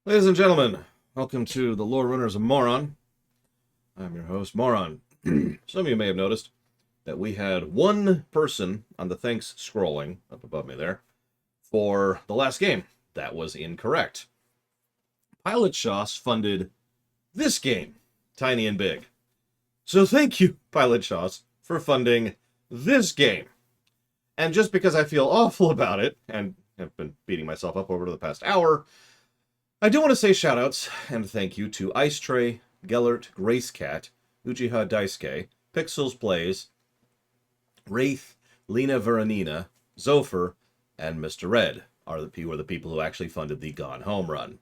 Ladies and gentlemen, welcome to the Lore Runners of Moron. I'm your host, Moron. Some of you may have noticed that we had one person on the thanks scrolling up above me there for the last game. That was incorrect. Pilot Shoss funded this game, Tiny and Big. So thank you, Pilot Shoss, for funding this game. And just because I feel awful about it, and have been beating myself up over the past hour, I do want to say shoutouts and thank you to Ice Tray, Gellert, Gracecat, Uchiha Daisuke, Pixels Plays, Wraith, Lena Veronina, Zopher, and Mr. Red are the people who actually funded the Gone Home run.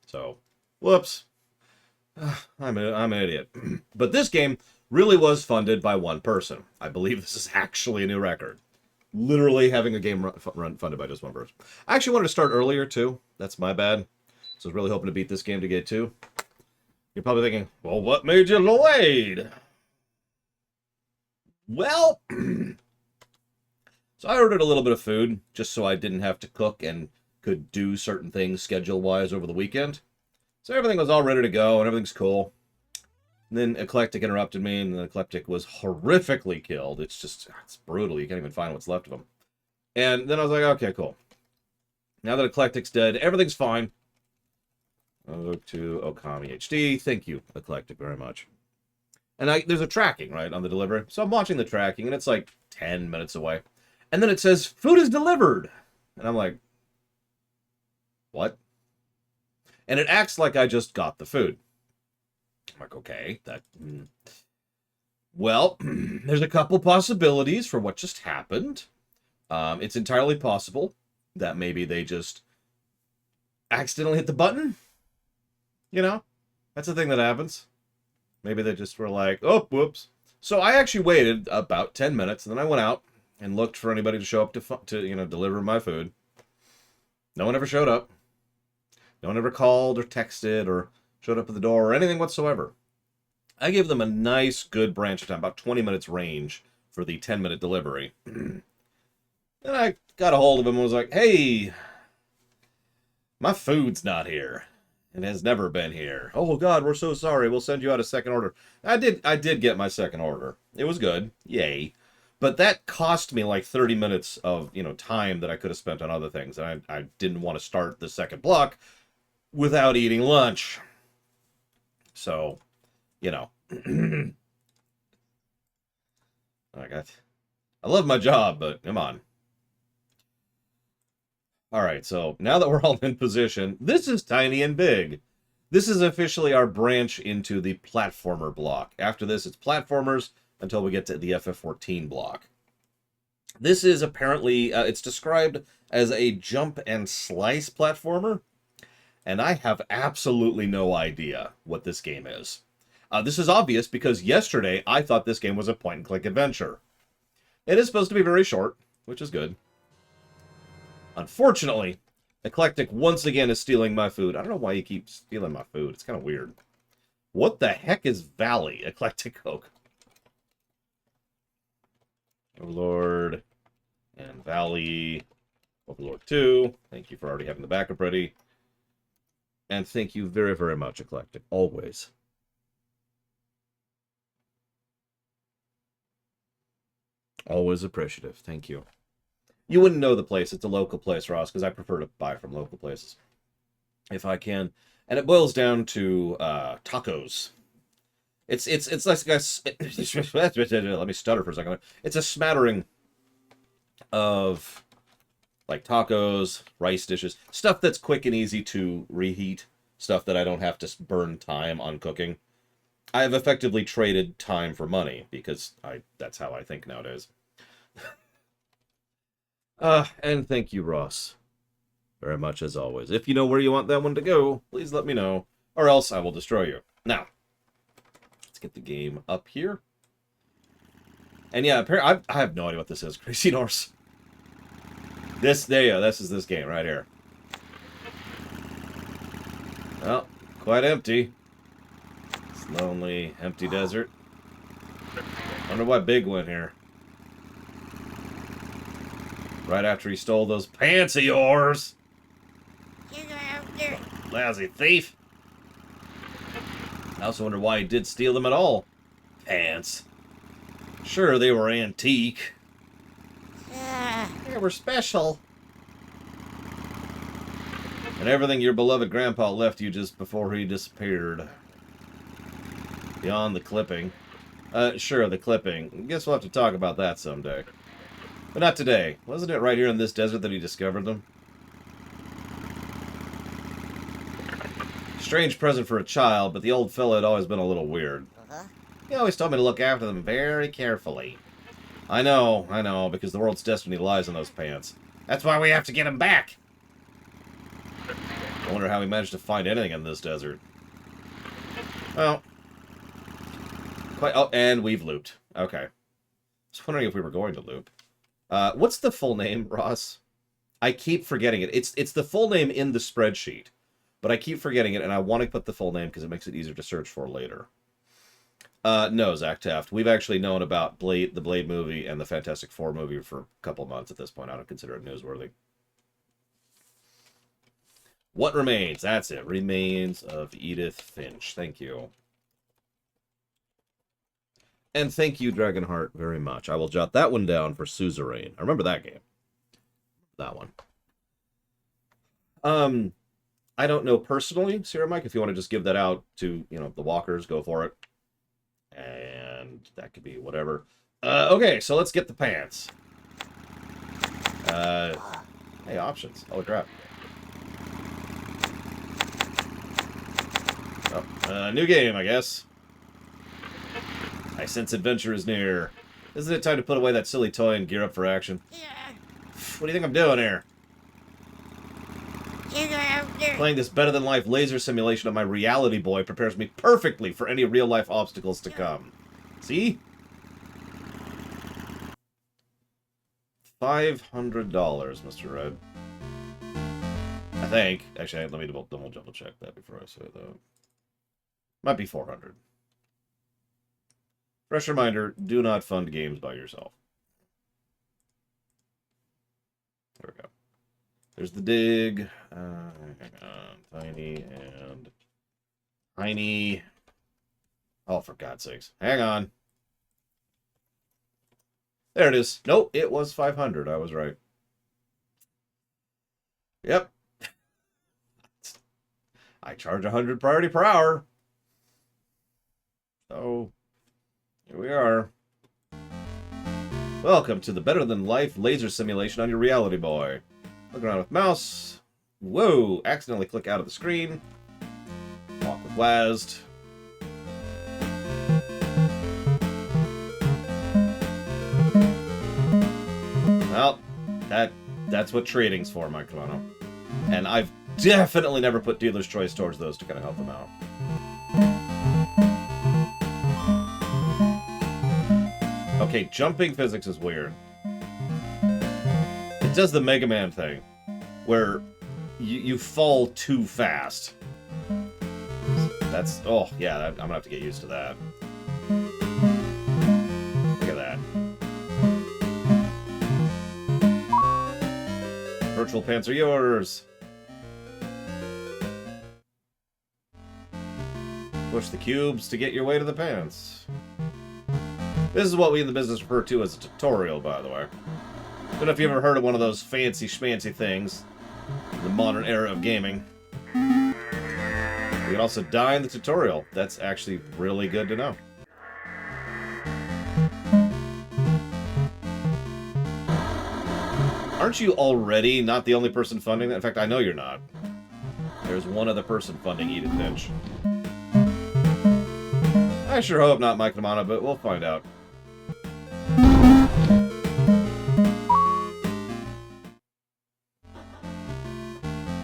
So, whoops. I'm an idiot. But this game really was funded by one person. I believe this is actually a new record. Literally having a game funded by just one person. I actually wanted to start earlier, too. That's my bad. So I was really hoping to beat this game to get 2. You're probably thinking, well, what made you wait? Well, so I ordered a little bit of food just so I didn't have to cook and could do certain things schedule-wise over the weekend. So everything was all ready to go and everything's cool. And then Eclectic interrupted me and the Eclectic was horrifically killed. It's brutal. You can't even find what's left of him. And then I was like, okay, cool. Now that Eclectic's dead, everything's fine. I'll go to Okami HD. Thank you, Eclectic, very much. And there's a tracking, right, on the delivery. So I'm watching the tracking, and it's like 10 minutes away. And then it says, food is delivered. And I'm like, what? And it acts like I just got the food. I'm like, okay, that... Well, there's a couple possibilities for what just happened. It's entirely possible that maybe they just accidentally hit the button. You know, that's the thing that happens. Maybe they just were like, oh, whoops. So I actually waited about 10 minutes, and then I went out and looked for anybody to show up to deliver my food. No one ever showed up. No one ever called or texted or showed up at the door or anything whatsoever. I gave them a nice, good branch of time, about 20 minutes range for the 10-minute delivery. And I got a hold of him and was like, hey, my food's not here. It has never been here. Oh God, we're so sorry. We'll send you out a second order. I did get my second order. It was good. Yay. But that cost me like 30 minutes of, time that I could have spent on other things. And I didn't want to start the second block without eating lunch. So, I love my job, but come on. Alright, so now that we're all in position, this is Tiny and Big. This is officially our branch into the platformer block. After this, it's platformers until we get to the FF14 block. This is apparently, it's described as a jump and slice platformer, and I have absolutely no idea what this game is. This is obvious because yesterday I thought this game was a point-and-click adventure. It is supposed to be very short, which is good. Unfortunately, Eclectic once again is stealing my food. I don't know why you keep stealing my food. It's kind of weird. What the heck is Valley, Eclectic Coke? Overlord and Valley. Overlord 2. Thank you for already having the backup ready. And thank you very, very much, Eclectic. Always. Always appreciative. Thank you. You wouldn't know the place. It's a local place, Ross, because I prefer to buy from local places. If I can. And it boils down to tacos. It's like let me stutter for a second. It's a smattering of like tacos, rice dishes, stuff that's quick and easy to reheat, stuff that I don't have to burn time on cooking. I have effectively traded time for money because that's how I think nowadays. And thank you, Ross. Very much as always. If you know where you want that one to go, please let me know, or else I will destroy you. Now, let's get the game up here. And yeah, apparently, I have no idea what this is. Crazy Norse. There you go. This is this game right here. Well, quite empty. It's lonely, empty desert. Wonder why Big went here. Right after he stole those pants of yours. Lousy thief. I also wonder why he did steal them at all. Pants. Sure, they were antique. They were special. And everything your beloved grandpa left you just before he disappeared. Beyond the clipping. Sure, the clipping. Guess we'll have to talk about that someday. But not today. Wasn't it right here in this desert that he discovered them? Strange present for a child, but the old fella had always been a little weird. He always told me to look after them very carefully. I know, because the world's destiny lies in those pants. That's why we have to get them back! I wonder how he managed to find anything in this desert. Well... Oh, and we've looped. Okay. I was wondering if we were going to loop. What's the full name, Ross? I keep forgetting it. It's the full name in the spreadsheet. But I keep forgetting it, and I want to put the full name because it makes it easier to search for later. No, Zach Taft. We've actually known about the Blade movie and the Fantastic Four movie for a couple months at this point. I don't consider it newsworthy. What Remains? That's it. Remains of Edith Finch. Thank you. And thank you, Dragonheart, very much. I will jot that one down for Suzerain. I remember that game. That one. I don't know personally, Sierra Mike. If you want to just give that out to, the walkers, go for it. And that could be whatever. Okay, so let's get the pants. Hey, options. Holy crap. Oh, new game, I guess. I sense adventure is near. Isn't it time to put away that silly toy and gear up for action? What do you think I'm doing here? Playing this better-than-life laser simulation of my reality boy prepares me perfectly for any real-life obstacles to come. See? $500, Mr. Red. I think. Actually, let me double-check that before I say that. Might be 400. Fresh reminder, do not fund games by yourself. There we go. There's the dig. Hang on. Tiny. Oh, for God's sakes. Hang on. There it is. Nope, it was 500. I was right. Yep. I charge 100 priority per hour. So, here we are. Welcome to the better-than-life laser simulation on your reality boy. Look around with mouse. Whoa! Accidentally click out of the screen. Walk with WASD. Well, that's what trading's for, Mike Toronto. And I've definitely never put dealer's choice towards those to kind of help them out. Okay, jumping physics is weird. It does the Mega Man thing, where you fall too fast. That's... Oh, yeah, I'm gonna have to get used to that. Look at that. Virtual pants are yours. Push the cubes to get your way to the pants. This is what we in the business refer to as a tutorial, by the way. Don't know if you've ever heard of one of those fancy schmancy things in the modern era of gaming. You can also die in the tutorial. That's actually really good to know. Aren't you already not the only person funding that? In fact, I know you're not. There's one other person funding Edith Finch. I sure hope not Mike Lamana, but we'll find out.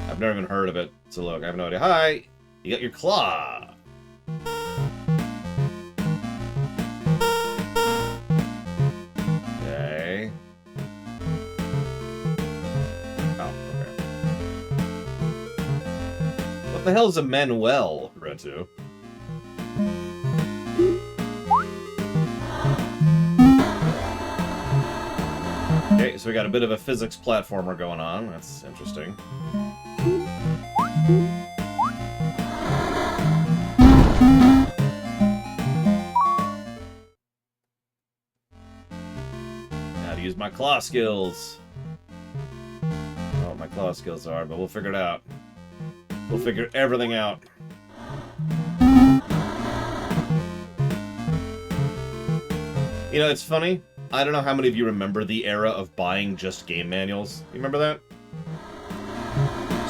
I've never even heard of it, so look, I have no idea. Hi! You got your claw! Okay. Oh, okay. What the hell is a Manuel, Retu? Okay, so we got a bit of a physics platformer going on. That's interesting. my claw skills. I don't know what my claw skills are, but we'll figure it out. We'll figure everything out. You know, it's funny. I don't know how many of you remember the era of buying just game manuals. You remember that?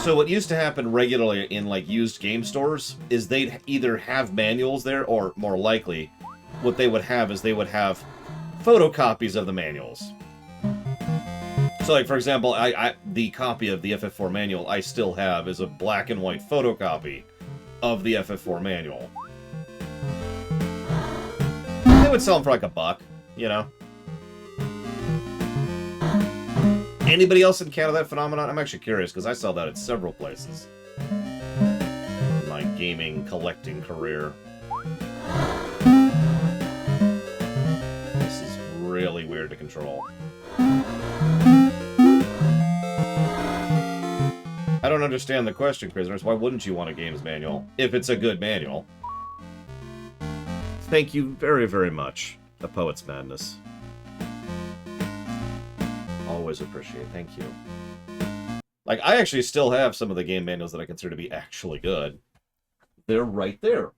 So what used to happen regularly in, like, used game stores is they'd either have manuals there, or, more likely, what they would have is they would have photocopies of the manuals. So, like, for example, the copy of the FF4 manual I still have is a black and white photocopy of the FF4 manual. They would sell them for, like, $1, you know? Anybody else encounter that phenomenon? I'm actually curious, because I saw that at several places in my gaming collecting career. This is really weird to control. I don't understand the question, prisoners. Why wouldn't you want a games manual, if it's a good manual? Thank you very, very much. A Poet's Madness. Always appreciate. Thank you. Like, I actually still have some of the game manuals that I consider to be actually good. They're right there.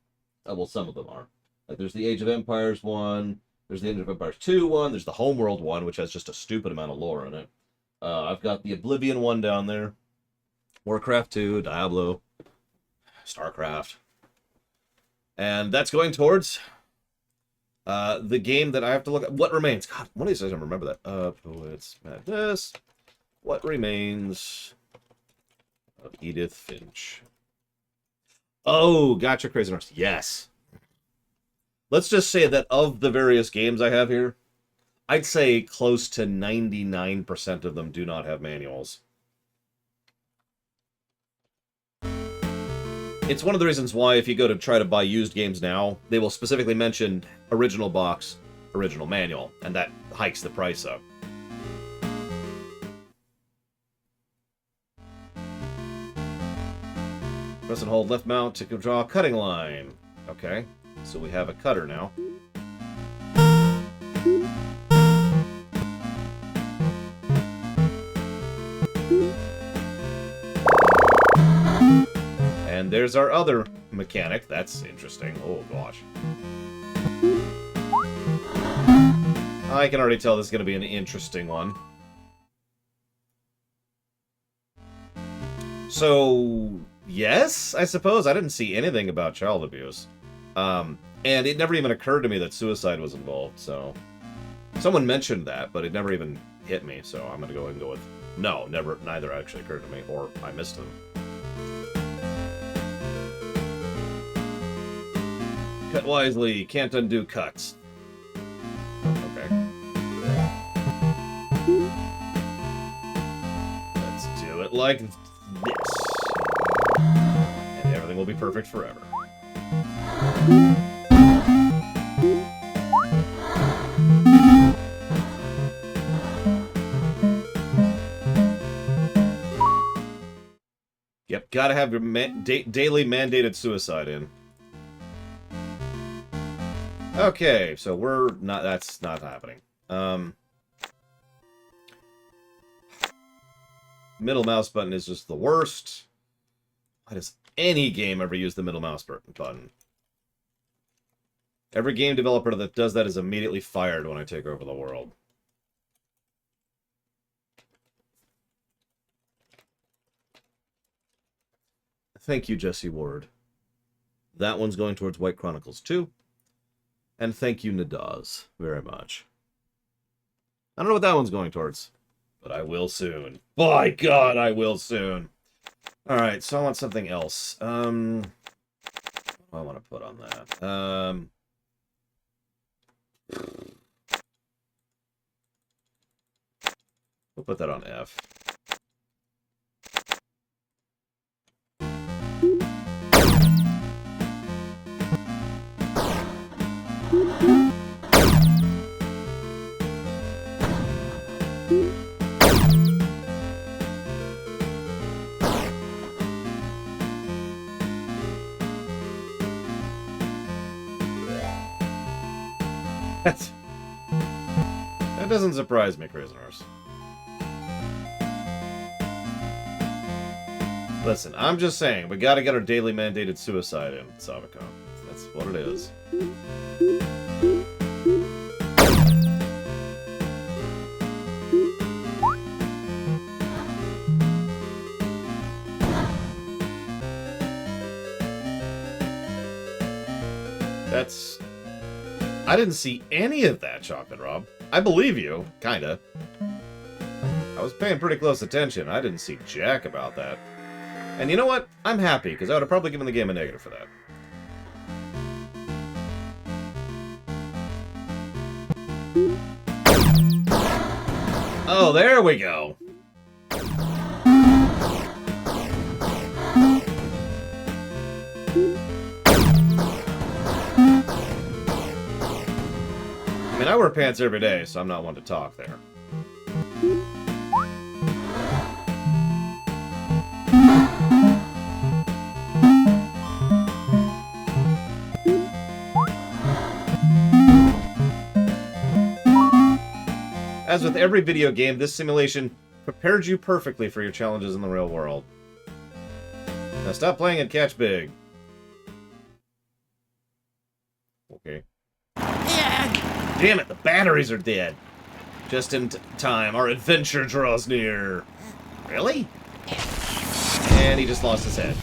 Well, some of them are. Like, there's the Age of Empires one, there's the Age of Empires 2 one, there's the Homeworld one, which has just a stupid amount of lore in it. I've got the Oblivion one down there. Warcraft 2, Diablo, StarCraft. And that's going towards the game that I have to look at. What remains? God, one of these days I don't remember that. Poets Madness. What remains of Edith Finch? Oh, gotcha, Crazy North. Yes. Let's just say that of the various games I have here, I'd say close to 99% of them do not have manuals. It's one of the reasons why if you go to try to buy used games now, they will specifically mention original box, original manual, and that hikes the price up. Press and hold left mount to draw a cutting line. Okay, so we have a cutter now. And there's our other mechanic. That's interesting. Oh, gosh. I can already tell this is going to be an interesting one. So, yes, I suppose. I didn't see anything about child abuse. And it never even occurred to me that suicide was involved, so... Someone mentioned that, but it never even hit me, so I'm going to go ahead and go with... No, neither actually occurred to me, or I missed them. Cut wisely, can't undo cuts. Okay. Let's do it like this. And everything will be perfect forever. Yep, gotta have your daily mandated suicide in. Okay, so we're not... That's not happening. Middle mouse button is just the worst. Why does any game ever use the middle mouse button? Every game developer that does that is immediately fired when I take over the world. Thank you, Jesse Ward. That one's going towards White Chronicles 2. And thank you, Nadaz, very much. I don't know what that one's going towards, but I will soon. By God, I will soon. Alright, so I want something else. What do I want to put on that? We'll put that on F. That doesn't surprise me, prisoners. Listen, I'm just saying, we gotta get our daily mandated suicide in, Savicon. That's what it is. That's... I didn't see any of that, Chocolate Rob. I believe you, kinda. I was paying pretty close attention. I didn't see jack about that. And you know what? I'm happy, because I would have probably given the game a negative for that. Oh, there we go. I mean, I wear pants every day, so I'm not one to talk there. As with every video game, this simulation prepared you perfectly for your challenges in the real world. Now stop playing and catch big. Okay. Damn it, the batteries are dead. Just in time, our adventure draws near. Really? And he just lost his head.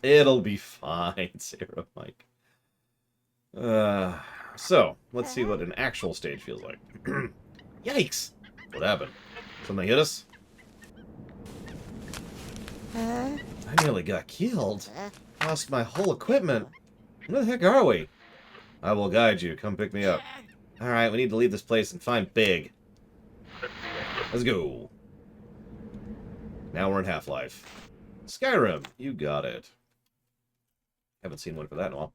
It'll be fine, Sarah Mike. So, let's see what an actual stage feels like. Yikes! What happened? Something hit us? I nearly got killed. Lost my whole equipment. Where the heck are we? I will guide you. Come pick me up. Alright, we need to leave this place and find Big. Let's go. Now we're in Half-Life. Skyrim, you got it. Haven't seen one for that in a while.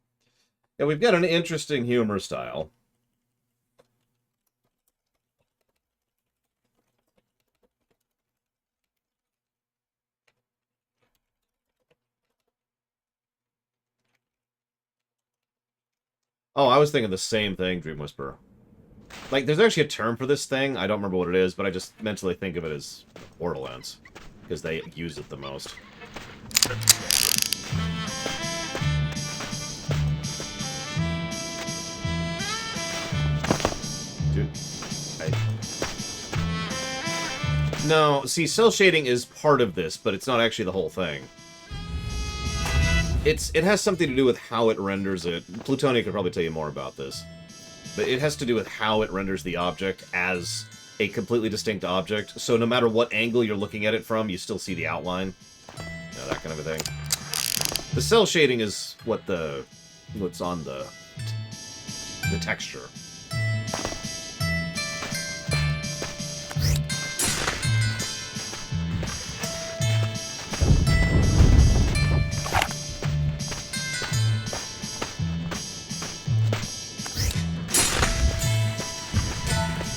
Yeah, we've got an interesting humor style. Oh, I was thinking the same thing, Dream Whisperer. Like, there's actually a term for this thing. I don't remember what it is, but I just mentally think of it as Borderlands. Because they use it the most. Dude, No, see, cell shading is part of this, but it's not actually the whole thing. It has something to do with how it renders it. Plutonia could probably tell you more about this. But it has to do with how it renders the object as a completely distinct object. So no matter what angle you're looking at it from, you still see the outline. You know, that kind of a thing. The cell shading is what's on the texture.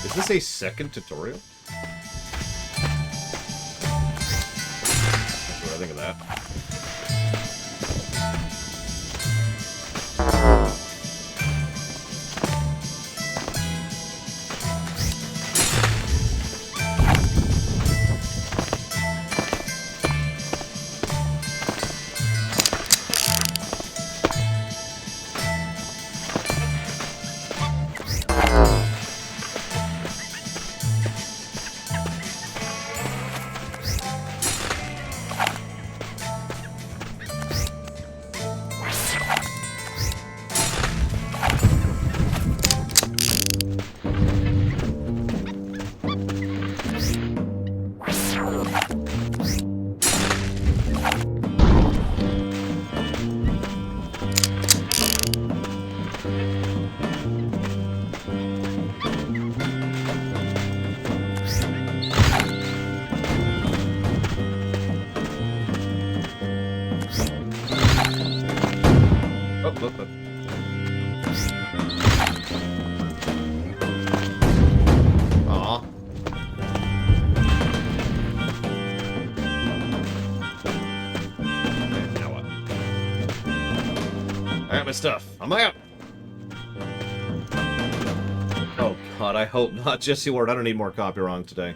Is this a second tutorial? That's what I think of that. stuff. I'm out. Oh god, I hope not. Jesse Ward, I don't need more copy wrong today.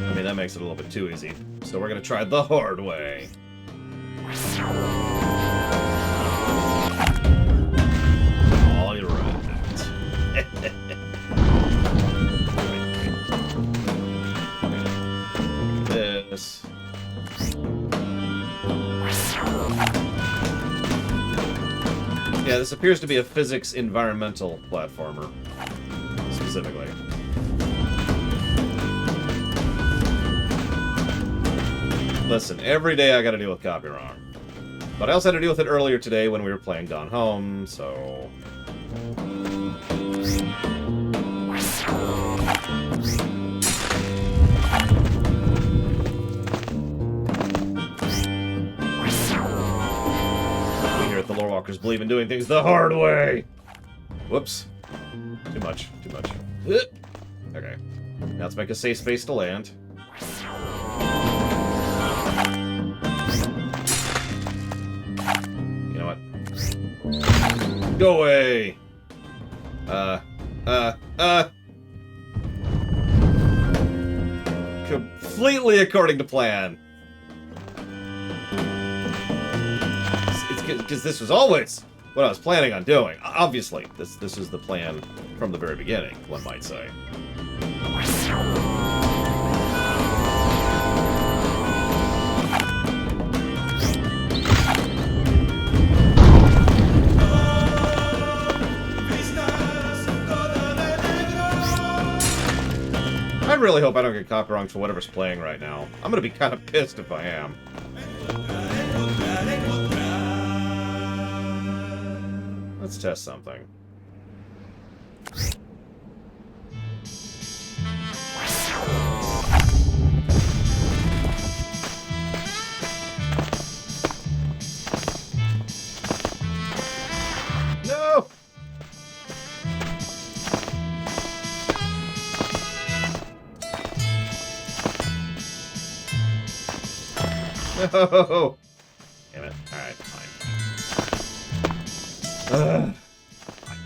I mean, that makes it a little bit too easy. So we're gonna try the hard way. All right. This. Yeah, this appears to be a physics environmental platformer, specifically. Listen, every day I gotta deal with copy wrong. But I also had to deal with it earlier today when we were playing Gone Home, so... We here at the Lorewalkers believe in doing things the hard way! Whoops. Too much, too much. Okay. Now let's make a safe space to land. You know what? Go away! Completely according to plan. It's because this was always what I was planning on doing. Obviously, this is the plan from the very beginning, one might say. I really hope I don't get copy wrong for whatever's playing right now. I'm gonna be kind of pissed if I am. Let's test something. No! No! Damn it. Alright, fine.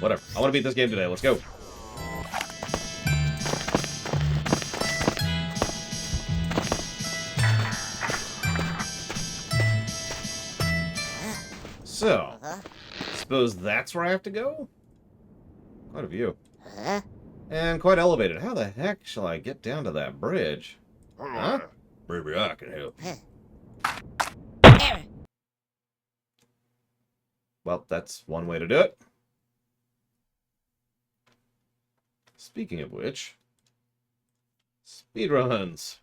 Whatever. I want to beat this game today. Let's go. So, suppose that's where I have to go? Quite a view. And quite elevated. How the heck shall I get down to that bridge? Huh? Maybe I can help. Well, that's one way to do it. Speaking of which, speedruns.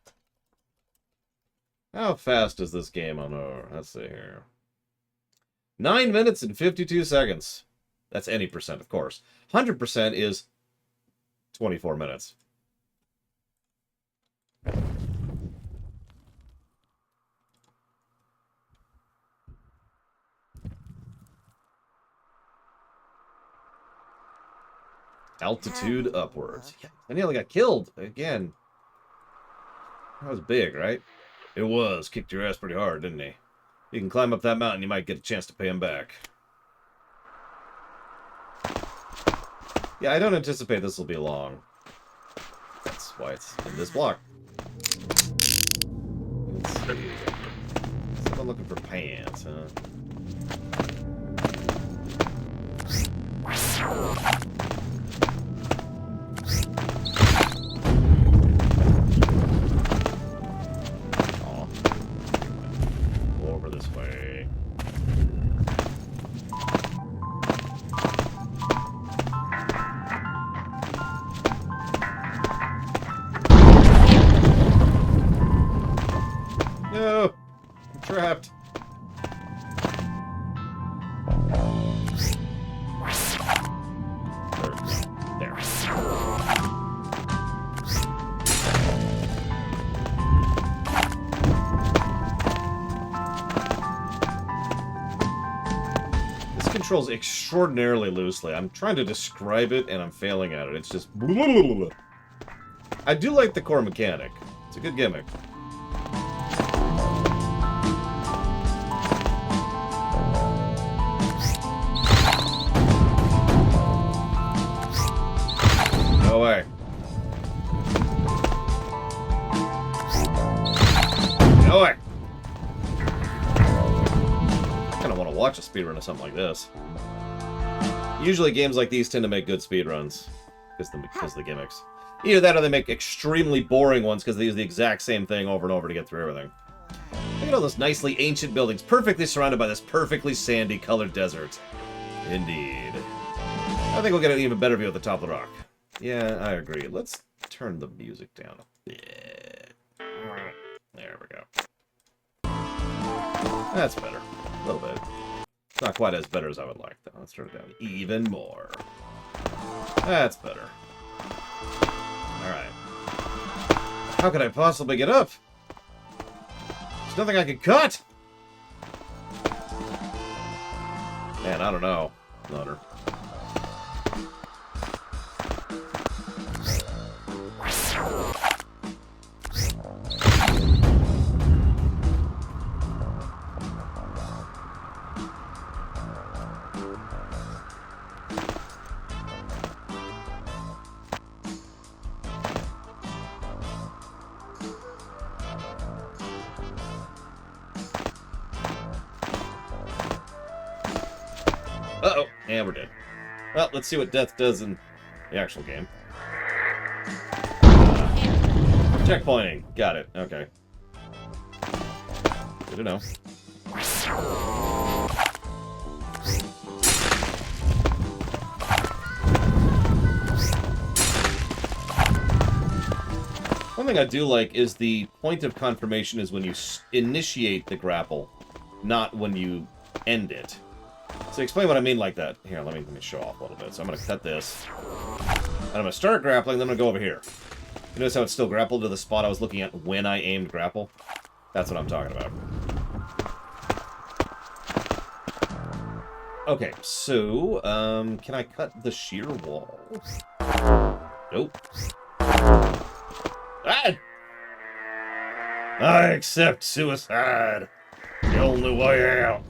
How fast is this game on our... Let's see here. 9 minutes and 52 seconds. That's any percent, of course. 100% is 24 minutes. Altitude upwards. Yeah, I nearly got killed again. That was big, right? It was. Kicked your ass pretty hard, didn't he? You can climb up that mountain, you might get a chance to pay him back. Yeah, I don't anticipate this will be long. That's why it's in this block. Let's see. I'm looking for pants, huh? This way. No! I'm trapped. There. Controls extraordinarily loosely. I'm trying to describe it and I'm failing at it. It's just... I do like the core mechanic. It's a good gimmick. watch a speedrun of something like this. Usually games like these tend to make good speedruns because of the gimmicks. Either that or they make extremely boring ones because they use the exact same thing over and over to get through everything. Look at all those nicely ancient buildings, perfectly surrounded by this perfectly sandy colored desert. Indeed. I think we'll get an even better view at the top of the rock. Yeah, I agree. Let's turn the music down a bit. There we go. That's better. A little bit. It's not quite as better as I would like, though. Let's turn it down even more. That's better. Alright. How could I possibly get up? There's nothing I can cut! Man, I don't know. Nutter. Uh-oh, and we're dead. Well, let's see what death does in the actual game. Checkpointing. Got it. Okay. Good to know. One thing I do like is the point of confirmation is when you initiate the grapple, not when you end it. So explain what I mean like that. Here, let me show off a little bit. So I'm going to cut this. And I'm going to start grappling, then I'm going to go over here. You notice how it's still grappled to the spot I was looking at when I aimed grapple? That's what I'm talking about. Okay, so, can I cut the sheer wall? Nope. Ah! I accept suicide. The only way out.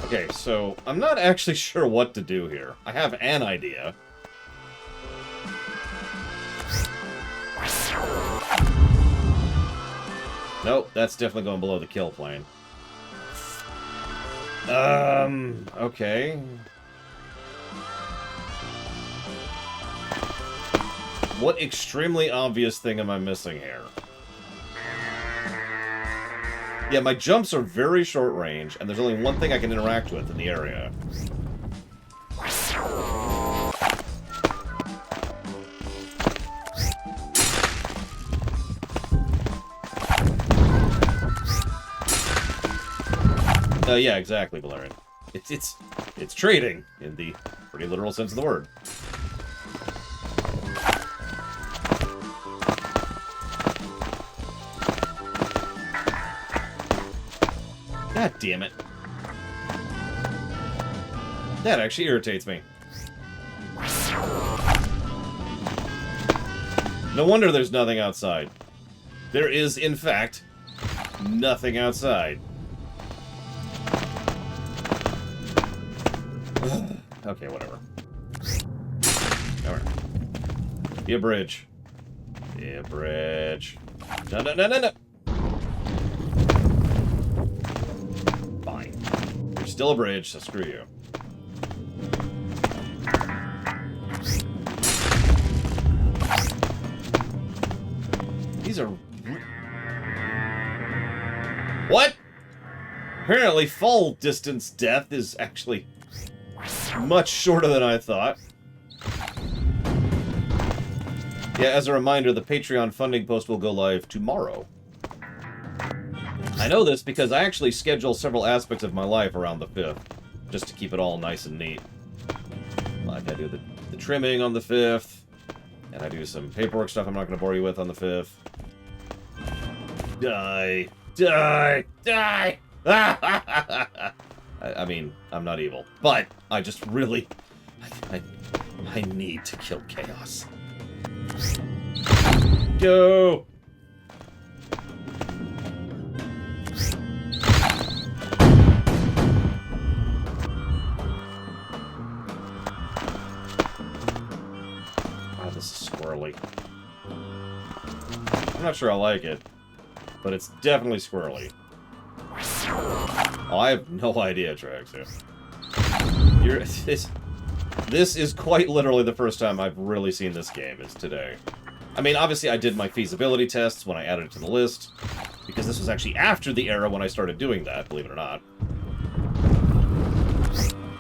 Okay, so I'm not actually sure what to do here. I have an idea. Nope, that's definitely going below the kill plane. Okay. What extremely obvious thing am I missing here? Yeah, my jumps are very short range, and there's only one thing I can interact with in the area. Yeah, exactly, Valerian. It's trading, in the pretty literal sense of the word. God damn it. That actually irritates me. No wonder there's nothing outside. There is, in fact, nothing outside. Okay, whatever. Alright. Be a bridge. Be a bridge. No, no, no, no, no! You're still a bridge, so screw you. These are... What? Apparently fall distance death is actually much shorter than I thought. Yeah, as a reminder, the Patreon funding post will go live tomorrow. I know this because I actually schedule several aspects of my life around the 5th, just to keep it all nice and neat. Like, I do the trimming on the 5th, and I do some paperwork stuff I'm not going to bore you with on the 5th. Die! Die! Die! I mean, I'm not evil, but I just really... I need to kill Chaos. Go! Oh, this is squirrely. I'm not sure I like it, but it's definitely squirrely. Oh, I have no idea, Traxxas. This is quite literally the first time I've really seen this game, is today. I mean, obviously I did my feasibility tests when I added it to the list, because this was actually after the era when I started doing that, believe it or not.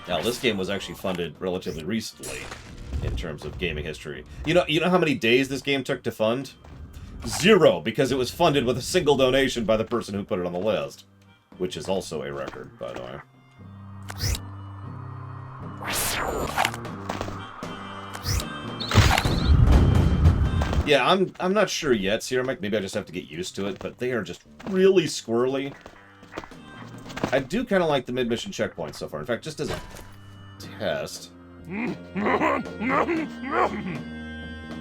Now, this game was actually funded relatively recently, in terms of gaming history. You know how many days this game took to fund? 0, because it was funded with a single donation by the person who put it on the list. Which is also a record, by the way. Yeah, I'm not sure yet, Sierra Mike. Maybe I just have to get used to it, but they are just really squirrely. I do kind of like the mid-mission checkpoints so far. In fact, just as a test...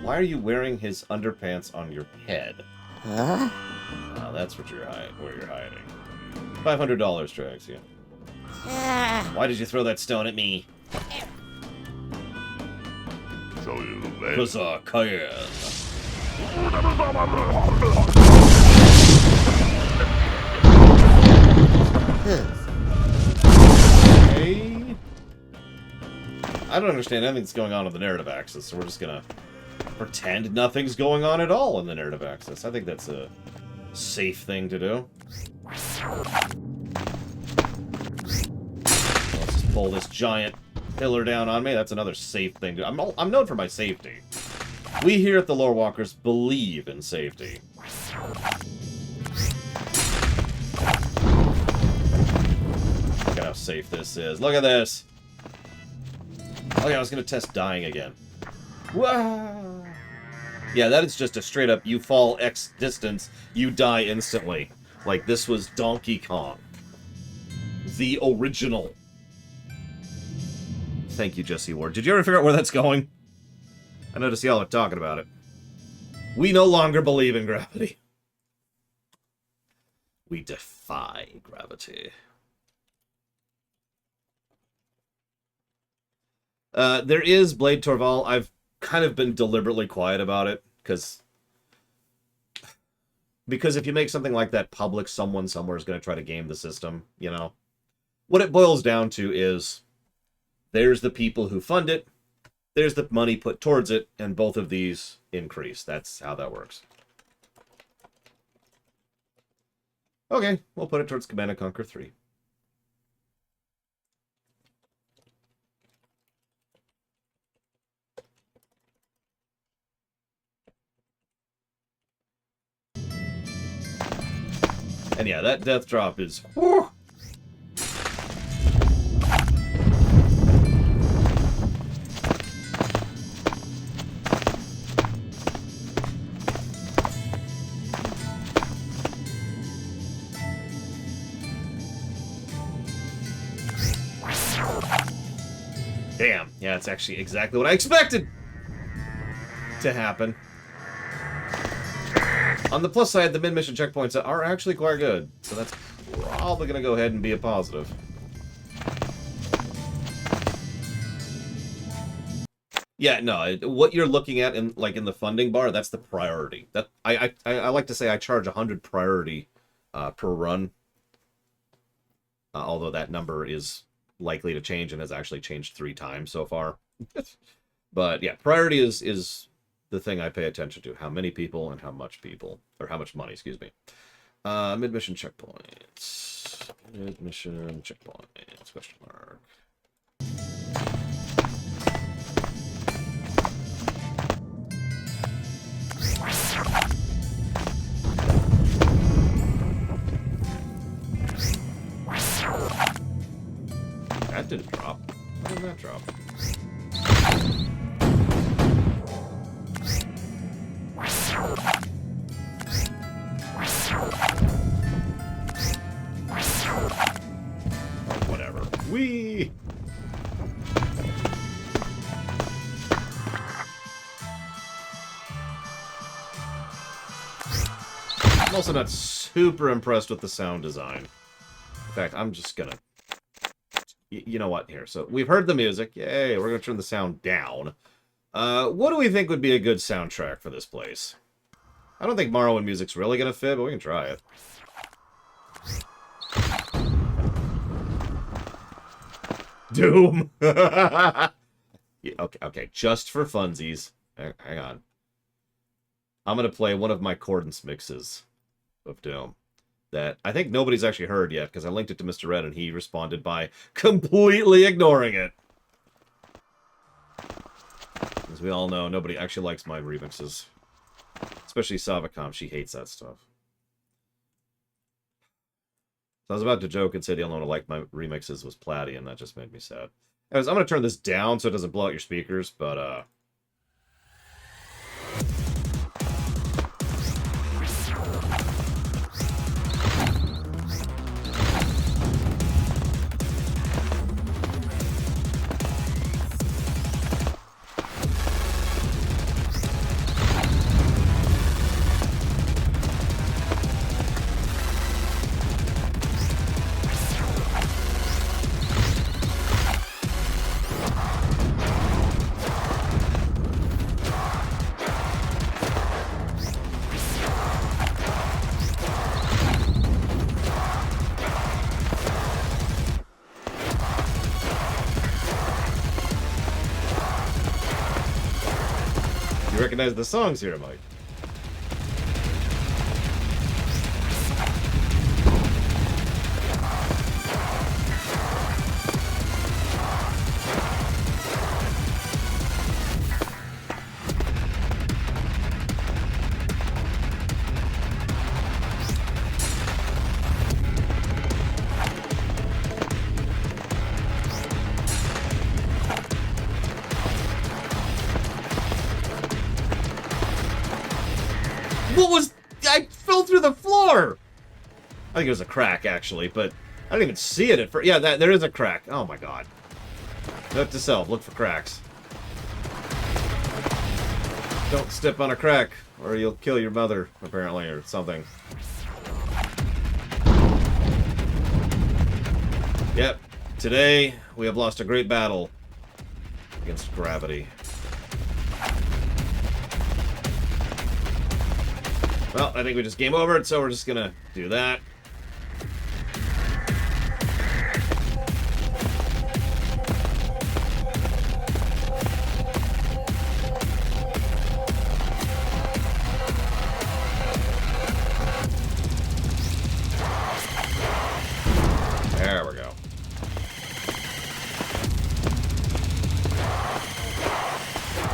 Why are you wearing his underpants on your head? Huh? Oh, that's what where you're hiding. $500, Trax, yeah. Why did you throw that stone at me? Huzzah, Cayenne. Okay. I don't understand anything that's going on the narrative axis, so we're just gonna pretend nothing's going on at all in the narrative axis. I think that's a safe thing to do. Let's just pull this giant pillar down on me. That's another safe thing to do. I'm known for my safety. We here at the Lore Walkers believe in safety. Look at how safe this is. Look at this. Oh yeah, I was gonna test dying again. Wow. Yeah, that is just a straight up, you fall X distance, you die instantly. Like, this was Donkey Kong. The original. Thank you, Jesse Ward. Did you ever figure out where that's going? I noticed y'all are talking about it. We no longer believe in gravity. We defy gravity. There is Blade Torval. I've kind of been deliberately quiet about it, because if you make something like that public, someone somewhere is going to try to game the system, you know? What it boils down to is, there's the people who fund it, there's the money put towards it, and both of these increase. That's how that works. Okay, we'll put it towards Command & Conquer 3. And yeah, that death drop is... Whew. Damn. Yeah, it's actually exactly what I expected to happen. On the plus side, the mid-mission checkpoints are actually quite good, so that's probably going to go ahead and be a positive. Yeah, no, what you're looking at in the funding bar, that's the priority. That I like to say I charge 100 priority per run, although that number is likely to change and has actually changed 3 times so far. But yeah, priority is the thing I pay attention to. How many people and how much people, or how much money, excuse me. Mid-mission checkpoints. Mid-mission checkpoints, question mark. That didn't drop. Why did that drop? Oh, whatever. Whee! I'm also not super impressed with the sound design. In fact, I'm just gonna... You know what? Here, so we've heard the music. Yay, we're gonna turn the sound down. What do we think would be a good soundtrack for this place? I don't think Morrowind music's really gonna fit, but we can try it. Doom! Yeah, okay, just for funsies. Hang on. I'm gonna play one of my Cordance mixes of Doom that I think nobody's actually heard yet, because I linked it to Mr. Red and he responded by completely ignoring it. As we all know, nobody actually likes my remixes. Especially Savacom, she hates that stuff. So I was about to joke and say the only one who liked my remixes was Platty, and that just made me sad. Anyways, I'm going to turn this down so it doesn't blow out your speakers, but, you recognize the songs here, Mike. What was... I fell through the floor! I think it was a crack, actually, but I didn't even see it at first. Yeah, there is a crack. Oh, my God. Note to self, look for cracks. Don't step on a crack, or you'll kill your mother, apparently, or something. Yep. Today, we have lost a great battle against gravity. Well, I think we just game over it, so we're just gonna do that. There we go.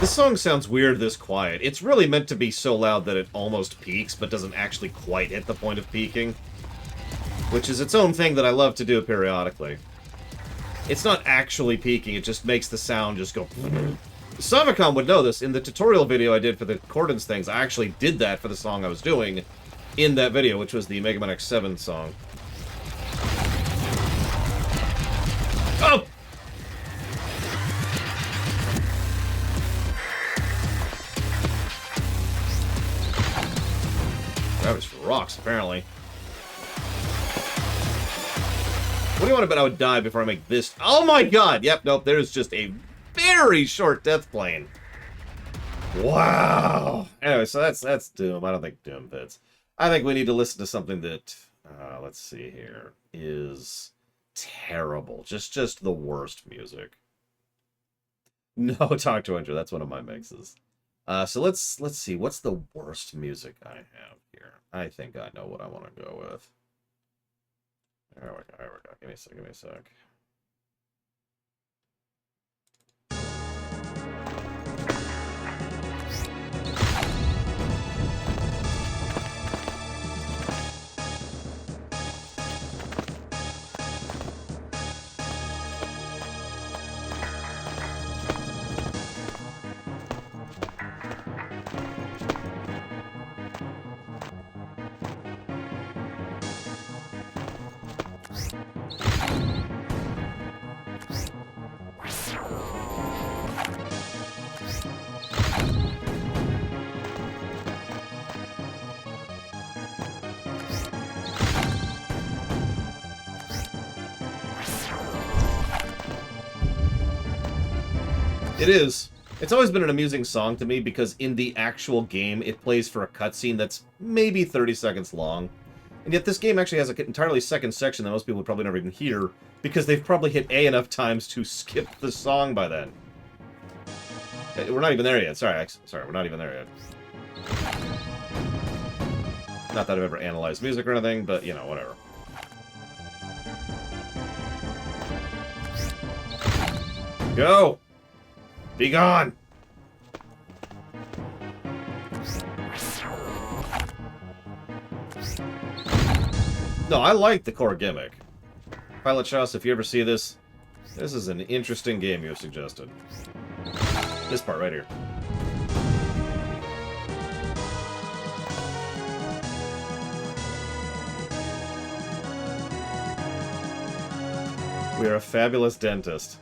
This song sounds weird this quiet. It's really meant to be so loud that it almost peaks, but doesn't actually quite hit the point of peaking. Which is its own thing that I love to do periodically. It's not actually peaking, it just makes the sound just go... Savacom would know this. In the tutorial video I did for the Cordance things, I actually did that for the song I was doing in that video, which was the Mega Man X7 song. Oh! That was rocks, apparently. What do you want to bet I would die before I make this? Oh my God! Yep, nope, there's just a very short death plane. Wow! Anyway, so that's Doom. I don't think Doom fits. I think we need to listen to something that, let's see here, is terrible. Just the worst music. No, Talk to Andrew, that's one of my mixes. So let's see, what's the worst music I have here? I think I know what I want to go with. There we go, there we go. Give me a sec. It is. It's always been an amusing song to me because in the actual game, it plays for a cutscene that's maybe 30 seconds long. And yet this game actually has an entirely second section that most people would probably never even hear because they've probably hit A enough times to skip the song by then. We're not even there yet. Sorry, we're not even there yet. Not that I've ever analyzed music or anything, but, you know, whatever. Go! Be gone! No, I like the core gimmick. Pilot Shouse, if you ever see this, this is an interesting game you have suggested. This part right here. We are a fabulous dentist.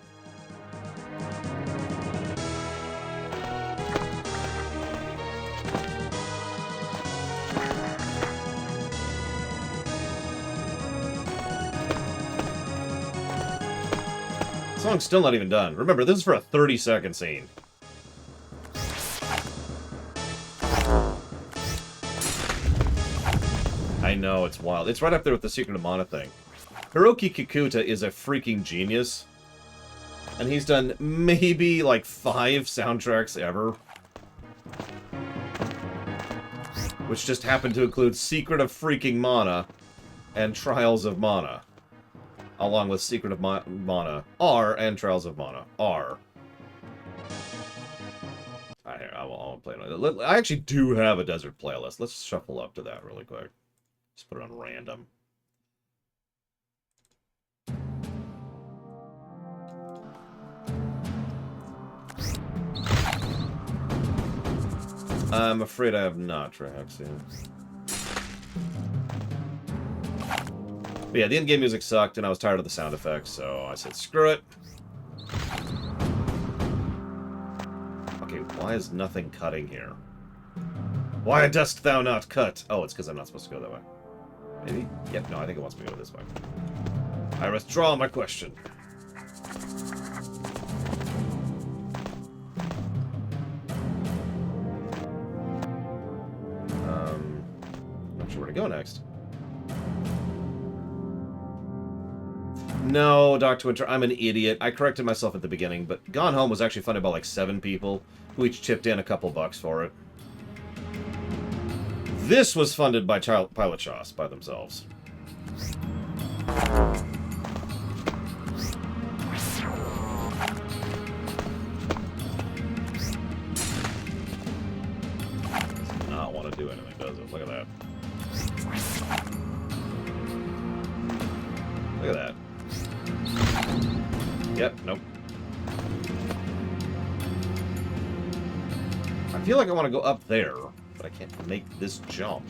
The song's still not even done. Remember, this is for a 30-second scene. I know, it's wild. It's right up there with the Secret of Mana thing. Hiroki Kikuta is a freaking genius. And he's done maybe, like, 5 soundtracks ever. Which just happen to include Secret of freaking Mana and Trials of Mana. Along with Secret of Mana R and Trials of Mana R. Alright, here, I won't play it. I actually do have a desert playlist. Let's shuffle up to that really quick. Just put it on random. I'm afraid I have not tracks, yeah. But yeah, the in-game music sucked, and I was tired of the sound effects, so I said, screw it. Okay, why is nothing cutting here? Why dost thou not cut? Oh, it's because I'm not supposed to go that way. Maybe? Yep, no, I think it wants me to go this way. I withdraw my question. Not sure where to go next. No, Dr. Winter, I'm an idiot. I corrected myself at the beginning, but Gone Home was actually funded by like 7 people, who each chipped in a couple bucks for it. This was funded by Pilot Shouse by themselves. Does not want to do anything, does it? Look at that. Look at that. Yep, nope. I feel like I want to go up there, but I can't make this jump.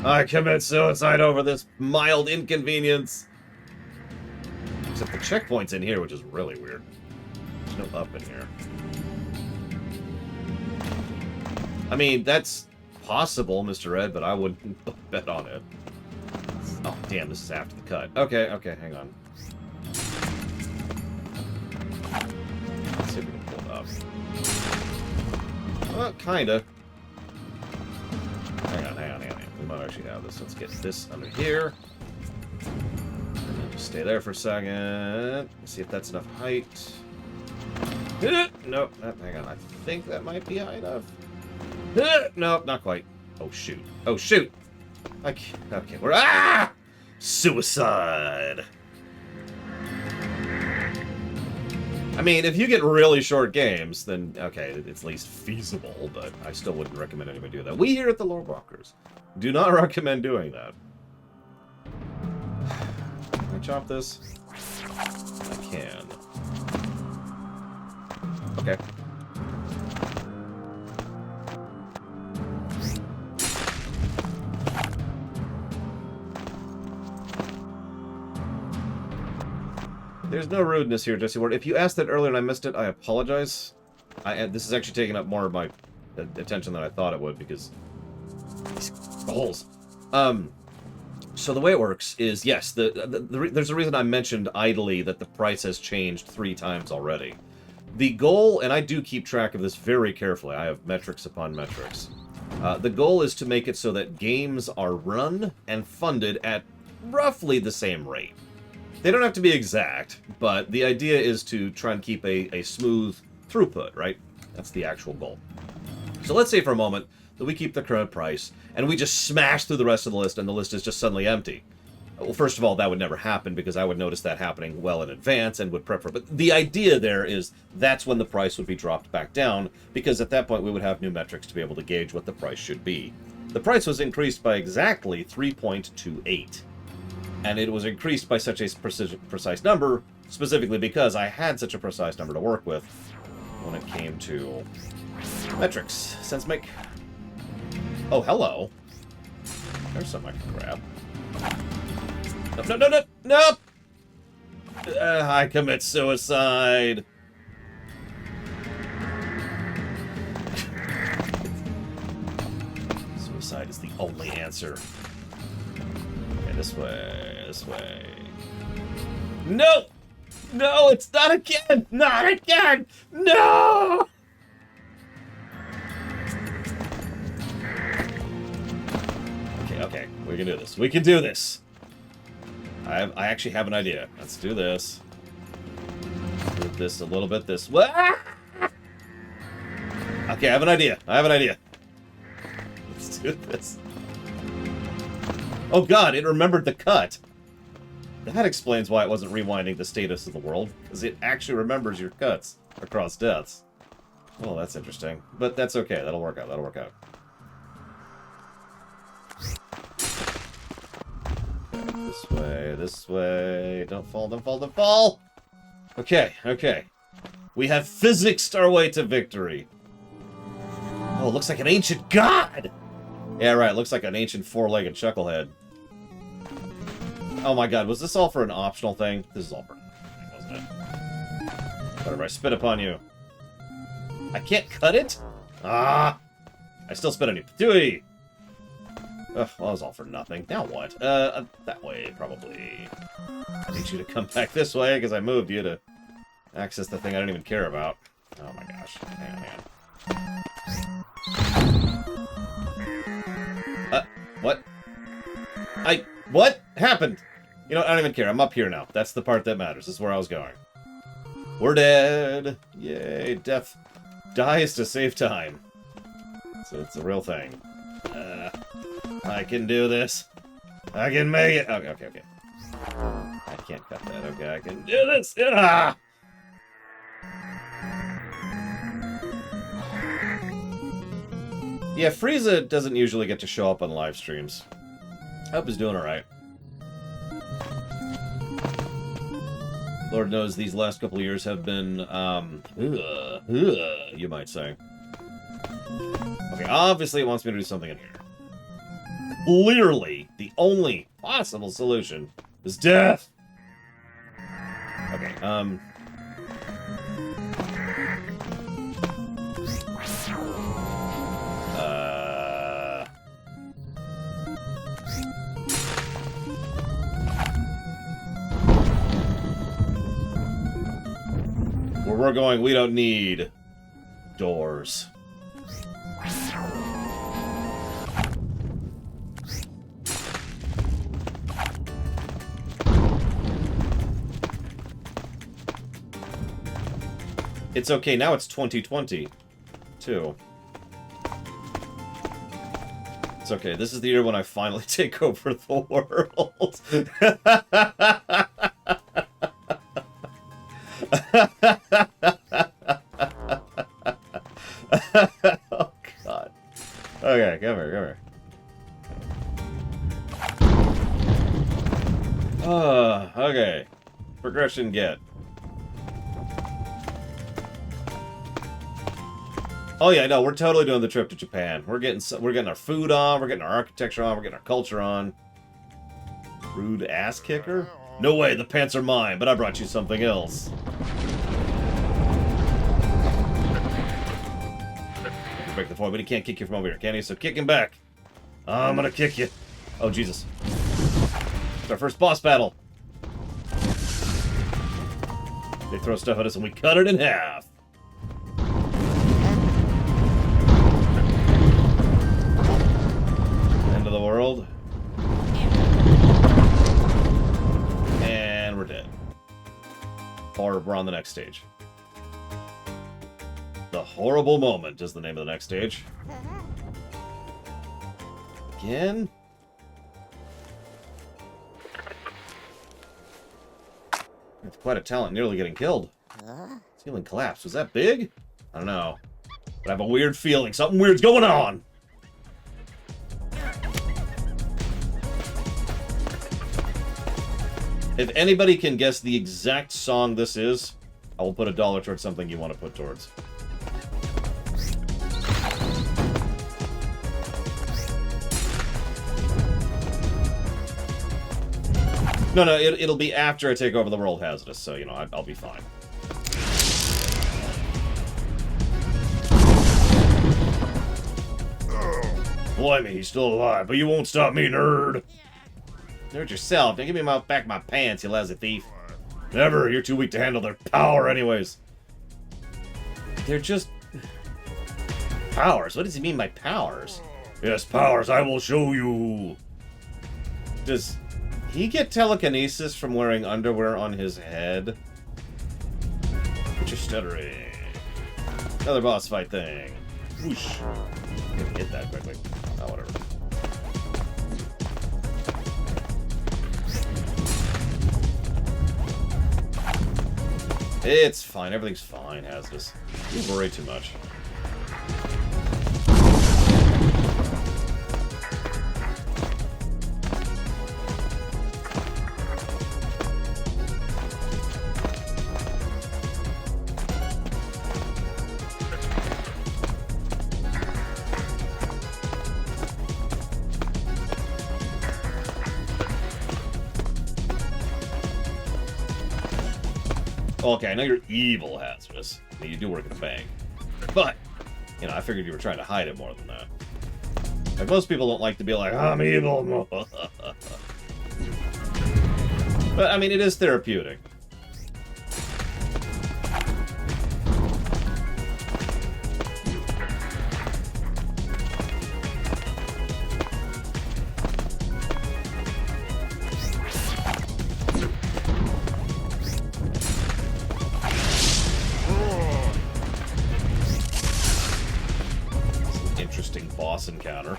I commit suicide over this mild inconvenience. Except the checkpoint's in here, which is really weird. There's no up in here. I mean, that's possible, Mr. Ed, but I wouldn't bet on it. Oh, damn, this is after the cut. Okay, okay, hang on. Let's see if we can pull it up. Well, kinda. Hang on. We might actually have this. Let's get this under here. And then just stay there for a second. See if that's enough height. Nope. Hang on. I think that might be high enough. Nope, not quite. Oh, shoot. Oh, shoot! Okay, we're... Ah! Suicide! I mean, if you get really short games, then, okay, it's at least feasible, but I still wouldn't recommend anybody do that. We here at the Lore Walkers do not recommend doing that. Can I chop this? I can. Okay. There's no rudeness here, Jesse Ward. If you asked that earlier and I missed it, I apologize. This is actually taking up more of my attention than I thought it would, because... these holes. So the way it works is, yes, there's a reason I mentioned idly that the price has changed 3 times already. The goal, and I do keep track of this very carefully, I have metrics upon metrics. The goal is to make it so that games are run and funded at roughly the same rate. They don't have to be exact, but the idea is to try and keep a smooth throughput, right? That's the actual goal. So let's say for a moment that we keep the current price, and we just smash through the rest of the list, and the list is just suddenly empty. Well, first of all, that would never happen, because I would notice that happening well in advance and would prep for it. But the idea there is that's when the price would be dropped back down, because at that point we would have new metrics to be able to gauge what the price should be. The price was increased by exactly 3.28. And it was increased by such a precise number, specifically because I had such a precise number to work with when it came to metrics. Sense make. Oh, hello. There's something I can grab. No, no, no, no, no! I commit suicide. Suicide is the only answer. Okay, this way, this way. No! No, it's not again! Not again! No! Okay, we can do this. We can do this. I actually have an idea. Let's do this. Do this a little bit this way. Okay, I have an idea. I have an idea. Let's do this. Oh god, it remembered the cut. That explains why it wasn't rewinding the status of the world, because it actually remembers your cuts across deaths. Well, that's interesting. But that's okay. That'll work out. That'll work out. This way, this way. Don't fall, don't fall, don't fall! Okay, okay. We have physicsed our way to victory. Oh, it looks like an ancient god! Yeah, right. It looks like an ancient four-legged chucklehead. Oh my god, was this all for an optional thing? This is all for nothing, wasn't it? Whatever, I spit upon you. I can't cut it? Ah! I still spit on you. Patooey! Ugh, well, that was all for nothing. Now what? That way, probably. I need you to come back this way, because I moved you to access the thing I don't even care about. Oh my gosh. Hang on, hang on. What? What happened? You know, I don't even care. I'm up here now. That's the part that matters. This is where I was going. We're dead. Yay. Death dies to save time. So it's a real thing. I can do this. I can make it. Okay, okay, okay. I can't cut that. Okay, I can do this. Ah! Yeah, Frieza doesn't usually get to show up on live streams. I hope he's doing alright. Lord knows these last couple of years have been, you might say. Okay, obviously it wants me to do something in here. Clearly, the only possible solution is death! Okay, where we're going, we don't need doors. It's okay, now it's 2020, too. It's okay, this is the year when I finally take over the world. Oh, God. Okay, come here, come here. Okay. Progression get. Oh yeah, no, we're totally doing the trip to Japan. We're getting our food on, we're getting our architecture on, we're getting our culture on. Rude ass kicker? No way, the pants are mine, but I brought you something else. Break the foil, but he can't kick you from over here, can he? So kick him back. I'm gonna kick you. Oh, Jesus. It's our first boss battle. They throw stuff at us and we cut it in half. on the next stage. The Horrible Moment is the name of the next stage. Again? It's quite a talent, nearly getting killed. Ceiling collapsed. Was that big? I don't know. But I have a weird feeling. Something weird's going on. If anybody can guess the exact song this is, I will put $1 towards something you want to put towards. No, it'll be after I take over the World Hazardous, so, you know, I'll be fine. Blimey, he's still alive, but you won't stop me, nerd! Nerd yourself. Don't give me back my pants, you lousy thief. Never. You're too weak to handle their power anyways. They're just... powers. What does he mean by powers? Yes, powers. I will show you. Does he get telekinesis from wearing underwear on his head? Quit your stuttering. Another boss fight thing. Whoosh. Didn't hit that quickly. Oh, whatever. It's fine. Everything's fine, Hazardous. You worry too much. Okay, I know you're evil, Hazardous. I mean, you do work at a bank. But, you know, I figured you were trying to hide it more than that. Like, most people don't like to be like, I'm evil. But, I mean, it is therapeutic. Boss encounter.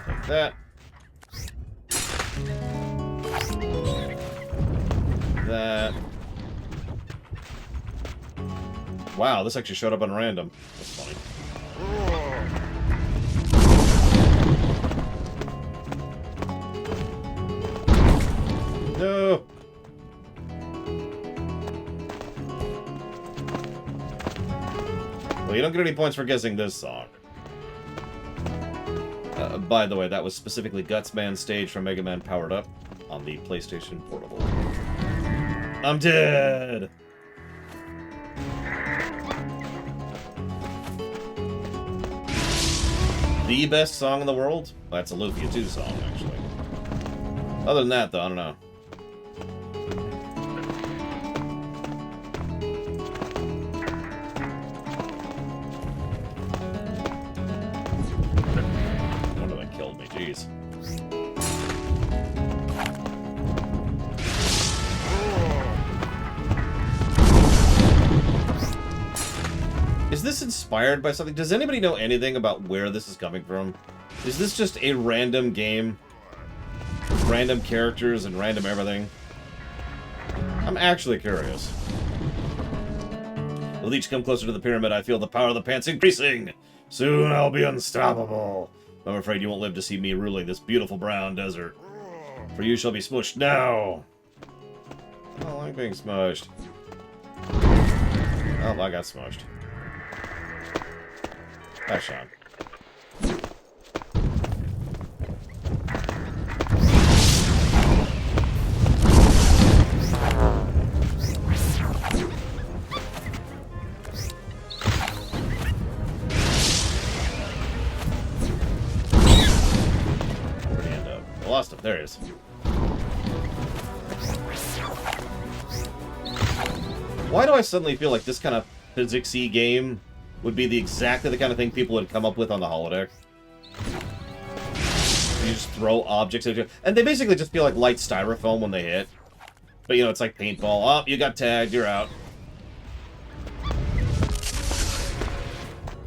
Like that. That. Wow, this actually showed up on random. That's funny. No. Well, you don't get any points for guessing this song. By the way, that was specifically Gutsman's stage from Mega Man Powered Up on the PlayStation Portable. I'm dead! The best song in the world? Well, that's a Lufia 2 song, actually. Other than that, though, I don't know. Jeez. Is this inspired by something? Does anybody know anything about where this is coming from? Is this just a random game? With random characters and random everything? I'm actually curious. With each come closer to the pyramid, I feel the power of the pants increasing. Soon I'll be unstoppable. I'm afraid you won't live to see me ruling this beautiful brown desert. For you shall be smushed now. I don't like being smushed. Oh, I got smushed. Hi, Sean. Lost him. There he is. Why do I suddenly feel like this kind of physicsy game would be exactly the kind of thing people would come up with on the holodeck. You just throw objects at you. And they basically just feel like light styrofoam when they hit. But, you know, it's like paintball. Oh, you got tagged. You're out.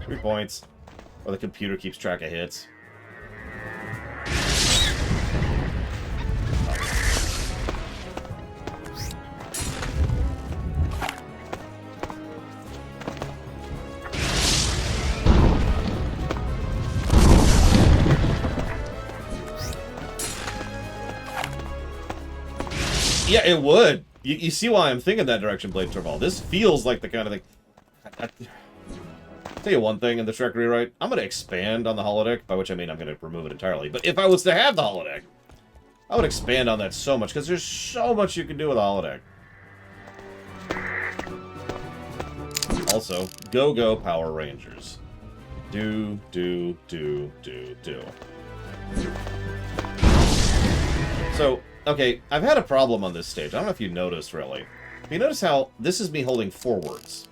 3 points. Or the computer keeps track of hits. Yeah, it would. You see why I'm thinking that direction, Blade Torval. This feels like the kind of thing... I'll tell you one thing in the Shrek rewrite. I'm going to expand on the holodeck, by which I mean I'm going to remove it entirely. But if I was to have the holodeck, I would expand on that so much, because there's so much you can do with the holodeck. Also, go Power Rangers. Do. So... okay, I've had a problem on this stage. I don't know if you noticed, really. You notice how this is me holding forwards.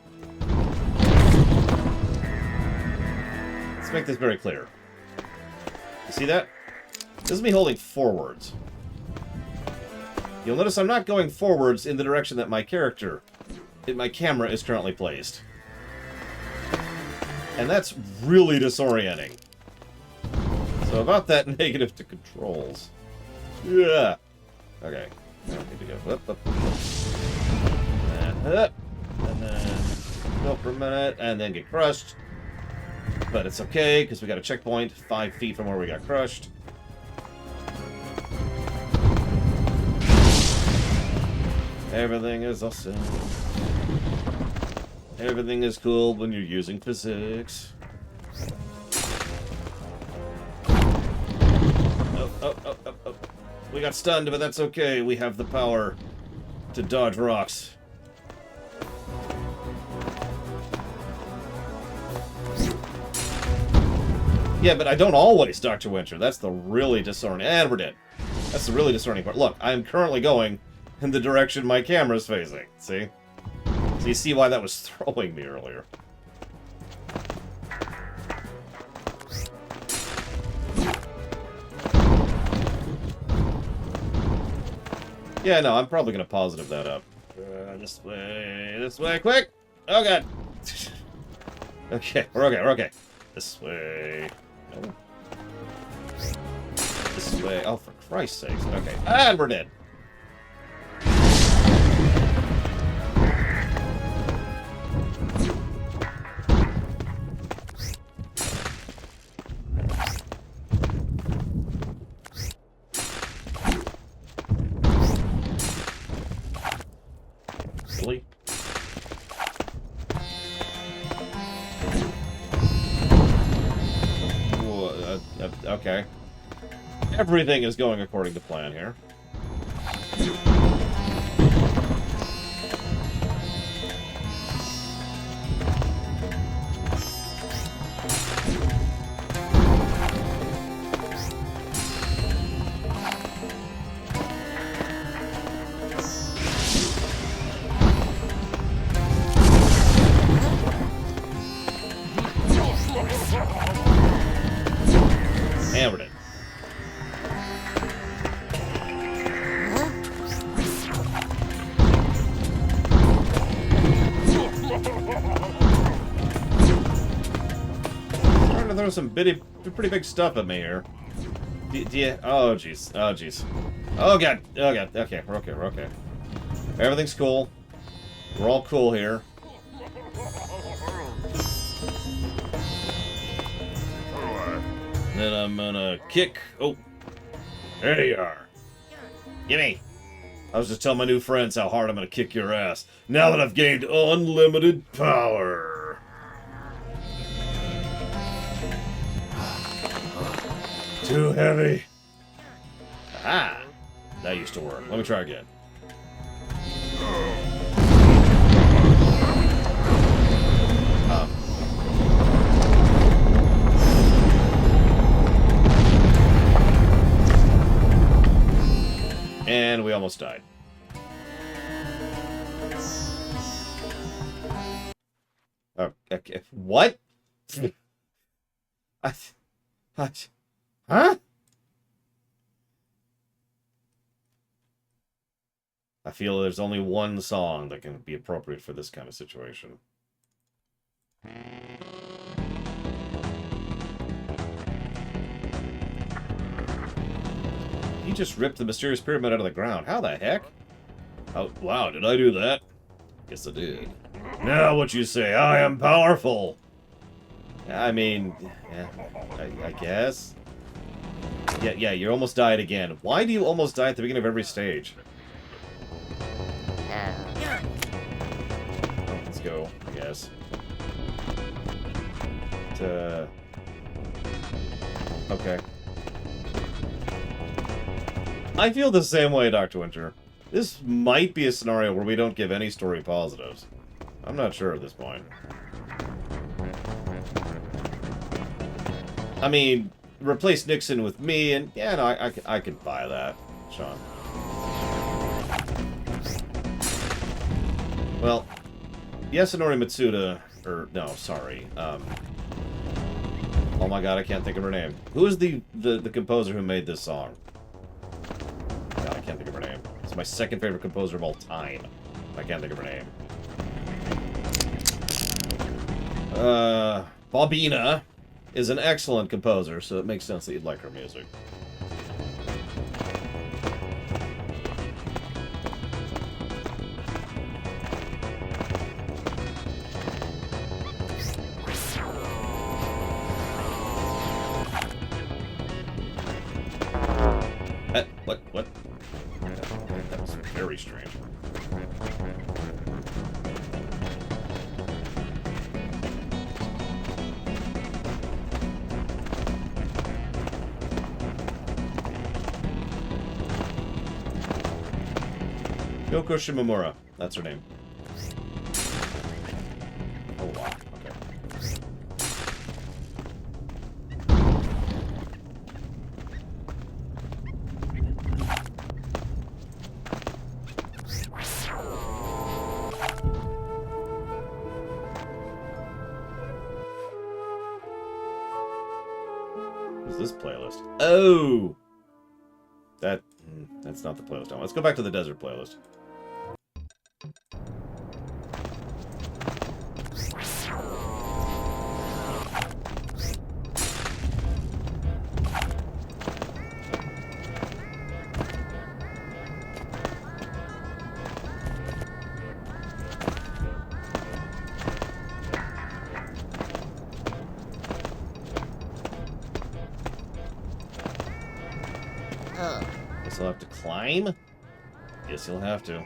Let's make this very clear. You see that? This is me holding forwards. You'll notice I'm not going forwards in the direction that my character, my camera is currently placed. And that's really disorienting. So about that negative to controls. Yeah. Okay. I don't need to go up. And then go for a minute, and then get crushed. But it's okay, because we got a checkpoint 5 feet from where we got crushed. Everything is awesome. Everything is cool when you're using physics. Oh. We got stunned, but that's okay. We have the power to dodge rocks. Yeah, but I don't always, Dr. Winter. That's the really disorienting... and we're dead. That's the really disorienting part. Look, I'm currently going in the direction my camera's facing. See? So you see why that was throwing me earlier. Yeah, no, I'm probably going to positive that up. This way, quick! Oh, God! Okay, we're okay. This way. No. This way. Oh, for Christ's sakes. Okay, and we're dead. Silly. Okay. Everything is going according to plan here. Hammered it. Starting to throw some pretty big stuff at me here. Do you, oh jeez, oh jeez. Oh god, okay, we're okay. Everything's cool. We're all cool here. Then I'm gonna kick. Oh, there you are. Gimme. I was just telling my new friends how hard I'm gonna kick your ass. Now that I've gained unlimited power. Too heavy. Ah, that used to work. Let me try again. And we almost died. Oh, okay. What? I, huh? I feel there's only one song that can be appropriate for this kind of situation. He just ripped the mysterious pyramid out of the ground. How the heck? Oh, wow, did I do that? Guess I did. Now what you say? I am powerful! I mean, yeah, I guess. Yeah, you almost died again. Why do you almost die at the beginning of every stage? Oh, let's go, I guess. Okay. I feel the same way, Dr. Winter. This might be a scenario where we don't give any story positives. I'm not sure at this point. I mean, replace Nixon with me, and yeah, no, I could buy that, Sean. Well, Yasunori Matsuda, or no, sorry. Oh my god, I can't think of her name. Who is the composer who made this song? God, I can't think of her name. It's my second favorite composer of all time. I can't think of her name. Bobina is an excellent composer, so it makes sense that you'd like her music. What? That was very strange. Yoko Shimomura. That's her name. Oh, wow. Okay. What's this playlist? Oh! That's not the playlist. Let's go back to the desert playlist. Guess I'll have to climb? Guess you'll have to.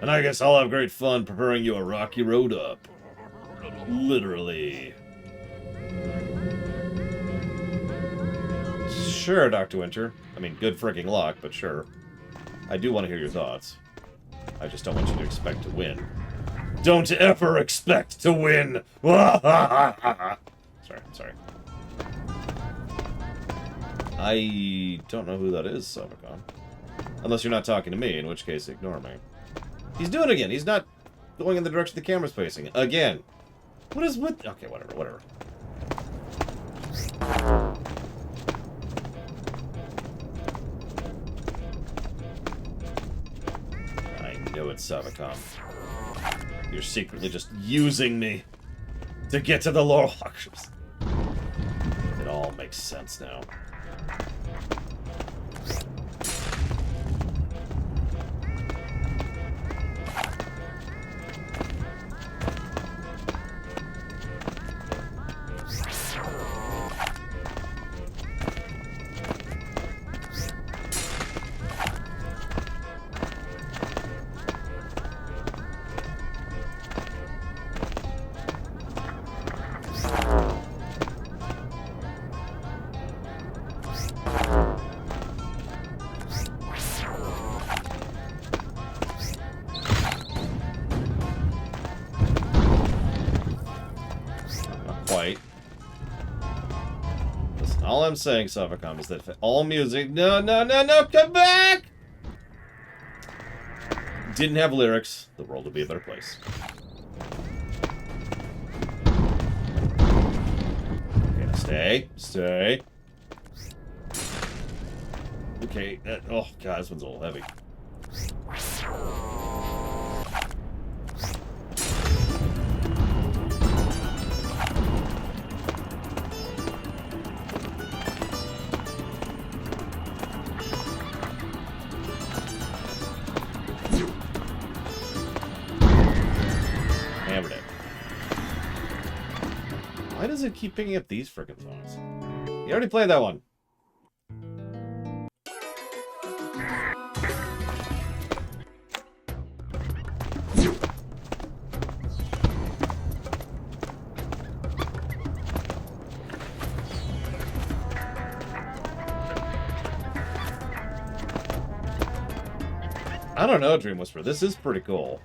And I guess I'll have great fun preparing you a rocky road up. Literally. Sure, Dr. Winter. I mean, good freaking luck, but sure. I do want to hear your thoughts. I just don't want you to expect to win. Don't ever expect to win! Sorry. I don't know who that is, Savacon. Unless you're not talking to me, in which case, ignore me. He's doing it again. He's not going in the direction the camera's facing. Again. What is with... Okay, whatever. I know it's Savacon. You're secretly just using me to get to the lore walkers. It all makes sense now. Listen, all I'm saying, Savacom, is that if all music... No, come back! Didn't have lyrics, the world would be a better place. Stay. Stay. Okay. Oh, God, this one's a little heavy. Hammered it. Why does it keep picking up these frickin' songs? You already played that one. I don't know, Dream Whisperer. This is pretty cool.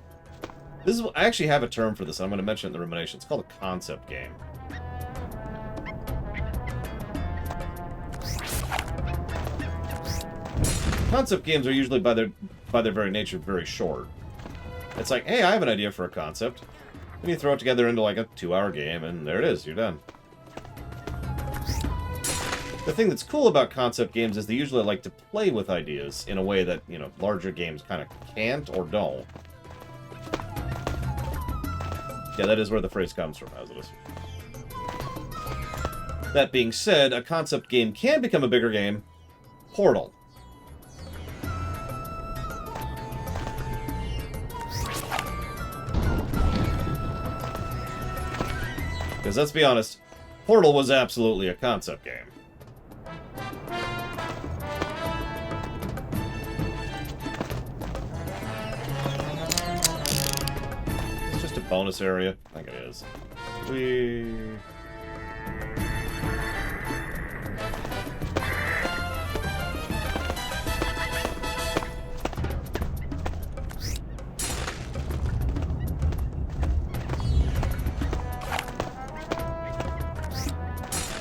This is, I actually have a term for this. I'm going to mention it in the rumination. It's called a concept game. Concept games are usually, by their very nature, very short. It's like, hey, I have an idea for a concept. And you throw it together into like a 2-hour game, and there it is. You're done. The thing that's cool about concept games is they usually like to play with ideas in a way that, you know, larger games kind of can't or don't. Yeah, that is where the phrase comes from, as it is. That being said, a concept game can become a bigger game. Portal. Because let's be honest, Portal was absolutely a concept game. Bonus area? I think it is.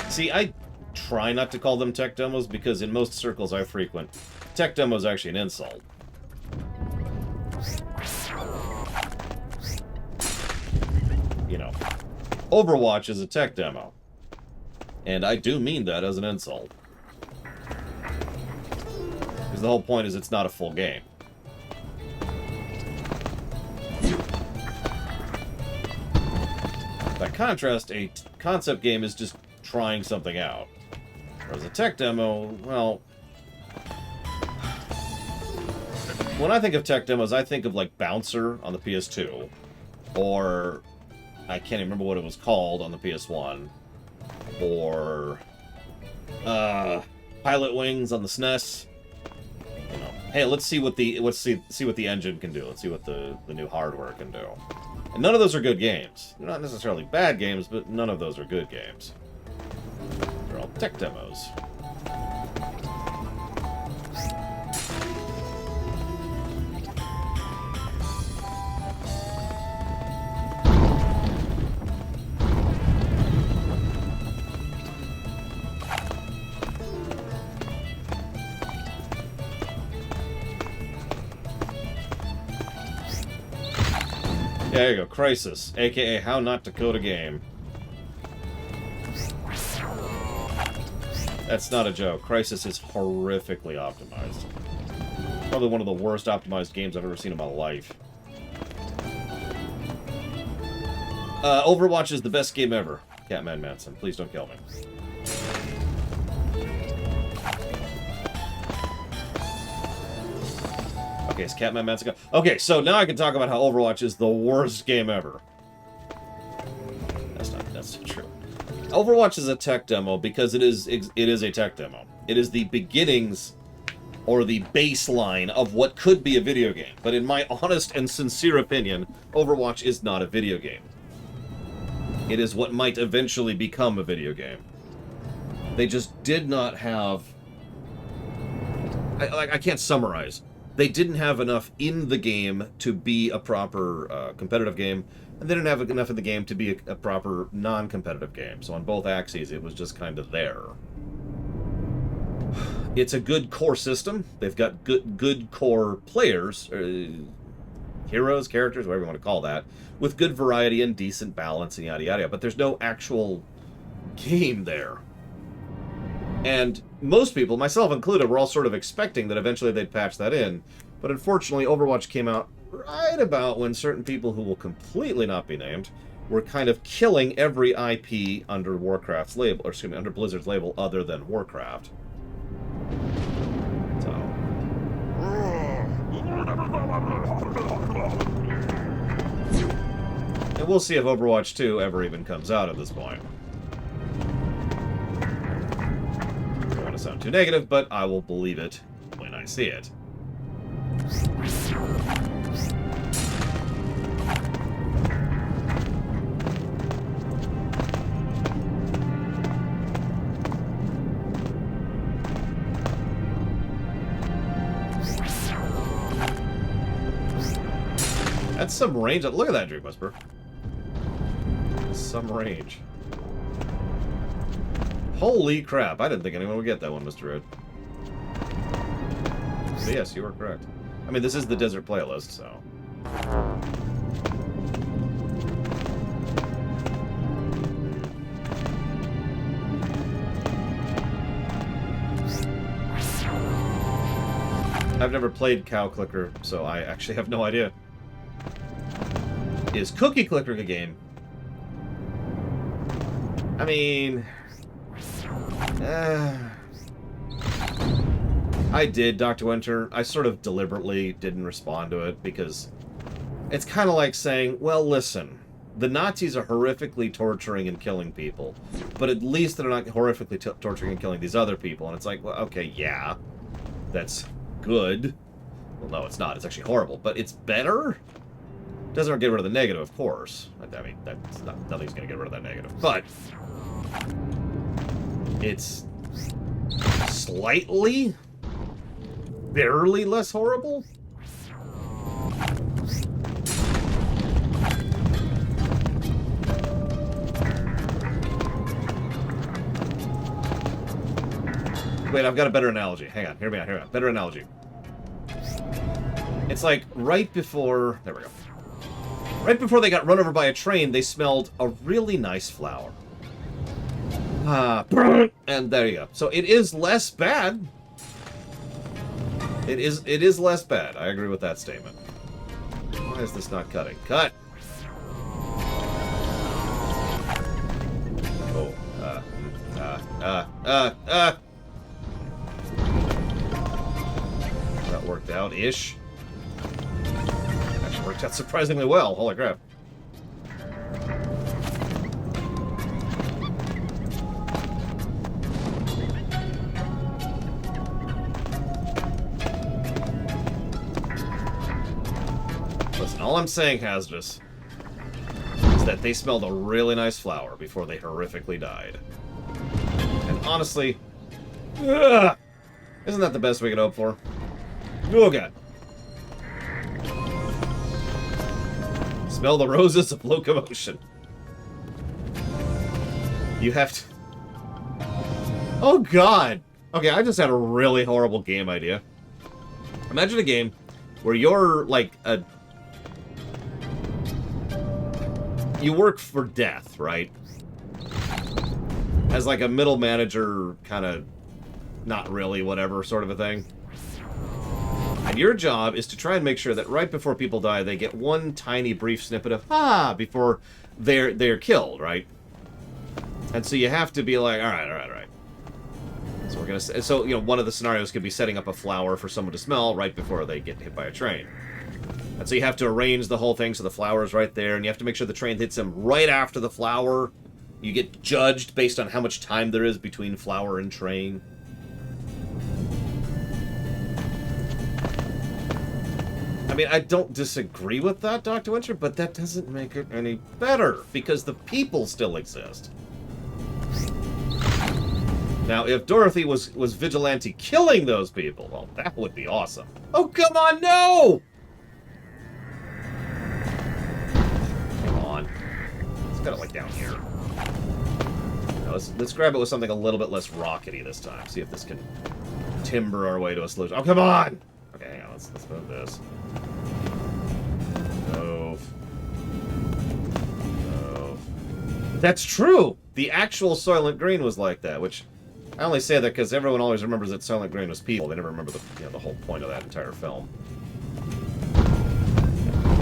See, I try not to call them tech demos because in most circles I frequent, tech demo is actually an insult. You know, Overwatch is a tech demo. And I do mean that as an insult. Because the whole point is it's not a full game. By contrast, a concept game is just trying something out. Whereas a tech demo, well... When I think of tech demos, I think of like Bouncer on the PS2. Or... I can't even remember what it was called on the PS1. Or... Pilot Wings on the SNES. You know, hey, let's see what the see what the engine can do. Let's see what the new hardware can do. And none of those are good games. They're not necessarily bad games, but none of those are good games. They're all tech demos. There you go, Crisis, aka How Not to Code a Game. That's not a joke. Crisis is horrifically optimized. Probably one of the worst optimized games I've ever seen in my life. Overwatch is the best game ever. Catman Manson, please don't kill me. Okay, it's Catman Manson. Okay, so now I can talk about how Overwatch is the worst game ever. That's not true. Overwatch is a tech demo because it is a tech demo. It is the beginnings or the baseline of what could be a video game. But in my honest and sincere opinion, Overwatch is not a video game. It is what might eventually become a video game. They just did not have... I can't summarize. They didn't have enough in the game to be a proper competitive game, and they didn't have enough in the game to be a proper non-competitive game. So on both axes, it was just kind of there. It's a good core system. They've got good core players, heroes, characters, whatever you want to call that, with good variety and decent balance and yada yada. But there's no actual game there. And most people, myself included, were all sort of expecting that eventually they'd patch that in. But unfortunately, Overwatch came out right about when certain people who will completely not be named were kind of killing every IP under Warcraft's label, or excuse me, under Blizzard's label other than Warcraft. So. And we'll see if Overwatch 2 ever even comes out at this point. I don't want to sound too negative, but I will believe it when I see it. That's some range. Look at that, Dream Whisper. Some range. Holy crap. I didn't think anyone would get that one, Mr. Red. So yes, you are correct. I mean, this is the desert playlist, so... I've never played Cow Clicker, so I actually have no idea. Is Cookie Clicker a game? I mean... I did, Dr. Winter. I sort of deliberately didn't respond to it, because it's kind of like saying, well, listen, the Nazis are horrifically torturing and killing people, but at least they're not horrifically torturing and killing these other people. And it's like, well, okay, yeah, that's good. Well, no, it's not. It's actually horrible, but it's better? Doesn't get rid of the negative, of course. I mean, that's not, nothing's going to get rid of that negative. But it's slightly, barely less horrible? Wait, I've got a better analogy. Hang on, hear me out. Better analogy. It's like right before... There we go. Right before they got run over by a train, they smelled a really nice flower. And there you go. So it is less bad. It is less bad. I agree with that statement. Why is this not cutting? Cut! Oh, that worked out-ish. Actually worked out surprisingly well. Holy crap. Listen, all I'm saying, Hazardous, is that they smelled a really nice flower before they horrifically died. And honestly, isn't that the best we could hope for? Oh, God. Smell the roses of locomotion. You have to... Oh, God. Okay, I just had a really horrible game idea. Imagine a game where you're, like, a... You work for death, right? As, like, a middle manager, kind of... Not really, whatever, sort of a thing. And your job is to try and make sure that right before people die, they get one tiny brief snippet of before they're killed, right? And so you have to be like, all right. So we're gonna say, so you know, one of the scenarios could be setting up a flower for someone to smell right before they get hit by a train. And so you have to arrange the whole thing so the flower's right there, and you have to make sure the train hits them right after the flower. You get judged based on how much time there is between flower and train. I mean, I don't disagree with that, Dr. Winter, but that doesn't make it any better, because the people still exist. Now, if Dorothy was vigilante killing those people, well, that would be awesome. Oh, come on, no! Come on. Let's get it, like, down here. Now, let's grab it with something a little bit less rockety this time. See if this can timber our way to a solution. Oh, come on! Okay, hang on, let's move this. That's true! The actual Soylent Green was like that, which I only say that because everyone always remembers that Silent Green was people. They never remember the, you know, the whole point of that entire film.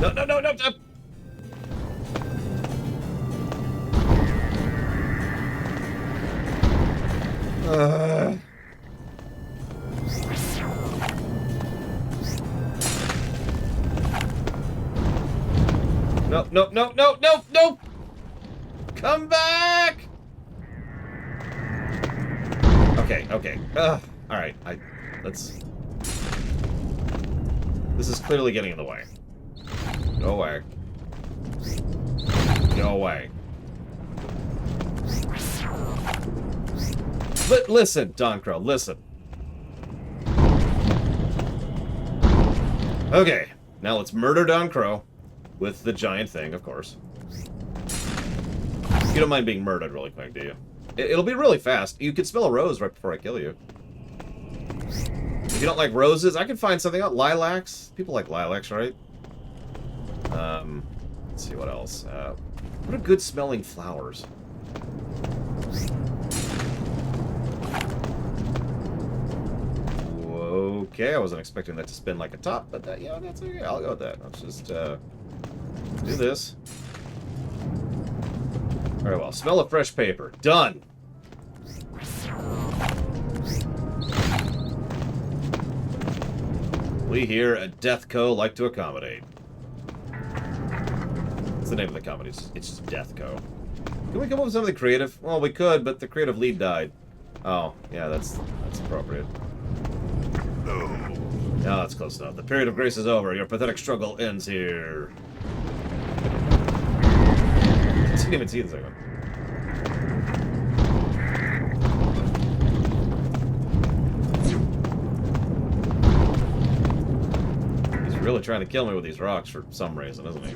No, no, no, no, no! No, no, no, no, no, no! Come back! Okay, okay. Alright, let's... This is clearly getting in the way. Go away. Go away. Listen, Don Crow, listen. Okay, now let's murder Don Crow with the giant thing, of course. You don't mind being murdered really quick, do you? It'll be really fast. You could smell a rose right before I kill you. If you don't like roses, I can find something else. Lilacs. People like lilacs, right? Let's see what else. What are good smelling flowers? Okay, I wasn't expecting that to spin like a top, but that, yeah, that's okay. I'll go with that. Let's just do this. Very well. Smell of fresh paper. Done. We here at Death Co. like to accommodate. What's the name of the company? It's just Death Co. Can we come up with something creative? Well, we could, but the creative lead died. Oh, yeah, that's appropriate. No, that's close enough. The period of grace is over. Your pathetic struggle ends here. I didn't even see the second one. He's really trying to kill me with these rocks for some reason, isn't he?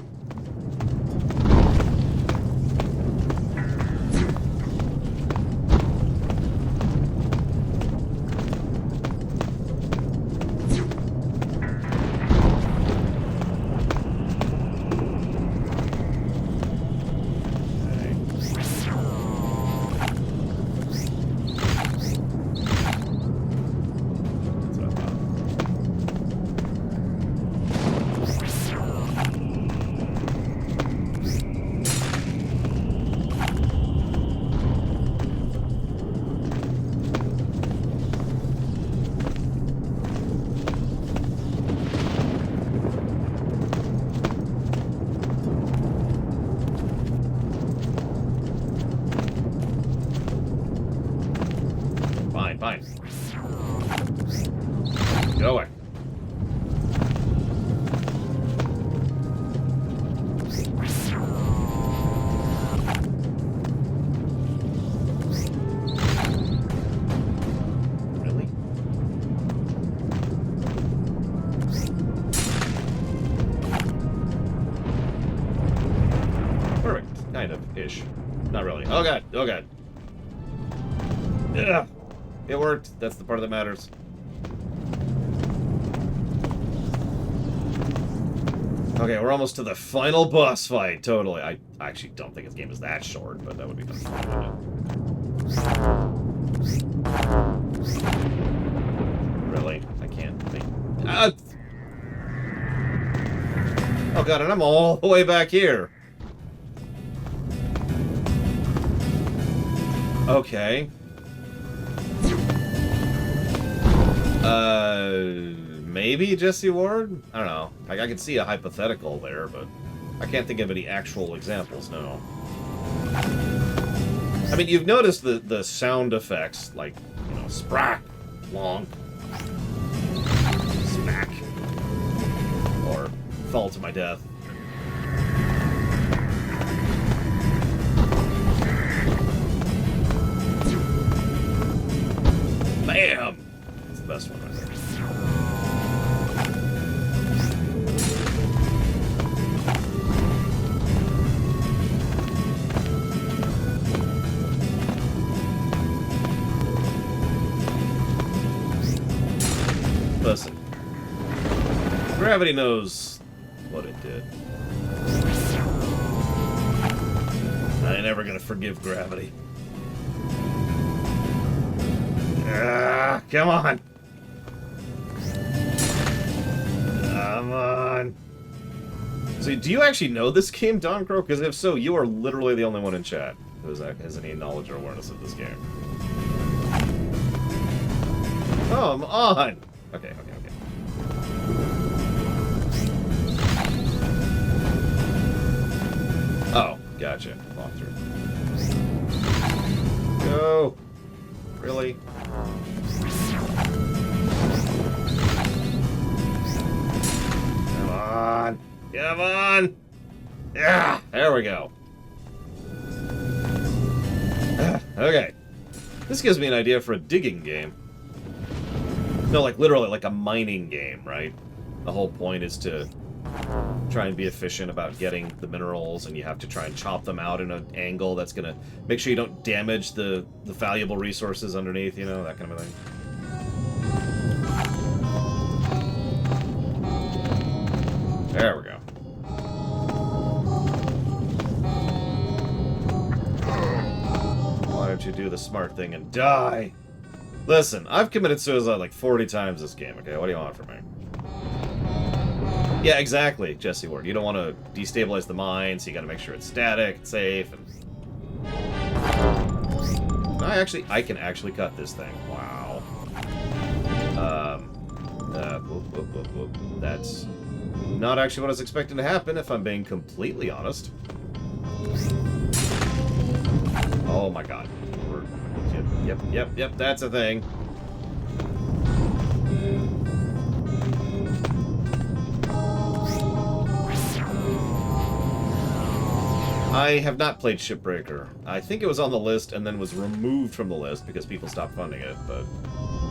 Fine. Go away. Really? Perfect. Kind of ish. Not really. Oh god. Oh god. Ugh. It worked. That's the part that matters. Okay, we're almost to the final boss fight. Totally. I actually don't think this game is that short, but that would be fun. Really? I can't think. Oh god, and I'm all the way back here. Okay. Maybe Jesse Ward? I don't know. Like, I could see a hypothetical there, but I can't think of any actual examples, no. I mean, you've noticed the sound effects, like, you know, sprack, long, smack, or fall to my death. Bam! That's the best one right there. Listen, gravity knows what it did. I ain't never gonna forgive gravity. Come on. Come on. So, do you actually know this game, Don Crow? Because if so, you are literally the only one in chat who has any knowledge or awareness of this game. Come on! Okay. Oh, gotcha. Walk through. Go! Really? Come on! Come on! Yeah! There we go. Okay. This gives me an idea for a digging game. No, like literally like a mining game, right? The whole point is to try and be efficient about getting the minerals, and you have to try and chop them out in an angle that's going to make sure you don't damage the valuable resources underneath, you know, that kind of a thing. There we go. Why don't you do the smart thing and die? Listen, I've committed suicide like 40 times this game, okay? What do you want from me? Yeah, exactly, Jesse Ward. You don't want to destabilize the mine, so you got to make sure it's static, it's safe, and... I can actually cut this thing. Wow. Whoop. That's not actually what I was expecting to happen, if I'm being completely honest. Oh my god. Yep, that's a thing. I have not played Shipbreaker. I think it was on the list and then was removed from the list because people stopped funding it, but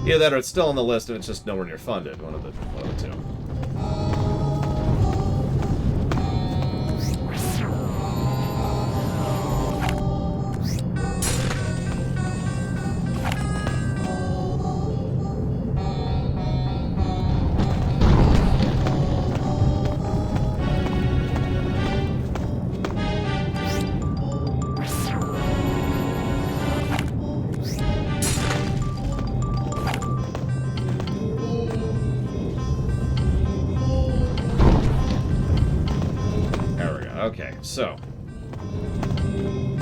either that or it's still on the list and it's just nowhere near funded. One of the two. Okay, so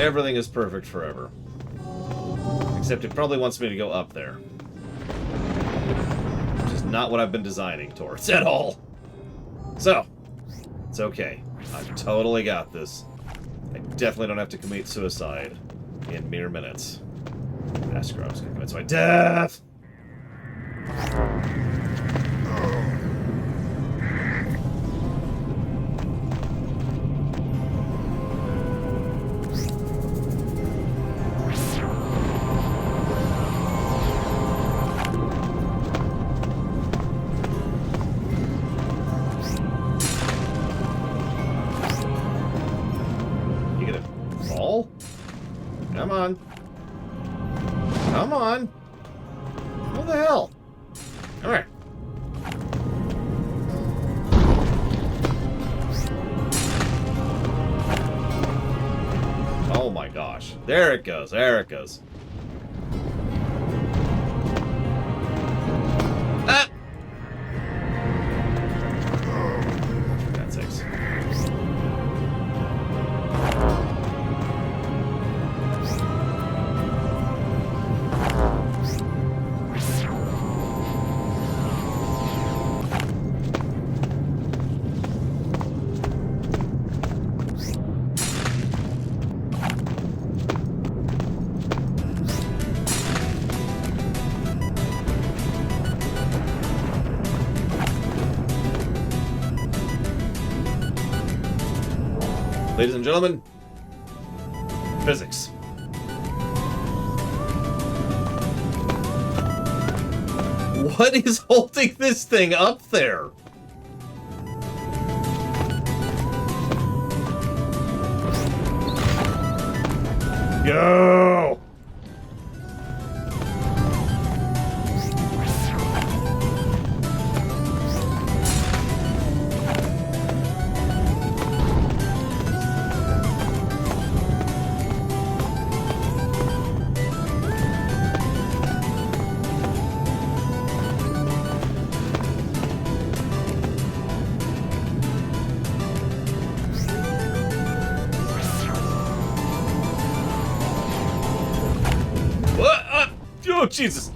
everything is perfect forever. Except it probably wants me to go up there. Which is not what I've been designing towards at all. So, it's okay. I've totally got this. I definitely don't have to commit suicide in mere minutes. That's gross. I was gonna commit suicide. Death! Come on. Come on. What the hell? Come here. Oh my gosh. There it goes. There it goes. Ah! That's six. Ladies and gentlemen, physics. What is holding this thing up there? Go! Oh, Jesus.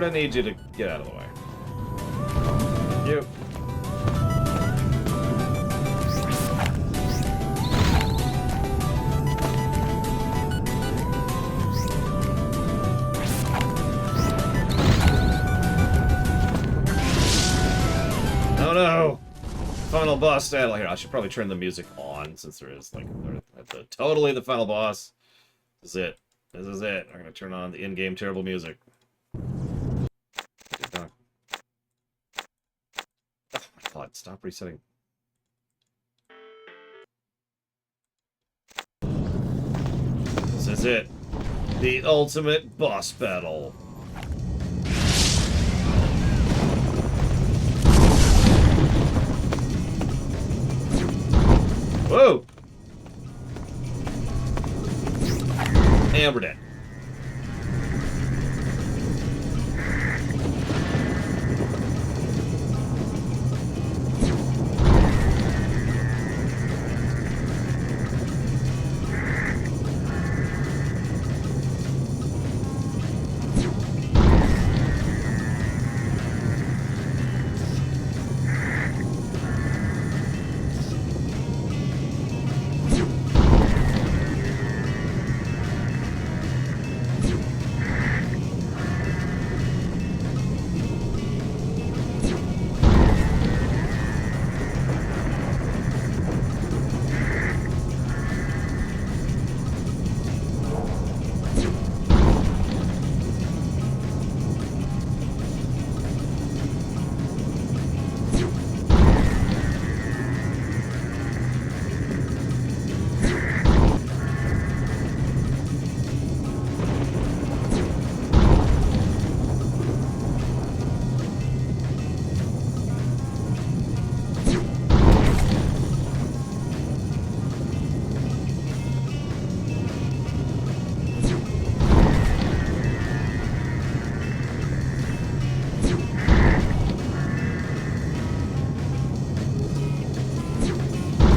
I need you to get out of the way. You. Oh no! Final boss battle here. I should probably turn the music on since there is like totally the final boss. This is it. This is it. I'm gonna turn on the in-game terrible music. Oh my god, stop resetting. This is it. The ultimate boss battle. Whoa! And we're dead.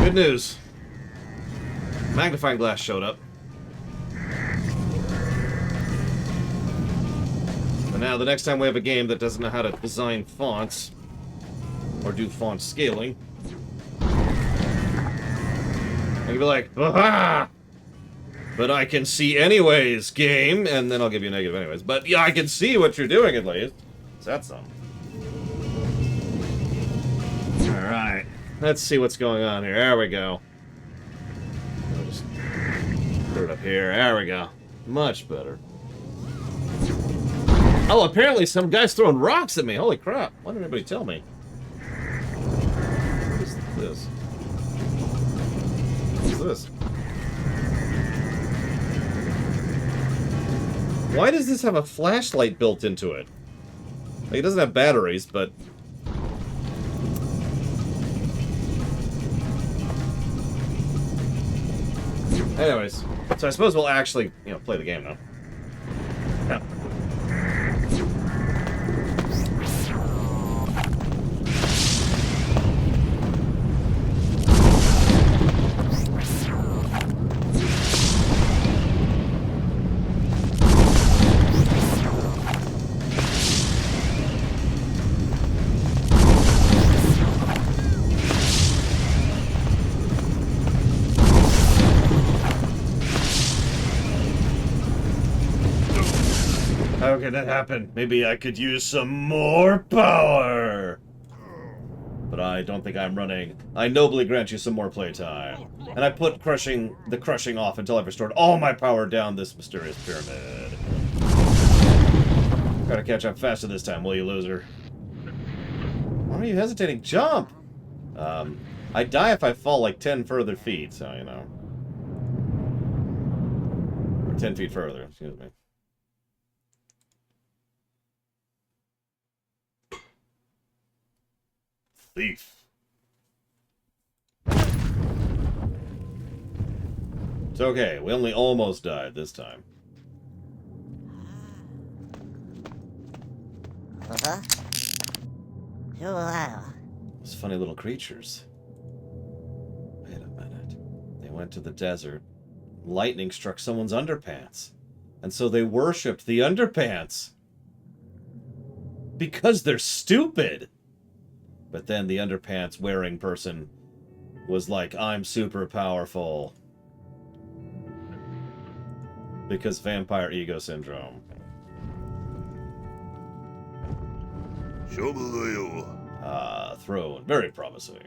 Good news. Magnifying glass showed up. But now, the next time we have a game that doesn't know how to design fonts or do font scaling, I can be like, aha! But I can see anyways, game, and then I'll give you a negative anyways. But yeah, I can see what you're doing at least. So that's something. Alright. Let's see what's going on here. There we go. I'll just put it up here. There we go. Much better. Oh, apparently some guy's throwing rocks at me. Holy crap. Why didn't anybody tell me? What is this? What's this? Why does this have a flashlight built into it? Like, it doesn't have batteries, but... Anyways, so I suppose we'll actually, play the game now. Yeah. How could that happen? Maybe I could use some more power. But I don't think I'm running. I nobly grant you some more playtime. And I put the crushing off until I've restored all my power down this mysterious pyramid. Gotta catch up faster this time, will you, loser? Why are you hesitating? Jump! I die if I fall like 10 further feet, so, you know. Or 10 feet further, excuse me. Thief. It's okay, we only almost died this time. Those funny little creatures. Wait a minute. They went to the desert. Lightning struck someone's underpants. And so they worshipped the underpants. Because they're stupid. But then the underpants wearing person was like, I'm super powerful. Because vampire ego syndrome. Throne. Very promising.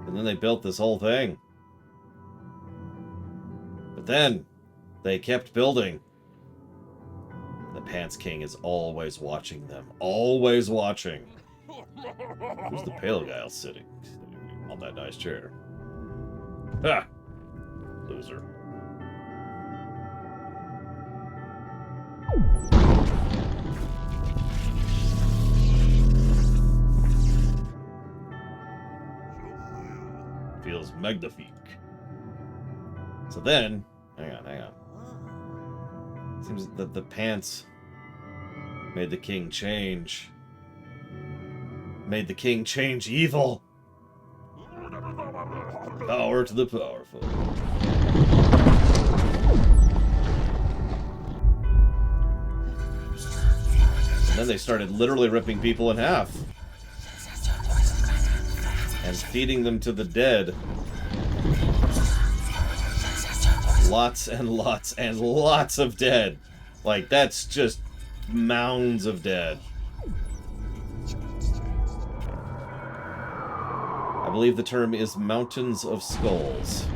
And then they built this whole thing. But then, they kept building. The Pants King is always watching them. Always watching. Who's the pale guy sitting on that nice chair? Ha! Loser. Feels magnifique. So then, hang on. Seems that the pants made the king change. Made the king change evil. Power to the powerful. And then they started literally ripping people in half. And feeding them to the dead. Lots and lots and lots of dead. Like, that's just mounds of dead. I believe the term is mountains of skulls.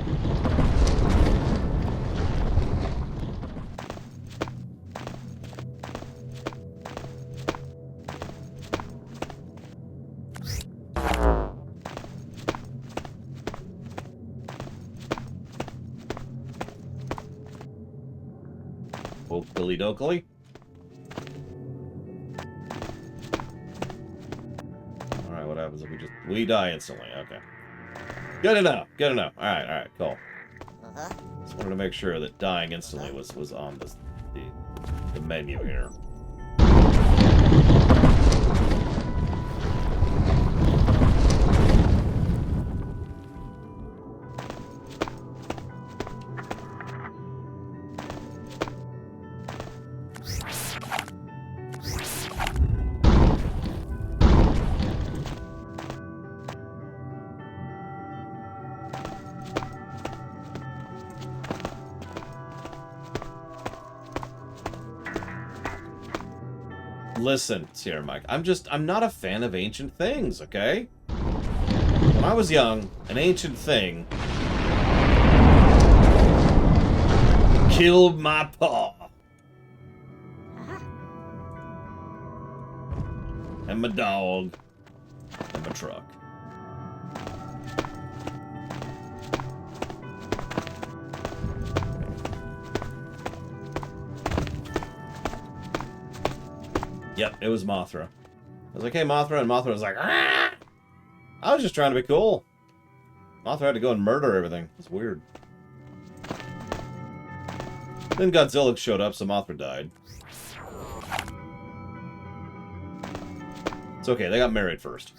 Billy Dokley. Alright, what happens if we die instantly? Okay. Good enough. Good enough. Alright, cool. Just wanted to make sure that dying instantly was on the menu here. Listen, Sierra Mike, I'm not a fan of ancient things, okay? When I was young, an ancient thing killed my paw. And my dog. And my truck. Yep, it was Mothra. I was like, hey, Mothra, and Mothra was like, ah! I was just trying to be cool. Mothra had to go and murder everything. It's weird. Then Godzilla showed up, so Mothra died. It's okay, they got married first.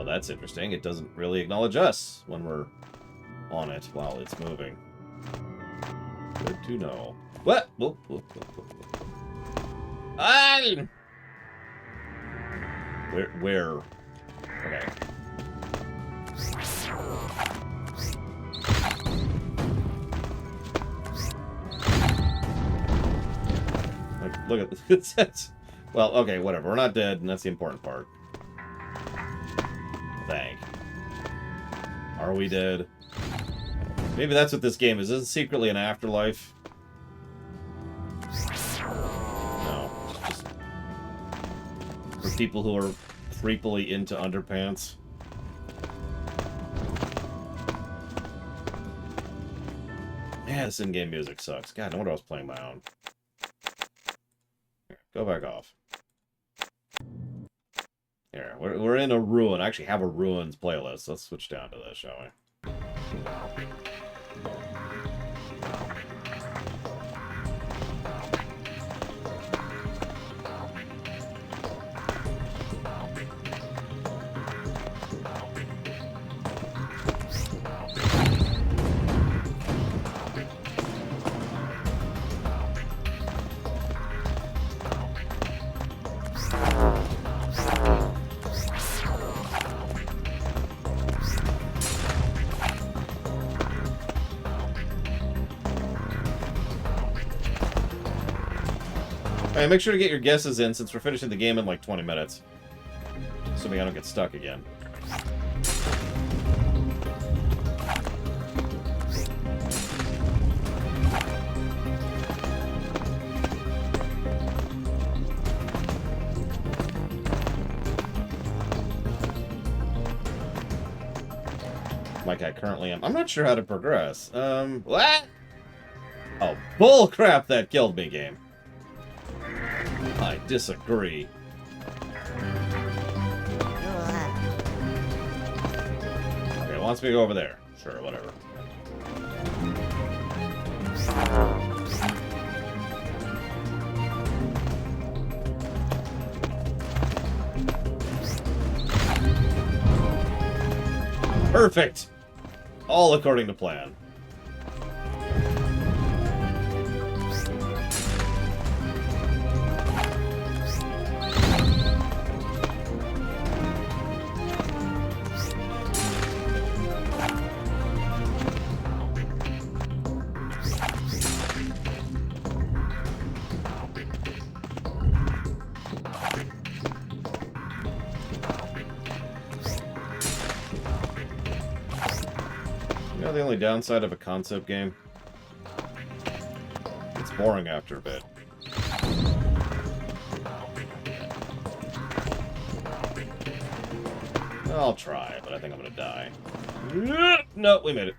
That's interesting. It doesn't really acknowledge us when we're on it while it's moving. Good to know. What? Whoop, whoop, whoop, whoop, whoop. Ah! Where? Okay. Like, look at this. Well, okay, whatever. We're not dead, and that's the important part. Thank. Are we dead? Maybe that's what this game is. Is it secretly an afterlife? No. Just for people who are creepily into underpants. Man, this in-game music sucks. God, no wonder I was playing my own. Here, go back off. Here, we're in a ruin. I actually have a ruins playlist. Let's switch down to this, shall we? Alright, make sure to get your guesses in since we're finishing the game in like 20 minutes. Assuming I don't get stuck again. Like I currently am. I'm not sure how to progress. What? Oh, bullcrap, that killed me, game. I disagree. Okay, it wants me to go over there. Sure, whatever. Perfect! All according to plan. You know the only downside of a concept game? It's boring after a bit. I'll try, but I think I'm gonna die. No, we made it.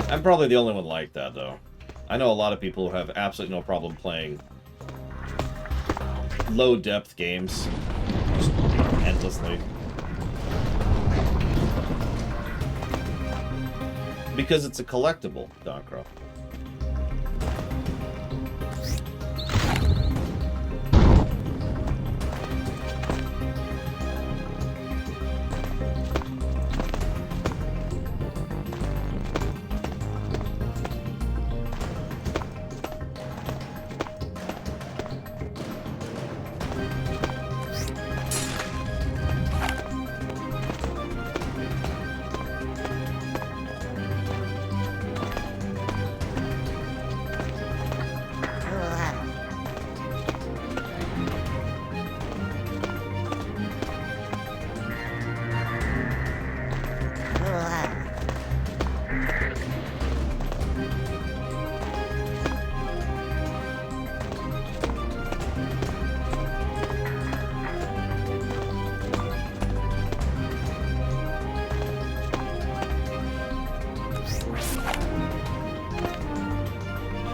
I'm probably the only one like that, though. I know a lot of people who have absolutely no problem playing low-depth games. Just endlessly. Because it's a collectible, Doncro.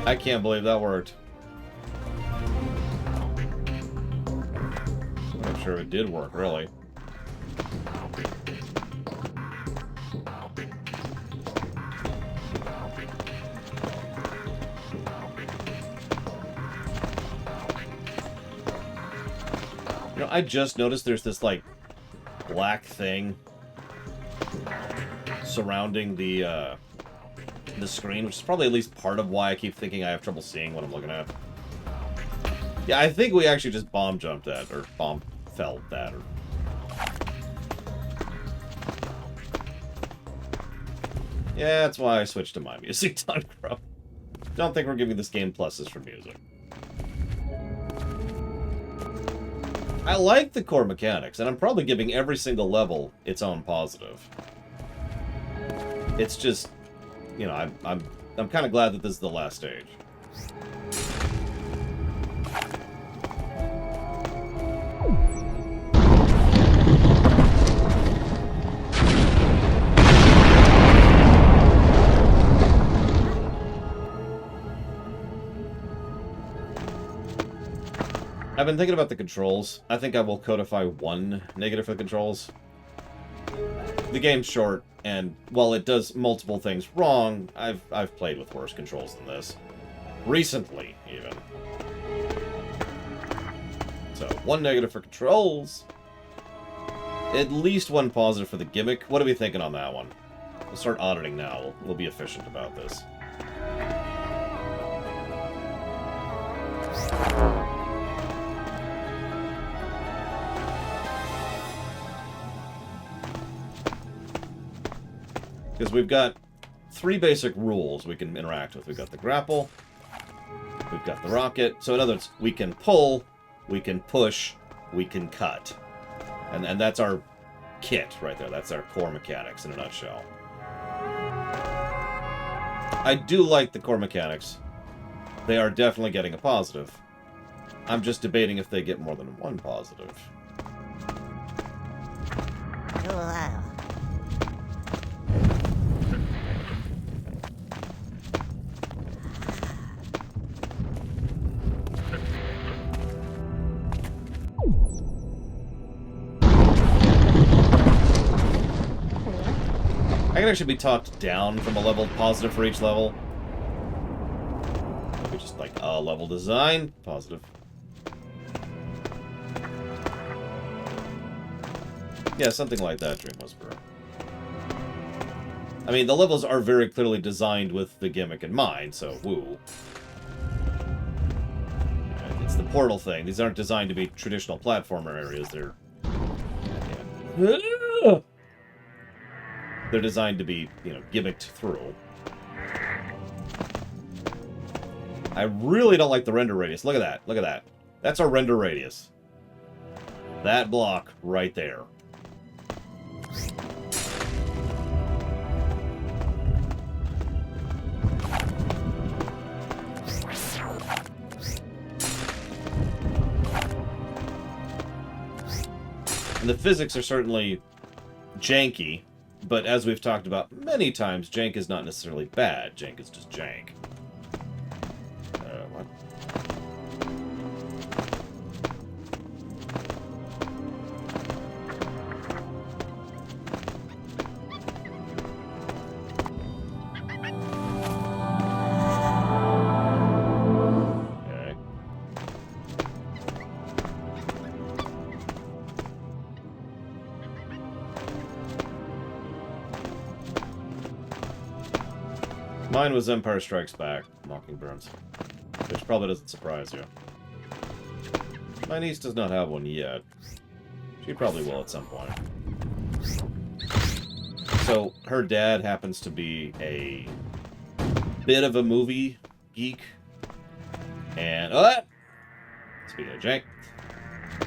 I can't believe that worked. I'm not sure if it did work, really. You know, I just noticed there's this, like, black thing surrounding the screen, which is probably at least part of why I keep thinking I have trouble seeing what I'm looking at. Yeah, I think we actually just bomb jumped that, or bomb fell that, or... Yeah, that's why I switched to my music, Doncro. Don't think we're giving this game pluses for music. I like the core mechanics, and I'm probably giving every single level its own positive. It's just, you know, I'm kind of glad that this is the last stage. I've been thinking about the controls. I think I will codify one negative for the controls. The game's short, and while it does multiple things wrong, I've played with worse controls than this. Recently, even. So, one negative for controls. At least one positive for the gimmick. What are we thinking on that one? We'll start auditing now. We'll be efficient about this. Because we've got 3 basic rules we can interact with. We've got the grapple, we've got the rocket. So in other words, we can pull, we can push, we can cut. And that's our kit right there. That's our core mechanics in a nutshell. I do like the core mechanics. They are definitely getting a positive. I'm just debating if they get more than one positive. Wow. I can actually be talked down from a level positive for each level. Maybe just like a level design, positive. Yeah, something like that, Dream Whisperer. I mean, the levels are very clearly designed with the gimmick in mind, so woo. It's the portal thing. These aren't designed to be traditional platformer areas. They're... Yeah. They're designed to be, you know, gimmicked through. I really don't like the render radius. Look at that. Look at that. That's our render radius. That block right there. And the physics are certainly janky. But as we've talked about many times, jank is not necessarily bad. Jank is just jank. What? Okay. Mine was Empire Strikes Back, Mockingburns, which probably doesn't surprise you. My niece does not have one yet. She probably will at some point. So, her dad happens to be a bit of a movie geek. And, speaking of jank.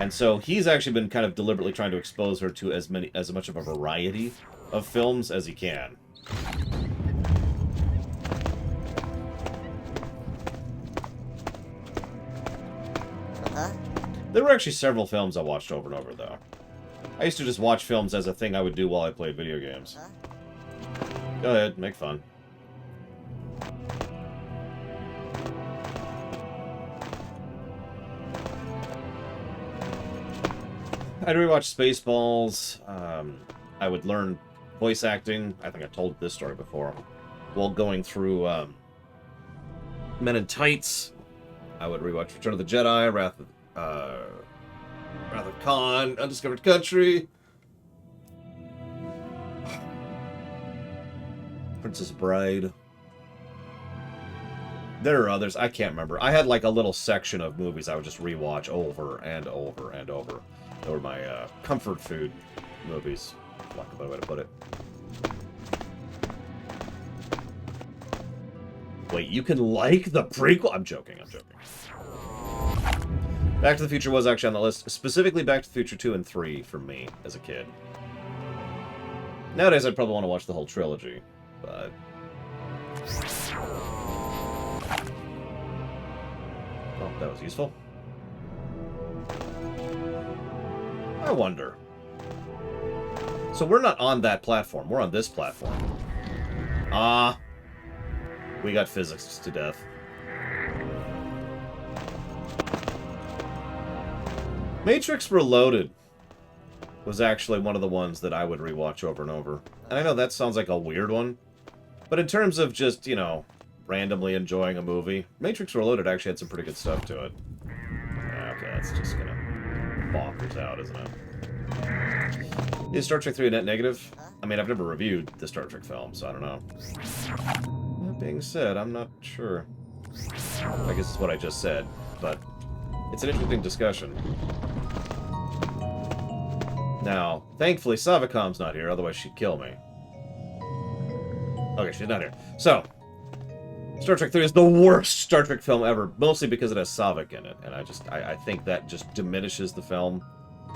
And so, he's actually been kind of deliberately trying to expose her to as much of a variety of films as he can. There were actually several films I watched over and over, though. I used to just watch films as a thing I would do while I played video games. Go ahead, make fun. I'd rewatch Spaceballs. I would learn voice acting. I think I told this story before. While going through Men in Tights, I would rewatch Return of the Jedi, Wrath of Khan, Undiscovered Country, Princess Bride. There are others. I can't remember. I had like a little section of movies I would just rewatch over and over and over. They were my comfort food movies, for lack of a better way to put it. Wait, you can like the prequel? I'm joking, I'm joking. Back to the Future was actually on the list, specifically Back to the Future 2 and 3 for me as a kid. Nowadays, I'd probably want to watch the whole trilogy, but... Oh, that was useful. I wonder. So we're not on that platform, we're on this platform. Ah. We got physics to death. Matrix Reloaded was actually one of the ones that I would rewatch over and over. And I know that sounds like a weird one, but in terms of just, you know, randomly enjoying a movie, Matrix Reloaded actually had some pretty good stuff to it. Yeah, okay, that's just gonna bonkers out, isn't it? Is Star Trek 3 a net negative? I mean, I've never reviewed the Star Trek film, so I don't know. That being said, I'm not sure. I guess it's what I just said, but it's an interesting discussion. Now, thankfully, Savicom's not here, otherwise she'd kill me. Okay, she's not here. So, Star Trek 3 is the worst Star Trek film ever, mostly because it has Savick in it, and I think that just diminishes the film.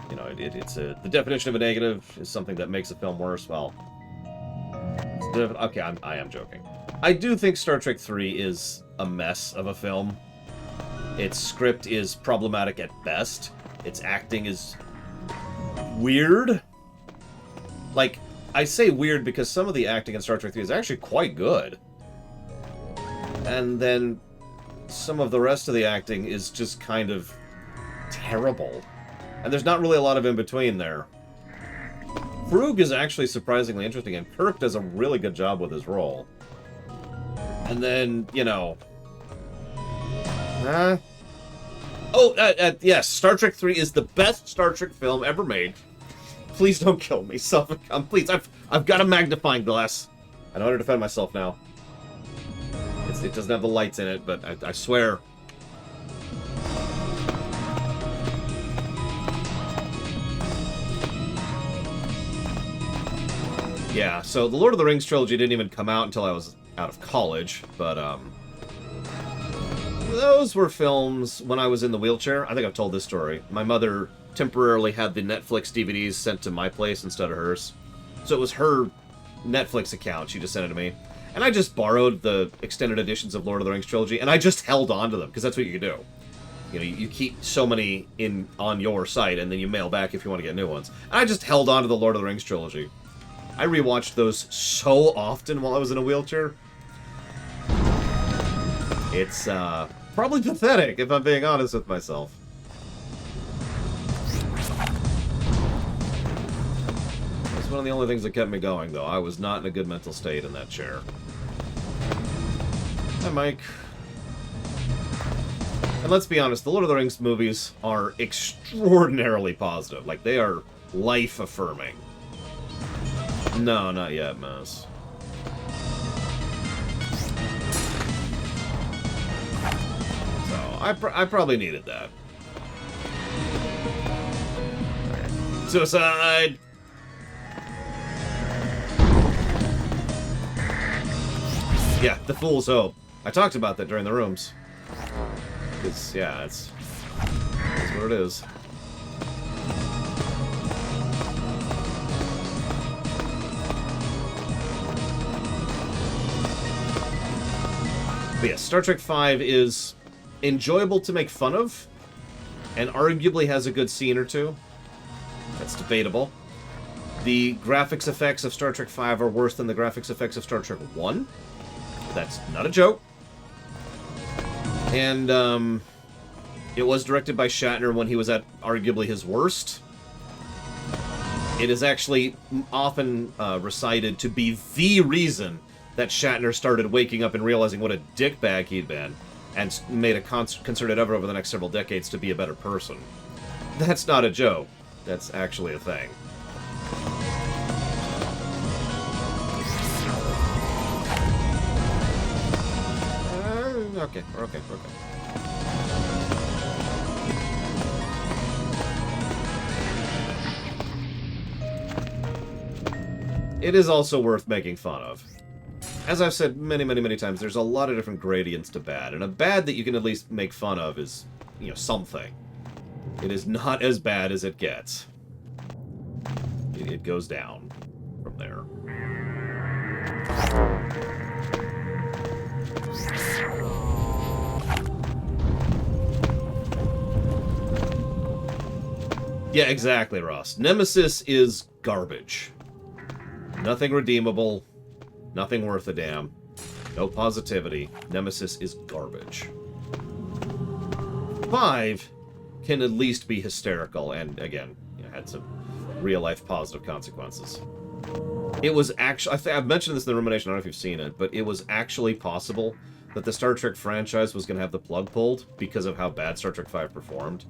You know, the definition of a negative is something that makes a film worse. Well, okay, I am joking. I do think Star Trek 3 is a mess of a film. Its script is problematic at best. Its acting is weird. Like, I say weird because some of the acting in Star Trek 3 is actually quite good. And then some of the rest of the acting is just kind of terrible. And there's not really a lot of in-between there. Frug is actually surprisingly interesting, and Kirk does a really good job with his role. And then, you know... yes, Star Trek 3 is the best Star Trek film ever made. Please don't kill me, Suffolk. Please, I've got a magnifying glass. I know how to defend myself now. It doesn't have the lights in it, but I swear... Yeah, so the Lord of the Rings trilogy didn't even come out until I was out of college, but, those were films when I was in the wheelchair. I think I've told this story. My mother temporarily had the Netflix DVDs sent to my place instead of hers. So it was her Netflix account. She just sent it to me. And I just borrowed the extended editions of Lord of the Rings trilogy, and I just held on to them, because that's what you can do. You know, you keep so many on your site, and then you mail back if you want to get new ones. And I just held on to the Lord of the Rings trilogy. I rewatched those so often while I was in a wheelchair. It's, probably pathetic, if I'm being honest with myself. It's one of the only things that kept me going, though. I was not in a good mental state in that chair. Hi, Mike. And let's be honest, the Lord of the Rings movies are extraordinarily positive. Like, they are life-affirming. No, not yet, Mouse. So, I probably needed that. Okay. Suicide! Yeah, the Fool's Hope. I talked about that during the rooms. It's, yeah, that's what it is. But yeah, Star Trek V is enjoyable to make fun of, and arguably has a good scene or two. That's debatable. The graphics effects of Star Trek V are worse than the graphics effects of Star Trek 1. That's not a joke. And, it was directed by Shatner when he was at arguably his worst. It is actually often recited to be the reason that Shatner started waking up and realizing what a dickbag he'd been, and made a concerted effort over the next several decades to be a better person. That's not a joke. That's actually a thing. Okay. It is also worth making fun of. As I've said many, many, many times, there's a lot of different gradients to bad, and a bad that you can at least make fun of is, you know, something. It is not as bad as it gets. It goes down from there. Yeah, exactly, Ross. Nemesis is garbage. Nothing redeemable. Nothing worth a damn. No positivity. Nemesis is garbage. 5 can at least be hysterical and, again, had some real-life positive consequences. It was actually... I've mentioned this in the Rumination, I don't know if you've seen it, but it was actually possible that the Star Trek franchise was going to have the plug pulled because of how bad Star Trek V performed.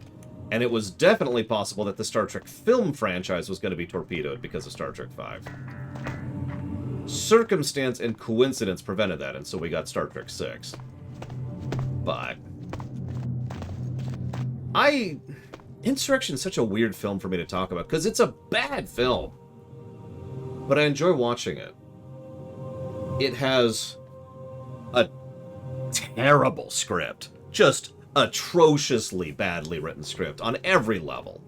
And it was definitely possible that the Star Trek film franchise was going to be torpedoed because of Star Trek V. Circumstance and coincidence prevented that, and so we got Star Trek VI. But... Insurrection is such a weird film for me to talk about, because it's a bad film. But I enjoy watching it. It has a terrible script. Just atrociously badly written script on every level.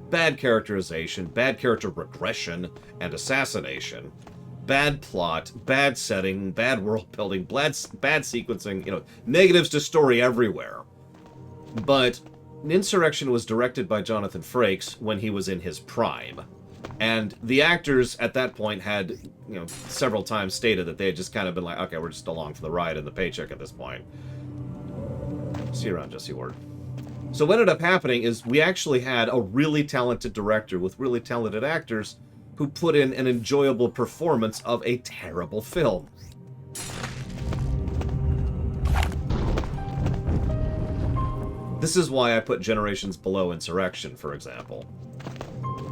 Bad characterization, bad character regression and assassination, bad plot, bad setting, bad world building, bad sequencing, negatives to story everywhere. But Insurrection was directed by Jonathan Frakes when he was in his prime. And the actors at that point had, several times stated that they had just kind of been like, okay, we're just along for the ride and the paycheck at this point. See you around, Jesse Ward. So what ended up happening is we actually had a really talented director with really talented actors who put in an enjoyable performance of a terrible film. This is why I put Generations below Insurrection, for example.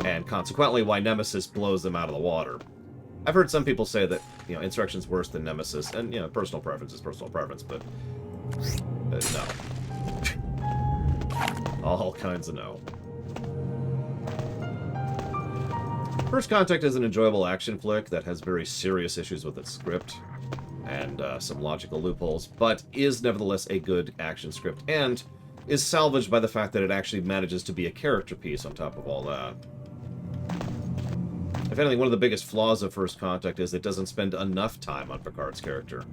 And consequently why Nemesis blows them out of the water. I've heard some people say that, Insurrection's worse than Nemesis, and, personal preference is personal preference, but no. All kinds of no. First Contact is an enjoyable action flick that has very serious issues with its script and some logical loopholes, but is nevertheless a good action script and is salvaged by the fact that it actually manages to be a character piece on top of all that. If anything, one of the biggest flaws of First Contact is it doesn't spend enough time on Picard's character.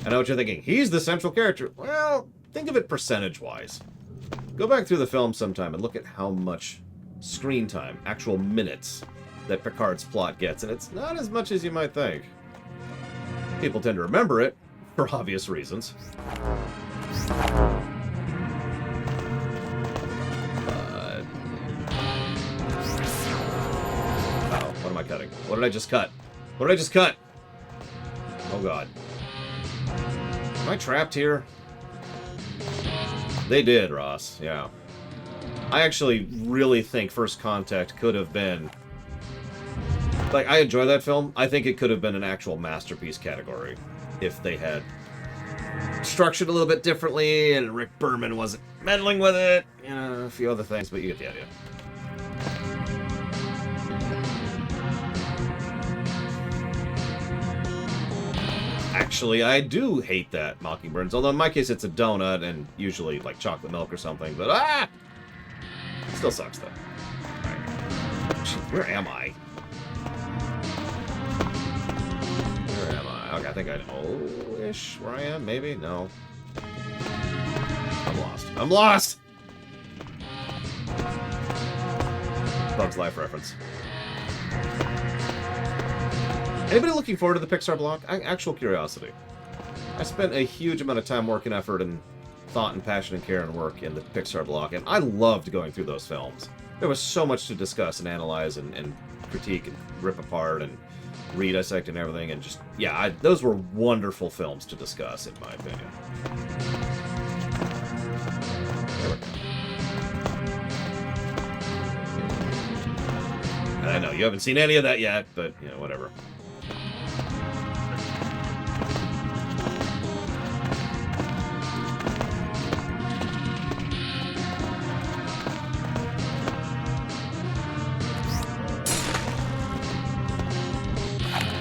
I know what you're thinking. He's the central character. Well, think of it percentage-wise. Go back through the film sometime and look at how much screen time, actual minutes, that Picard's plot gets, and it's not as much as you might think. People tend to remember it, for obvious reasons. What am I cutting? What did I just cut? What did I just cut? Oh, God. Am I trapped here? They did, Ross. Yeah. I actually really think First Contact could have been... Like, I enjoy that film. I think it could have been an actual masterpiece category if they had structured a little bit differently and Rick Berman wasn't meddling with it. A few other things, but you get the idea. Actually, I do hate that Mockingbirds, although in my case it's a donut and usually like chocolate milk or something, but still sucks though. Alright. Where am I? Where am I? Okay, I think I know-ish where I am, maybe? No. I'm lost. I'm lost! Bug's Life reference. Anybody looking forward to the Pixar block? Actual curiosity. I spent a huge amount of time, work, and effort, and thought, and passion, and care, and work in the Pixar block, and I loved going through those films. There was so much to discuss and analyze and critique and rip apart and redissect and everything, and just, yeah, those were wonderful films to discuss, in my opinion. There we go. And I know you haven't seen any of that yet, but, whatever.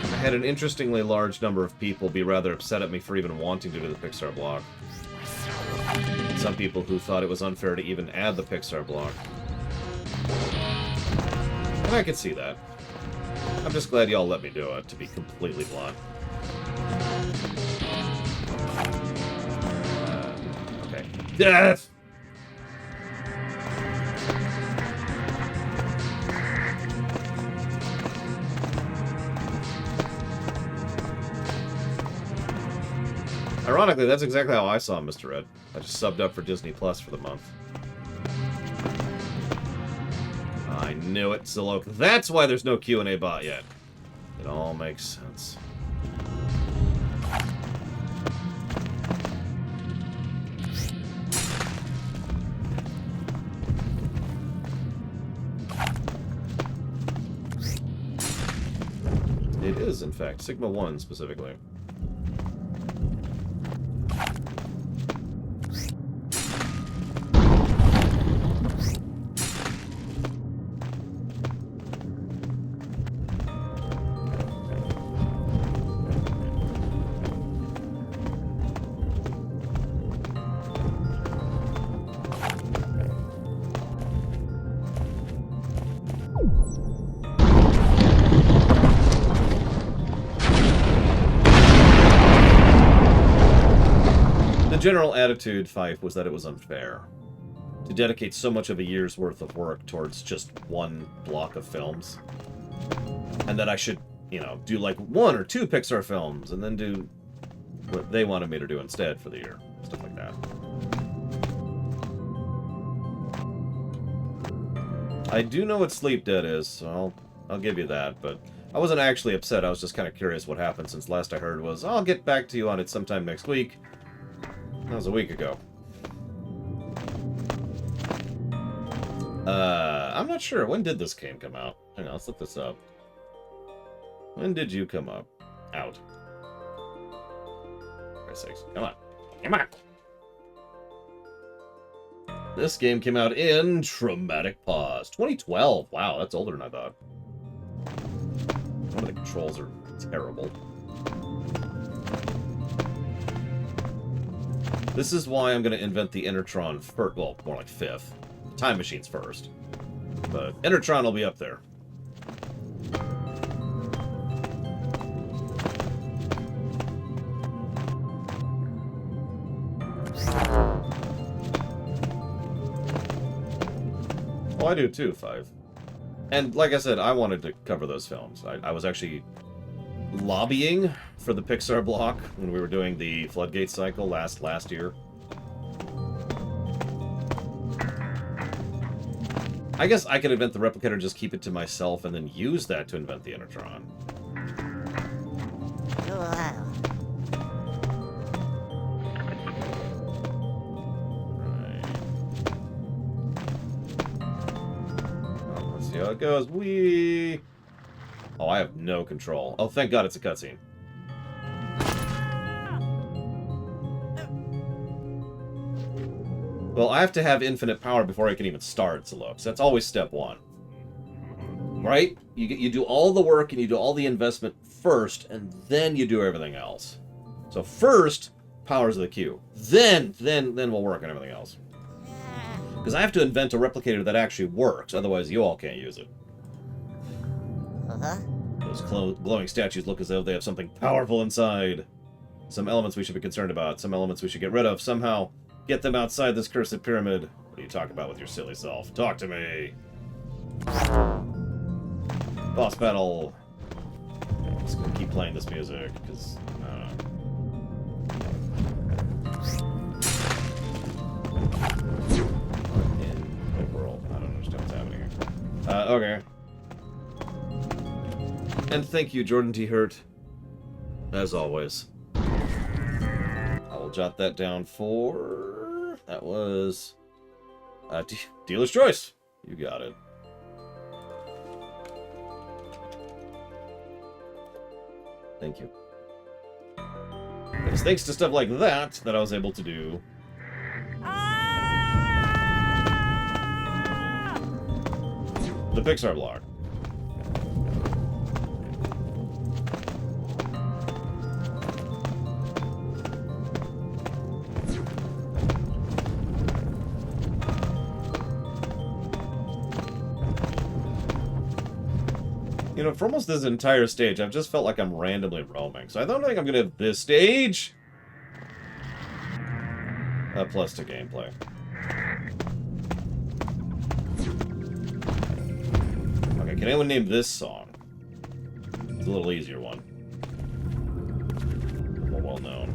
I had an interestingly large number of people be rather upset at me for even wanting to do the Pixar block. some people who thought it was unfair to even add the Pixar block. And I could see that. I'm just glad y'all let me do it, to be completely blunt. Okay. Yes! Ironically, that's exactly how I saw Mr. Ed. I just subbed up for Disney Plus for the month. I knew it, Zillow. That's why there's no Q&A bot yet. It all makes sense. It is, in fact, Sigma 1 specifically. The general attitude, Fife, was that it was unfair to dedicate so much of a year's worth of work towards just one block of films. And that I should, you know, do like 1 or 2 Pixar films and then do what they wanted me to do instead for the year. Stuff like that. I do know what Sleep Dead is, so I'll give you that, but I wasn't actually upset. I was just kind of curious what happened, since last I heard was, I'll get back to you on it sometime next week. That was a week ago. I'm not sure. When did this game come out? Hang on, let's look this up. When did you come up? Out. For Christ's sakes. Come on. Come on! This game came out in Traumatic Pause. 2012. Wow, that's older than I thought. Some of the controls are terrible. This is why I'm going to invent the Intertron first. Well, more like 5th. Time Machine's first. But Intertron will be up there. Oh, I do too, 5. And like I said, I wanted to cover those films. I was actually lobbying for the Pixar block when we were doing the Floodgate cycle last year. I guess I could invent the replicator, just keep it to myself, and then use that to invent the Intertron. Wow. Right. Oh, let's see how it goes. Whee! Oh, I have no control. Oh, thank God it's a cutscene. Well, I have to have infinite power before I can even start, so that's always step 1. Right? You do all the work and you do all the investment first, and then you do everything else. So first, powers the queue. Then we'll work on everything else. Because I have to invent a replicator that actually works, otherwise you all can't use it. Uh-huh. Those glowing statues look as though they have something powerful inside. Some elements we should be concerned about, some elements we should get rid of, somehow get them outside this cursed pyramid. What are you talking about with your silly self? Talk to me! Boss battle! I'm just gonna keep playing this music, because, I don't know. In the world. I don't understand what's happening here. Okay. And thank you, Jordan T. Hurt. As always. I will jot that down for... That was... Dealer's Choice. You got it. Thank you. It's thanks to stuff like that I was able to do... the Pixar block. You know, for almost this entire stage, I've just felt like I'm randomly roaming. So I don't think I'm going to have this stage. Plus to gameplay. Okay, can anyone name this song? It's a little easier one. More well known.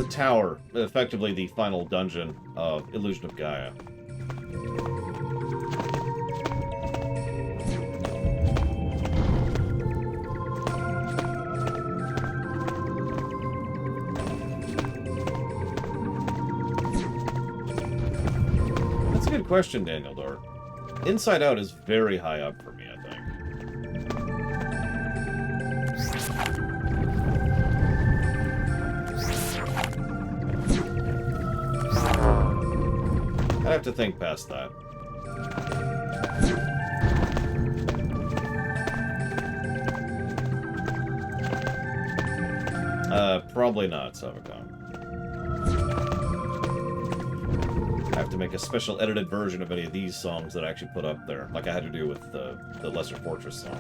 Tower, effectively the final dungeon of Illusion of Gaia. That's a good question, Daniel Dort. Inside Out is very high up for me, I think. I have to think past that. Probably not, Savacom. I have to make a special edited version of any of these songs that I actually put up there, like I had to do with the Lesser Fortress song.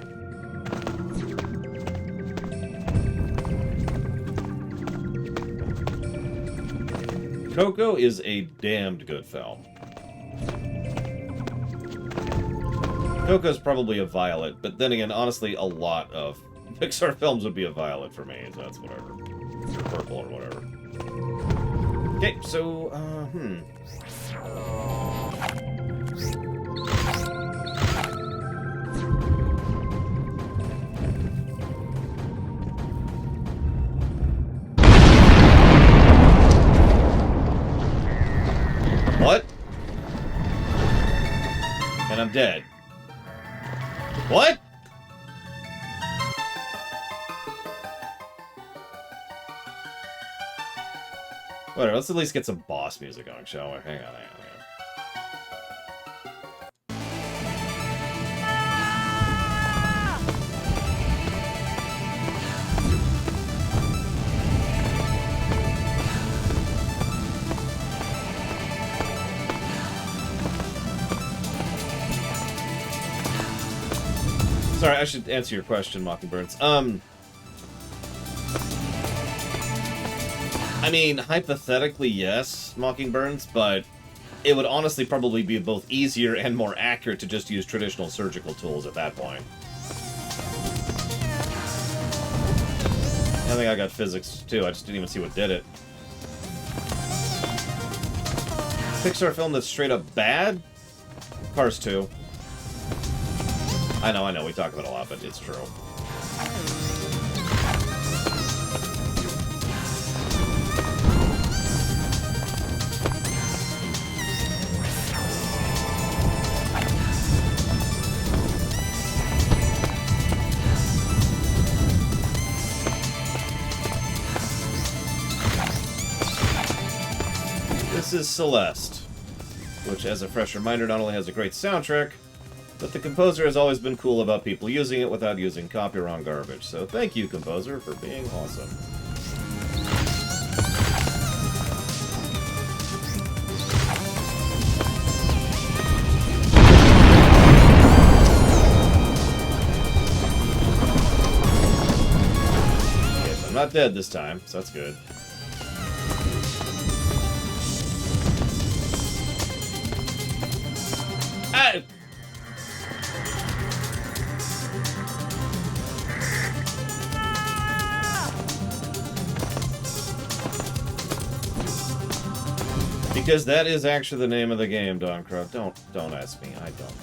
Coco is a damned good film. Coco's probably a violet, but then again, honestly, a lot of Pixar films would be a violet for me, so that's whatever. Or purple or whatever. Okay, so, What? And I'm dead. What? Whatever, let's at least get some boss music going, shall we? Hang on. Sorry, I should answer your question, Mockingbirds. I mean, hypothetically, yes, Mockingbirds, but it would honestly probably be both easier and more accurate to just use traditional surgical tools at that point. I think I got physics, too. I just didn't even see what did it. Pixar film that's straight up bad? Cars 2. I know, we talk about it a lot, but it's true. This is Celeste, which, as a fresh reminder, not only has a great soundtrack, but the composer has always been cool about people using it without using copyright garbage. So thank you, composer, for being awesome. not dead this time, so that's good. Ah! Because that is actually the name of the game, Don Crow. Don't ask me. I don't.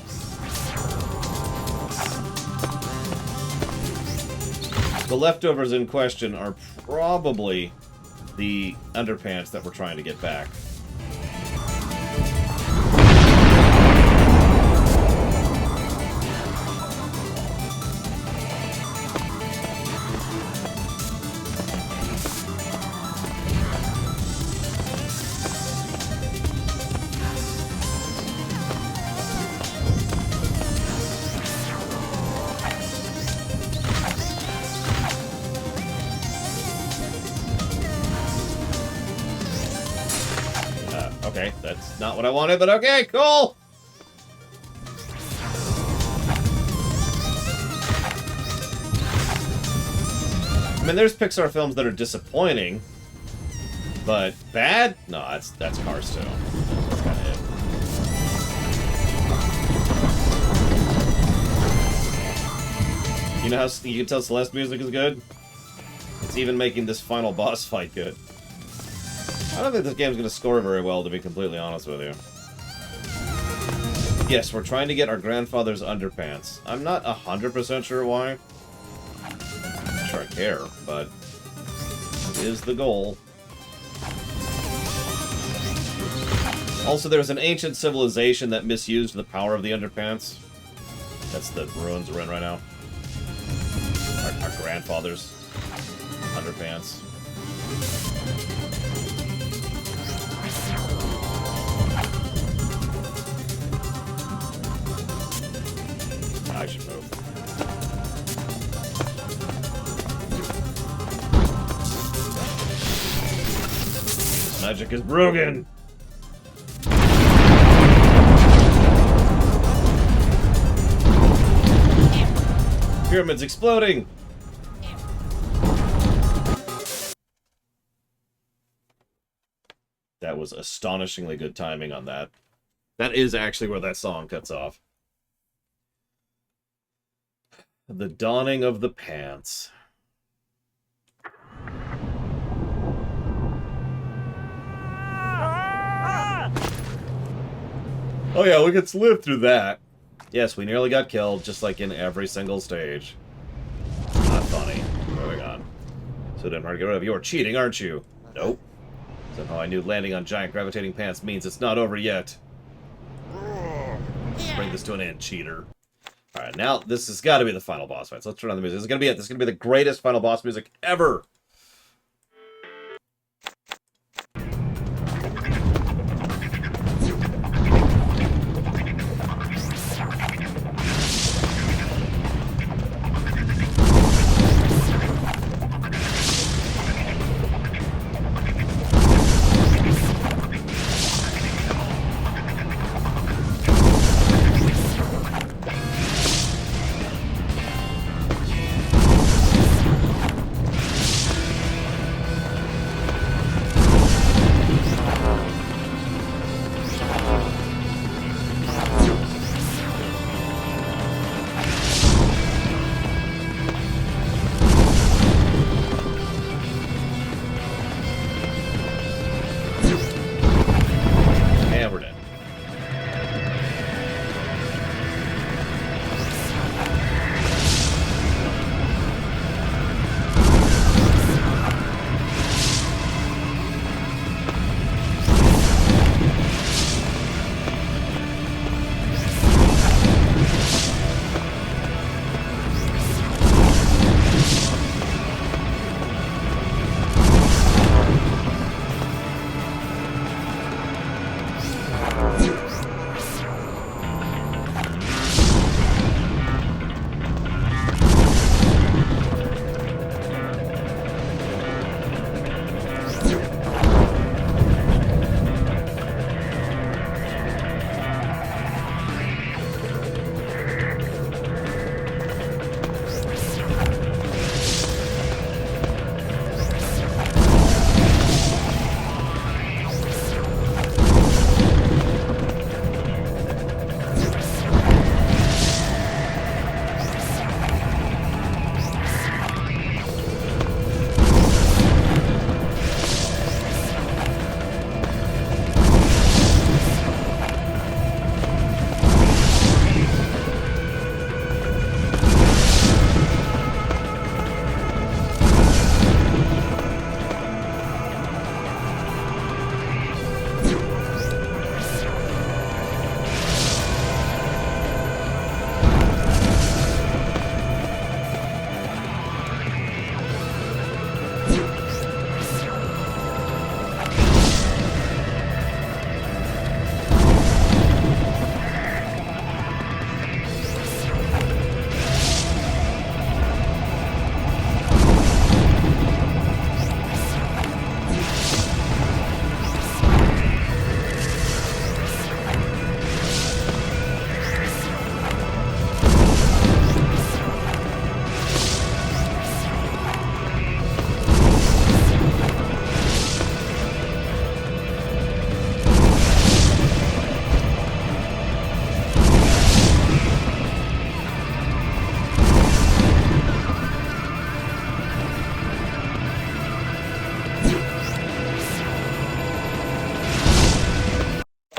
The leftovers in question are probably the underpants that we're trying to get back. Okay, that's not what I wanted, but okay, cool! I mean, there's Pixar films that are disappointing, but bad? No, that's Cars 2. That's kind of it. You know how you can tell Celeste music is good? It's even making this final boss fight good. I don't think this game's going to score very well, to be completely honest with you. Yes, we're trying to get our grandfather's underpants. I'm not 100% sure why. I'm sure I care, but it is the goal. Also, there's an ancient civilization that misused the power of the underpants. That's the ruins we're in right now. Our grandfather's underpants. I should move. Magic is broken! Pyramid's exploding! That was astonishingly good timing on that. That is actually where that song cuts off. The dawning of the pants. Oh yeah, we could live through that. Yes, we nearly got killed, just like in every single stage. Not funny. Moving on. So damn hard to get rid of. You're cheating, aren't you? Nope. Somehow I knew landing on giant gravitating pants means it's not over yet. Let's bring this to an end, cheater. Alright, now this has got to be the final boss fight. So let's turn on the music. This is going to be it. This is going to be the greatest final boss music ever.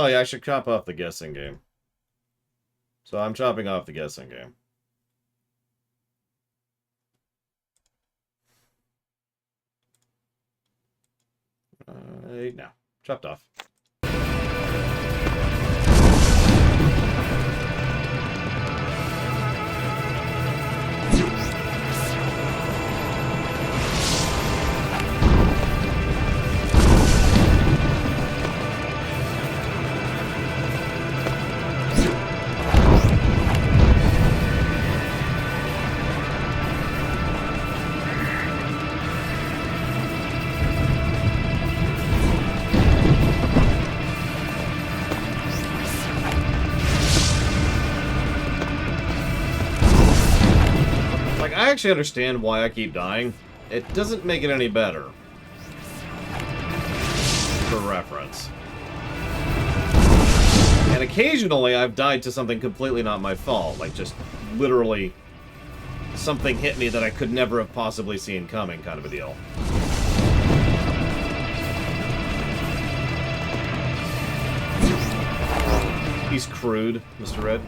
Oh yeah, I should chop off the guessing game. So I'm chopping off the guessing game. No. Chopped off. Like, I actually understand why I keep dying. It doesn't make it any better. For reference. And occasionally I've died to something completely not my fault. Like, just literally something hit me that I could never have possibly seen coming, kind of a deal. He's crude, Mr. Red.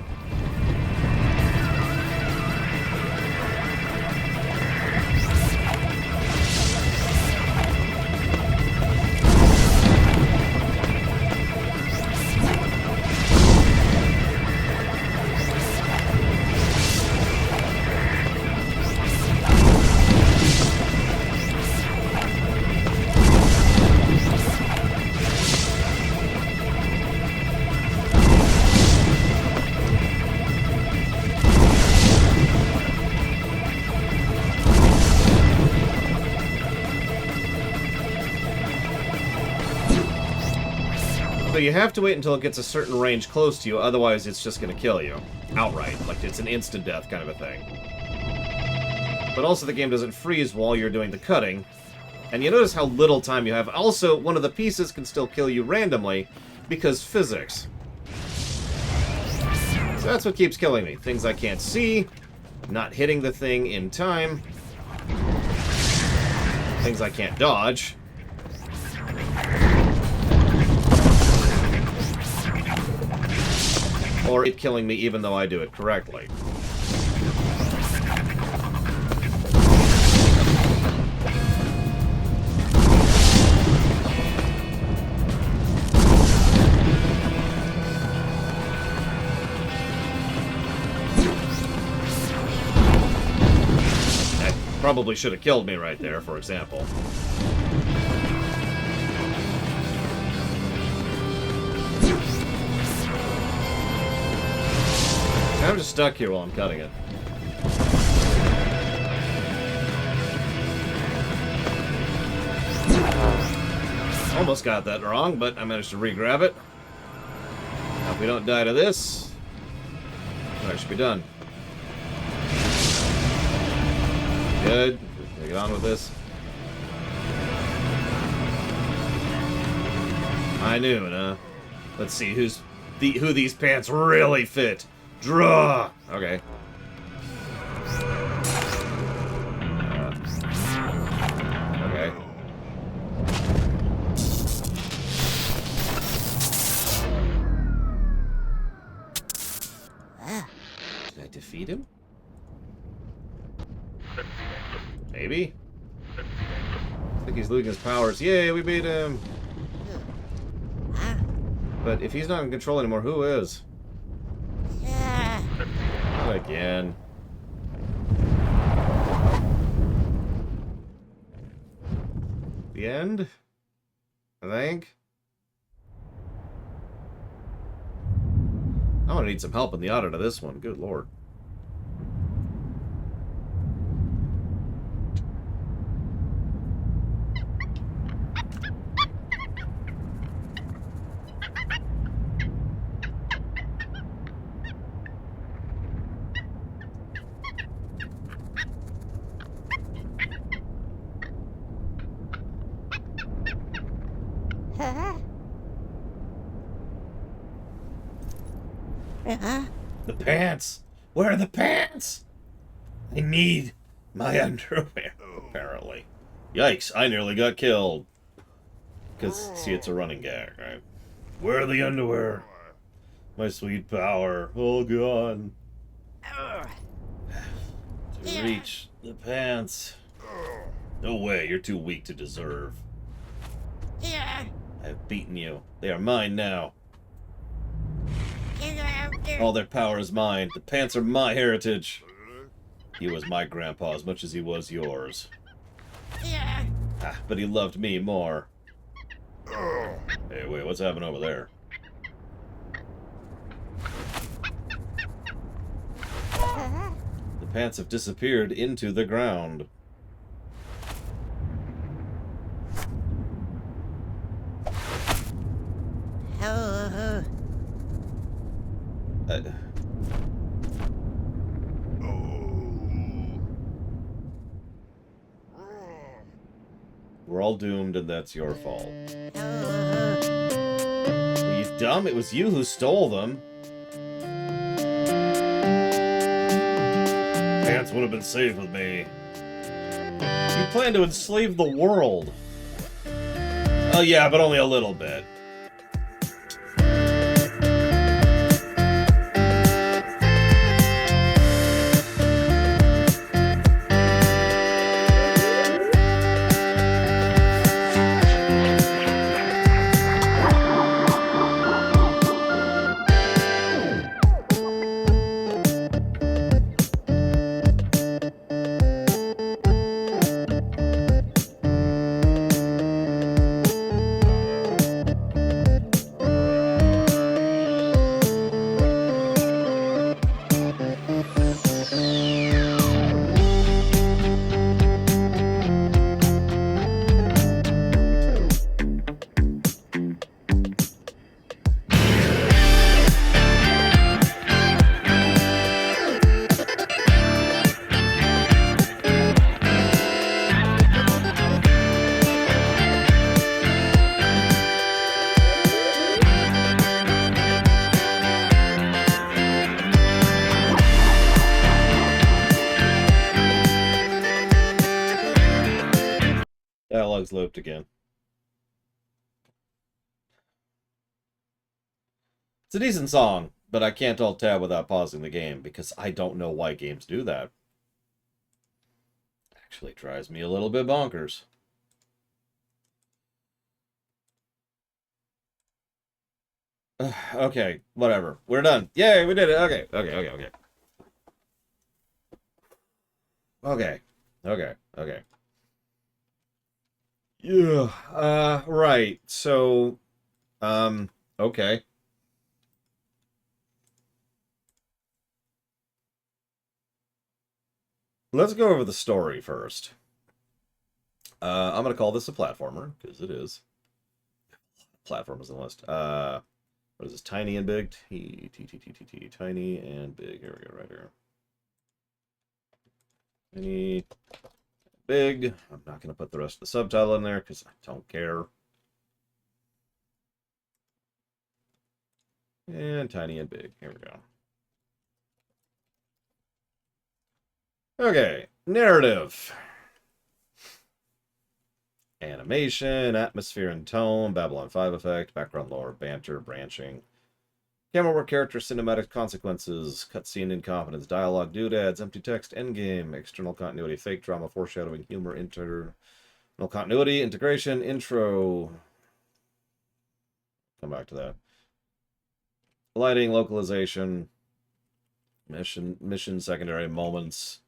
So you have to wait until it gets a certain range close to you, otherwise it's just going to kill you. Outright. Like, it's an instant death kind of a thing. But also the game doesn't freeze while you're doing the cutting. And you notice how little time you have. Also, one of the pieces can still kill you randomly, because physics. So that's what keeps killing me. Things I can't see, not hitting the thing in time, things I can't dodge. Or it killing me even though I do it correctly. That probably should have killed me right there, for example. I'm just stuck here while I'm cutting it. Almost got that wrong, but I managed to re-grab it. Now, if we don't die to this, I should be done. Good. Let's get on with this. High noon, huh? Let's see who these pants really fit. Draw! Okay. Okay. Did I defeat him? Maybe? I think he's losing his powers. Yay, we beat him! But if he's not in control anymore, who is? Not again. The end? I think? I'm gonna need some help in the audit of this one. Good lord. The pants! Where are the pants? I need my underwear, apparently. Yikes, I nearly got killed. Because, see, it's a running gag, right? Where are the underwear? My sweet power. All gone. To reach the pants. No way, you're too weak to deserve. Yeah. I have beaten you. They are mine now. All their power is mine. The pants are my heritage. He was my grandpa as much as he was yours. Yeah. Ah, but he loved me more. Hey, wait, what's happening over there? The pants have disappeared into the ground. Oh. We're all doomed, and that's your fault. Oh. You dumb? It was you who stole them. Pants would have been safe with me. You plan to enslave the world. Oh yeah, but only a little bit. Dialogue's looped again. It's a decent song, but I can't alt-tab without pausing the game, because I don't know why games do that. Actually drives me a little bit bonkers. Okay, whatever. We're done. Yay, we did it. Okay. Yeah, right. So, okay. Let's go over the story first. I'm gonna call this a platformer, because it is. Platformers on the list. What is this? Tiny and big? Tiny and big. Here we go, right here. Tiny, big. I'm not going to put the rest of the subtitle in there because I don't care. And tiny and big. Here we go. Okay. Narrative. Animation, atmosphere and tone, Babylon 5 effect, background lore, banter, branching. Camera work, character, cinematic consequences, cutscene incompetence, dialogue, doodads, empty text, endgame, external continuity, fake drama, foreshadowing, humor, internal continuity, integration, intro. Come back to that. Lighting, localization, mission, secondary moments,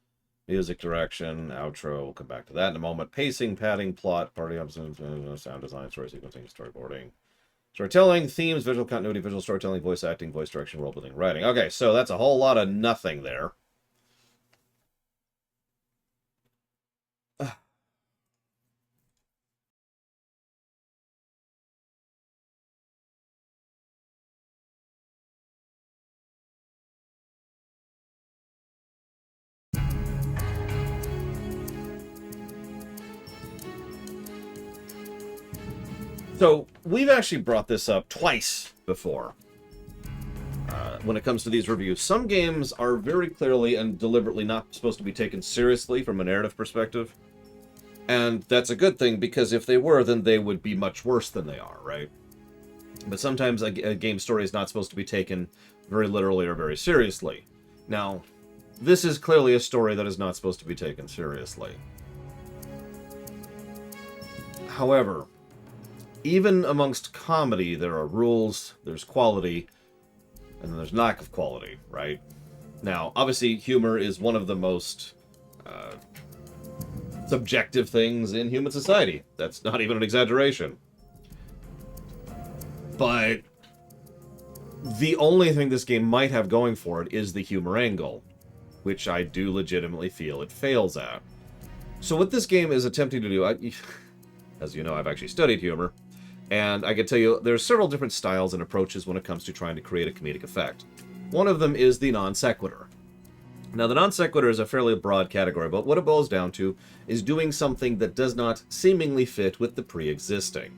music direction, outro. We'll come back to that in a moment. Pacing, padding, plot, party options, sound design, story sequencing, storyboarding. Storytelling, themes, visual continuity, visual storytelling, voice acting, voice direction, world building, writing. Okay, so that's a whole lot of nothing there. So, we've actually brought this up twice before when it comes to these reviews. Some games are very clearly and deliberately not supposed to be taken seriously from a narrative perspective. And that's a good thing, because if they were, then they would be much worse than they are, right? But sometimes a game story is not supposed to be taken very literally or very seriously. Now, this is clearly a story that is not supposed to be taken seriously. However, even amongst comedy, there are rules, there's quality, and then there's lack of quality, right? Now, obviously, humor is one of the most subjective things in human society. That's not even an exaggeration. But the only thing this game might have going for it is the humor angle, which I do legitimately feel it fails at. So what this game is attempting to do, as you know, I've actually studied humor, and I can tell you there's several different styles and approaches when it comes to trying to create a comedic effect. One of them is the non sequitur. Now, the non sequitur is a fairly broad category, but what it boils down to is doing something that does not seemingly fit with the pre-existing.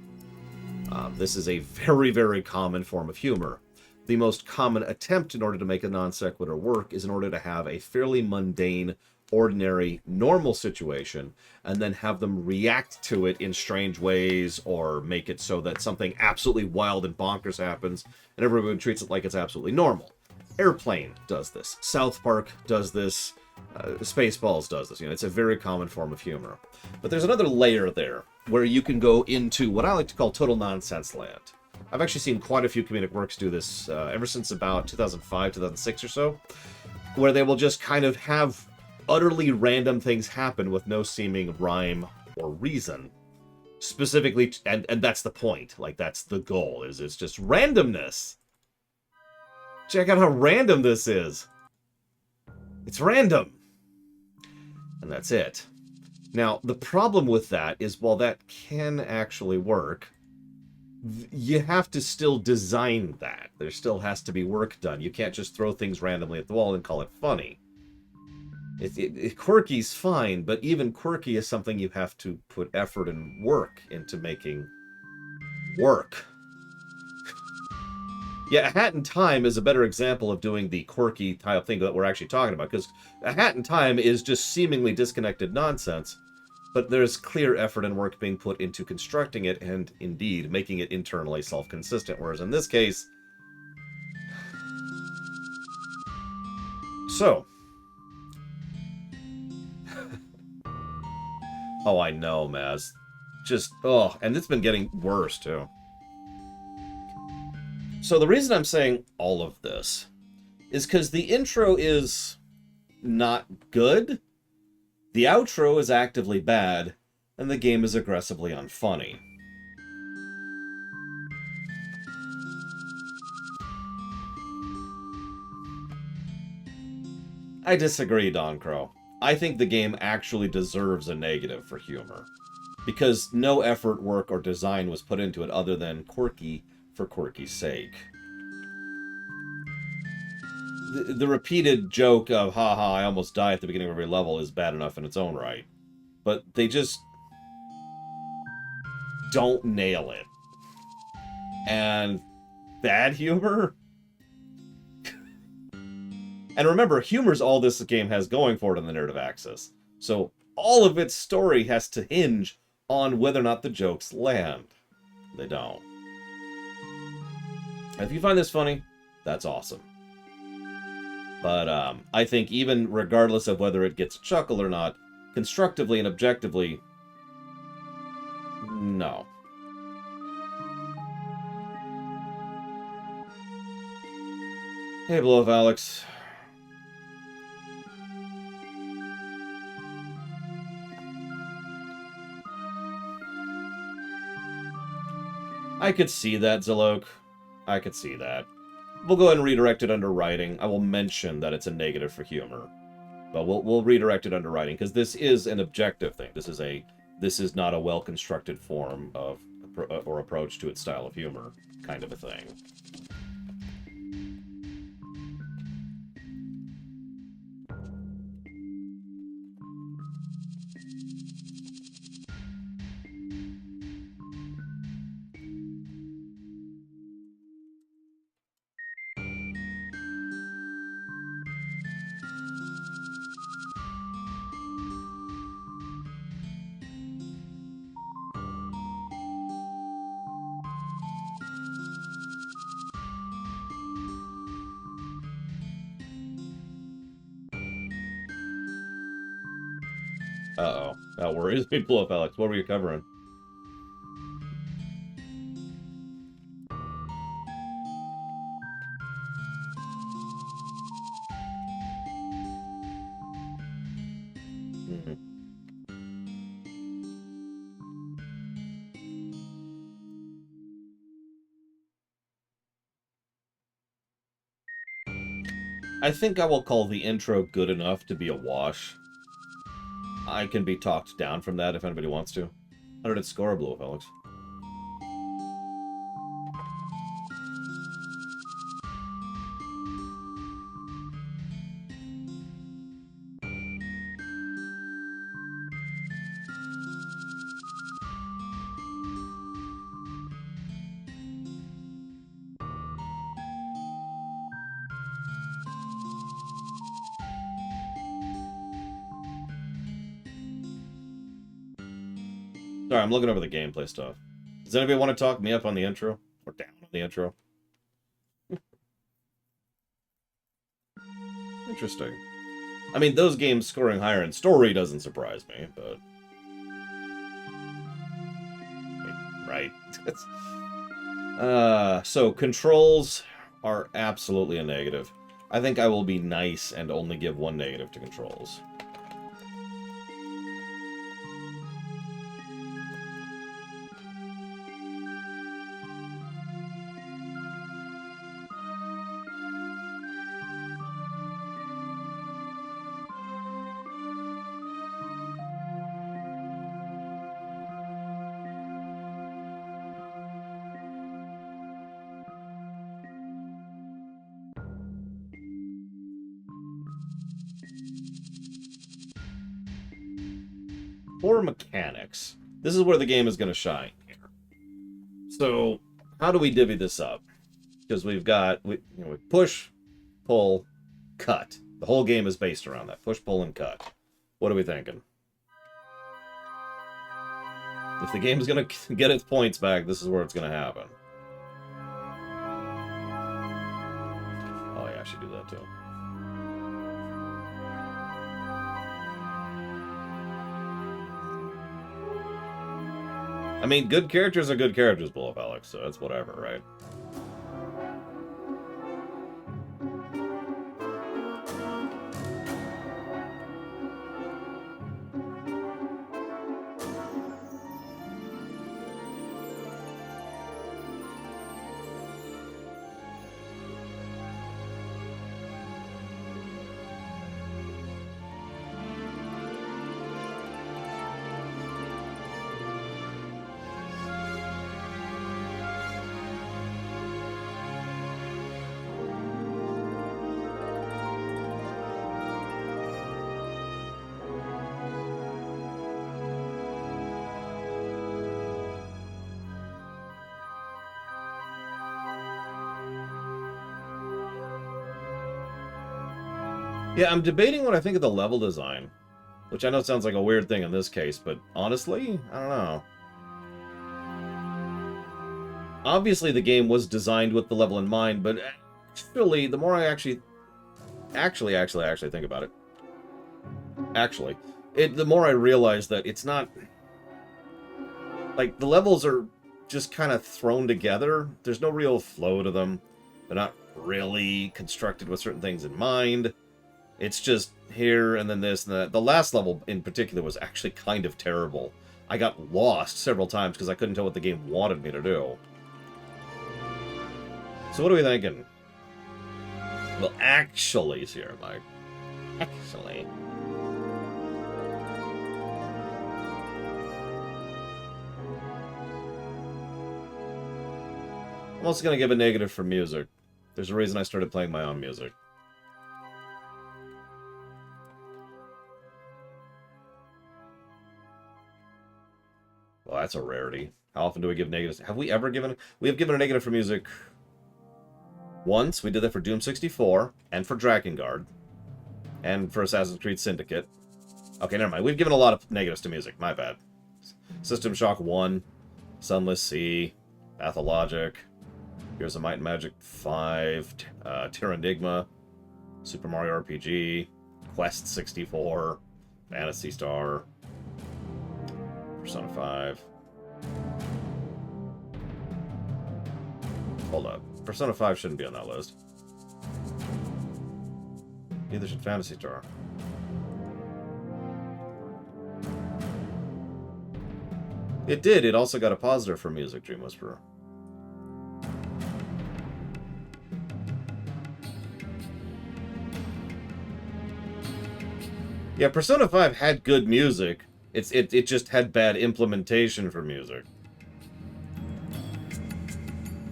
This is a very, very common form of humor. The most common attempt in order to make a non sequitur work is in order to have a fairly mundane, ordinary, normal situation, and then have them react to it in strange ways, or make it so that something absolutely wild and bonkers happens, and everyone treats it like it's absolutely normal. Airplane does this. South Park does this. Spaceballs does this. It's a very common form of humor. But there's another layer there where you can go into what I like to call total nonsense land. I've actually seen quite a few comedic works do this ever since about 2005, 2006 or so, where they will just kind of have utterly random things happen with no seeming rhyme or reason. Specifically, and that's the point. Like, that's the goal, is it's just randomness. Check out how random this is. It's random. And that's it. Now, the problem with that is, while that can actually work, you have to still design that. There still has to be work done. You can't just throw things randomly at the wall and call it funny. Quirky's fine, but even quirky is something you have to put effort and work into making work. Yeah, A Hat in Time is a better example of doing the quirky type thing that we're actually talking about, because A Hat in Time is just seemingly disconnected nonsense, but there's clear effort and work being put into constructing it and, indeed, making it internally self-consistent, whereas in this case... So... Oh, I know, Maz. Just, and it's been getting worse, too. So the reason I'm saying all of this is because the intro is not good, the outro is actively bad, and the game is aggressively unfunny. I disagree, Don Crow. I think the game actually deserves a negative for humor, because no effort, work, or design was put into it other than quirky for quirky's sake. The repeated joke of, haha, I almost die at the beginning of every level is bad enough in its own right. But they just don't nail it. And bad humor? And remember, humor's all this game has going for it on the narrative axis. So all of its story has to hinge on whether or not the jokes land. They don't. If you find this funny, that's awesome. But I think even regardless of whether it gets a chuckle or not, constructively and objectively, no. Hey, Blow of Alex. I could see that, Zilok. I could see that. We'll go ahead and redirect it under writing. I will mention that it's a negative for humor. But we'll redirect it under writing, because this is an objective thing. This is not a well-constructed form of or approach to its style of humor kind of a thing. Uh-oh. That worries me, Blow Up Alex. What were you covering? Hmm. I think I will call the intro good enough to be a wash. I can be talked down from that if anybody wants to. How did it score, Blow Up Alex? Sorry, I'm looking over the gameplay stuff. Does anybody want to talk me up on the intro? Or down on the intro? Interesting. I mean, those games scoring higher in story doesn't surprise me, but... Right. So controls are absolutely a negative. I think I will be nice and only give one negative to controls. For mechanics, this is where the game is going to shine here. So, how do we divvy this up? Because we push, pull, cut. The whole game is based around that. Push, pull, and cut. What are we thinking? If the game is going to get its points back, this is where it's going to happen. Oh, yeah, I should do that too. I mean, good characters are good characters, Blow Up Alex, so it's whatever, right? Yeah, I'm debating what I think of the level design, which I know sounds like a weird thing in this case, but honestly, I don't know. Obviously, the game was designed with the level in mind, but actually, the more I actually think about it, the more I realize that it's not... Like, the levels are just kind of thrown together. There's no real flow to them. They're not really constructed with certain things in mind. It's just here and then this and that. The last level in particular was actually kind of terrible. I got lost several times because I couldn't tell what the game wanted me to do. So what are we thinking? Well, actually, Sierra Mike. Actually. I'm also going to give a negative for music. There's a reason I started playing my own music. Well, that's a rarity. How often do we give negatives? Have we ever given... We have given a negative for music once. We did that for Doom 64 and for Drakengard and for Assassin's Creed Syndicate. Okay, never mind. We've given a lot of negatives to music. My bad. System Shock 1, Sunless Sea, Pathologic, Here's a Might and Magic 5, Terranigma, Super Mario RPG, Quest 64, Phantasy Star, Persona 5. Hold up. Persona 5 shouldn't be on that list. Neither should Phantasy Star. It did. It also got a positive for music, Dream Whisperer. Yeah, Persona 5 had good music. It just had bad implementation for music.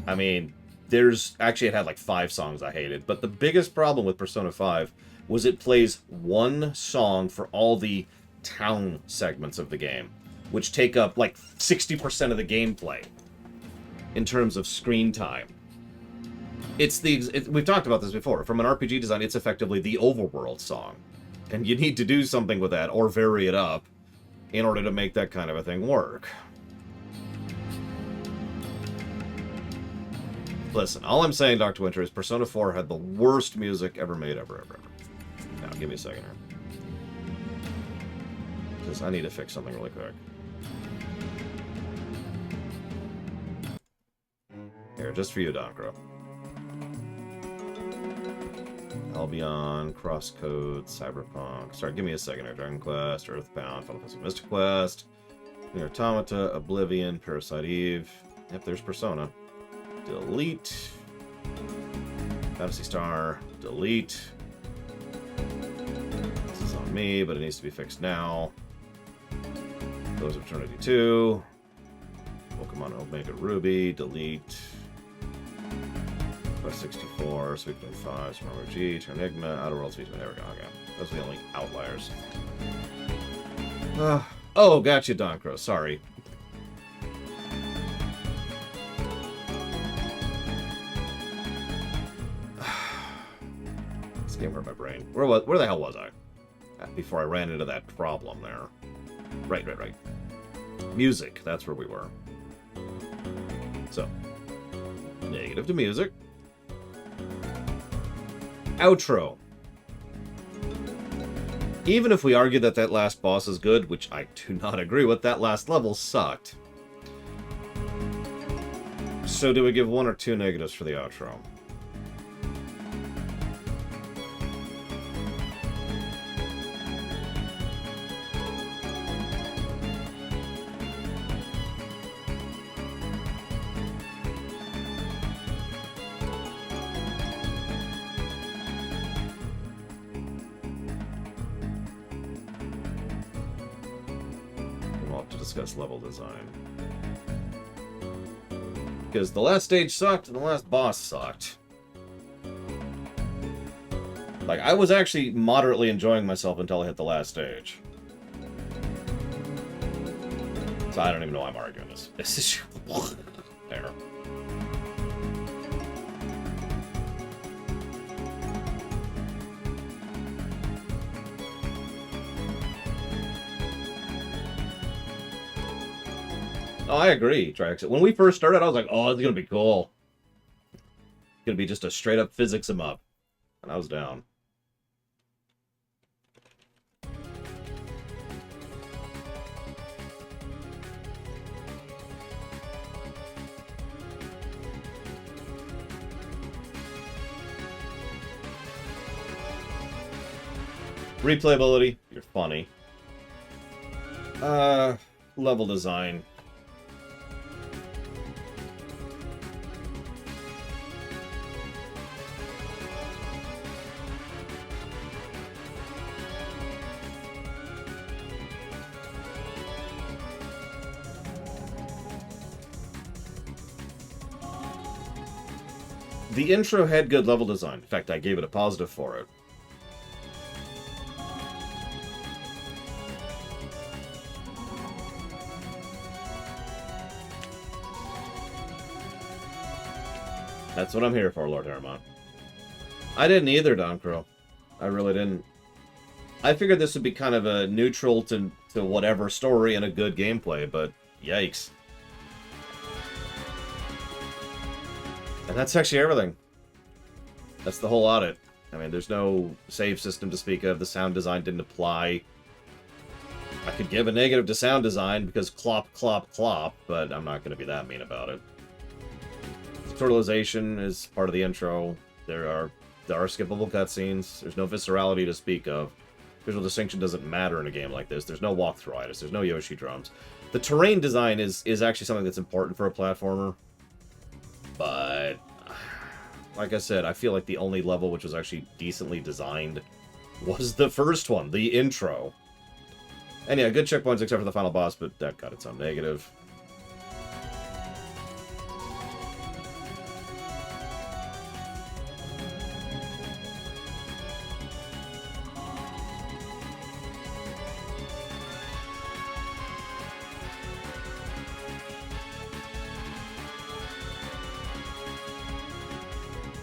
I mean, it had like 5 songs I hated, but the biggest problem with Persona 5 was it plays one song for all the town segments of the game, which take up like 60% of the gameplay in terms of screen time. We've talked about this before. From an RPG design, it's effectively the overworld song. And you need to do something with that, or vary it up, in order to make that kind of a thing work. Listen, all I'm saying, Dr. Winter, is Persona 4 had the worst music ever made, ever. Now, give me a second here. Because I need to fix something really quick. Here, just for you, Docro. Albion, Crosscode, Cyberpunk. Sorry, give me a second here. Dragon Quest, Earthbound, Final Fantasy Mystic Quest, Nier Automata, Oblivion, Parasite Eve. Yep, there's Persona. Delete. Phantasy Star. Delete. This is on me, but it needs to be fixed now. Those of Eternity 2. Pokemon Omega Ruby. Delete. Quest 64, Sweet 25, Super Mario G, Terranigma, Outer Worlds V2. There we go. Okay. Those are the only outliers. Oh, gotcha, Doncro. Sorry. This game hurt my brain. Where the hell was I? Before I ran into that problem there. Right. Music. That's where we were. So. Negative to music. Outro. Even if we argue that last boss is good, which I do not agree with, that last level sucked. So do we give 1 or 2 negatives for the outro? Level design. Because the last stage sucked and the last boss sucked. Like, I was actually moderately enjoying myself until I hit the last stage. So I don't even know why I'm arguing this. This is... there. Oh, I agree, Trax. When we first started, I was like, oh, it's going to be cool. It's going to be just a straight-up physics 'em up. And I was down. Replayability, you're funny. Level design. The intro had good level design. In fact, I gave it a positive for it. That's what I'm here for, Lord Hermont. I didn't either, Doncro. I really didn't. I figured this would be kind of a neutral to whatever story and a good gameplay, but yikes. And that's actually everything. That's the whole audit. I mean, there's no save system to speak of. The sound design didn't apply. I could give a negative to sound design because clop, clop, clop, but I'm not going to be that mean about it. Tutorialization is part of the intro. There are skippable cutscenes. There's no viscerality to speak of. Visual distinction doesn't matter in a game like this. There's no walkthrough-itis. There's no Yoshi drums. The terrain design is actually something that's important for a platformer. But, like I said, I feel like the only level which was actually decently designed was the first one, the intro. And yeah, good checkpoints except for the final boss, but that got its own negative.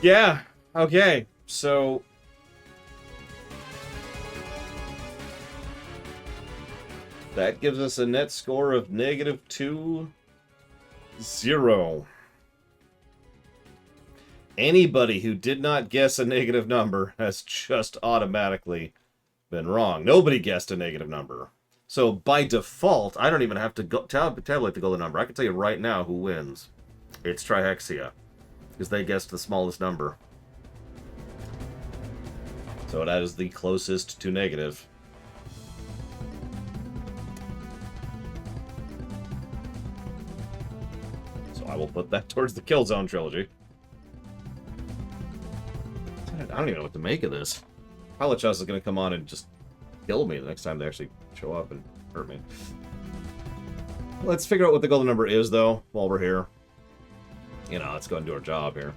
Yeah, okay, so... that gives us a net score of -2, 0. Anybody who did not guess a negative number has just automatically been wrong. Nobody guessed a negative number. So by default, I don't even have to tabulate the golden number. I can tell you right now who wins. It's Trihexia, because they guessed the smallest number. So that is the closest to negative. So I will put that towards the Killzone trilogy. I don't even know what to make of this. Pilot Chess is going to come on and just kill me the next time they actually show up and hurt me. Let's figure out what the golden number is, though, while we're here. You know, let's go and do our job here.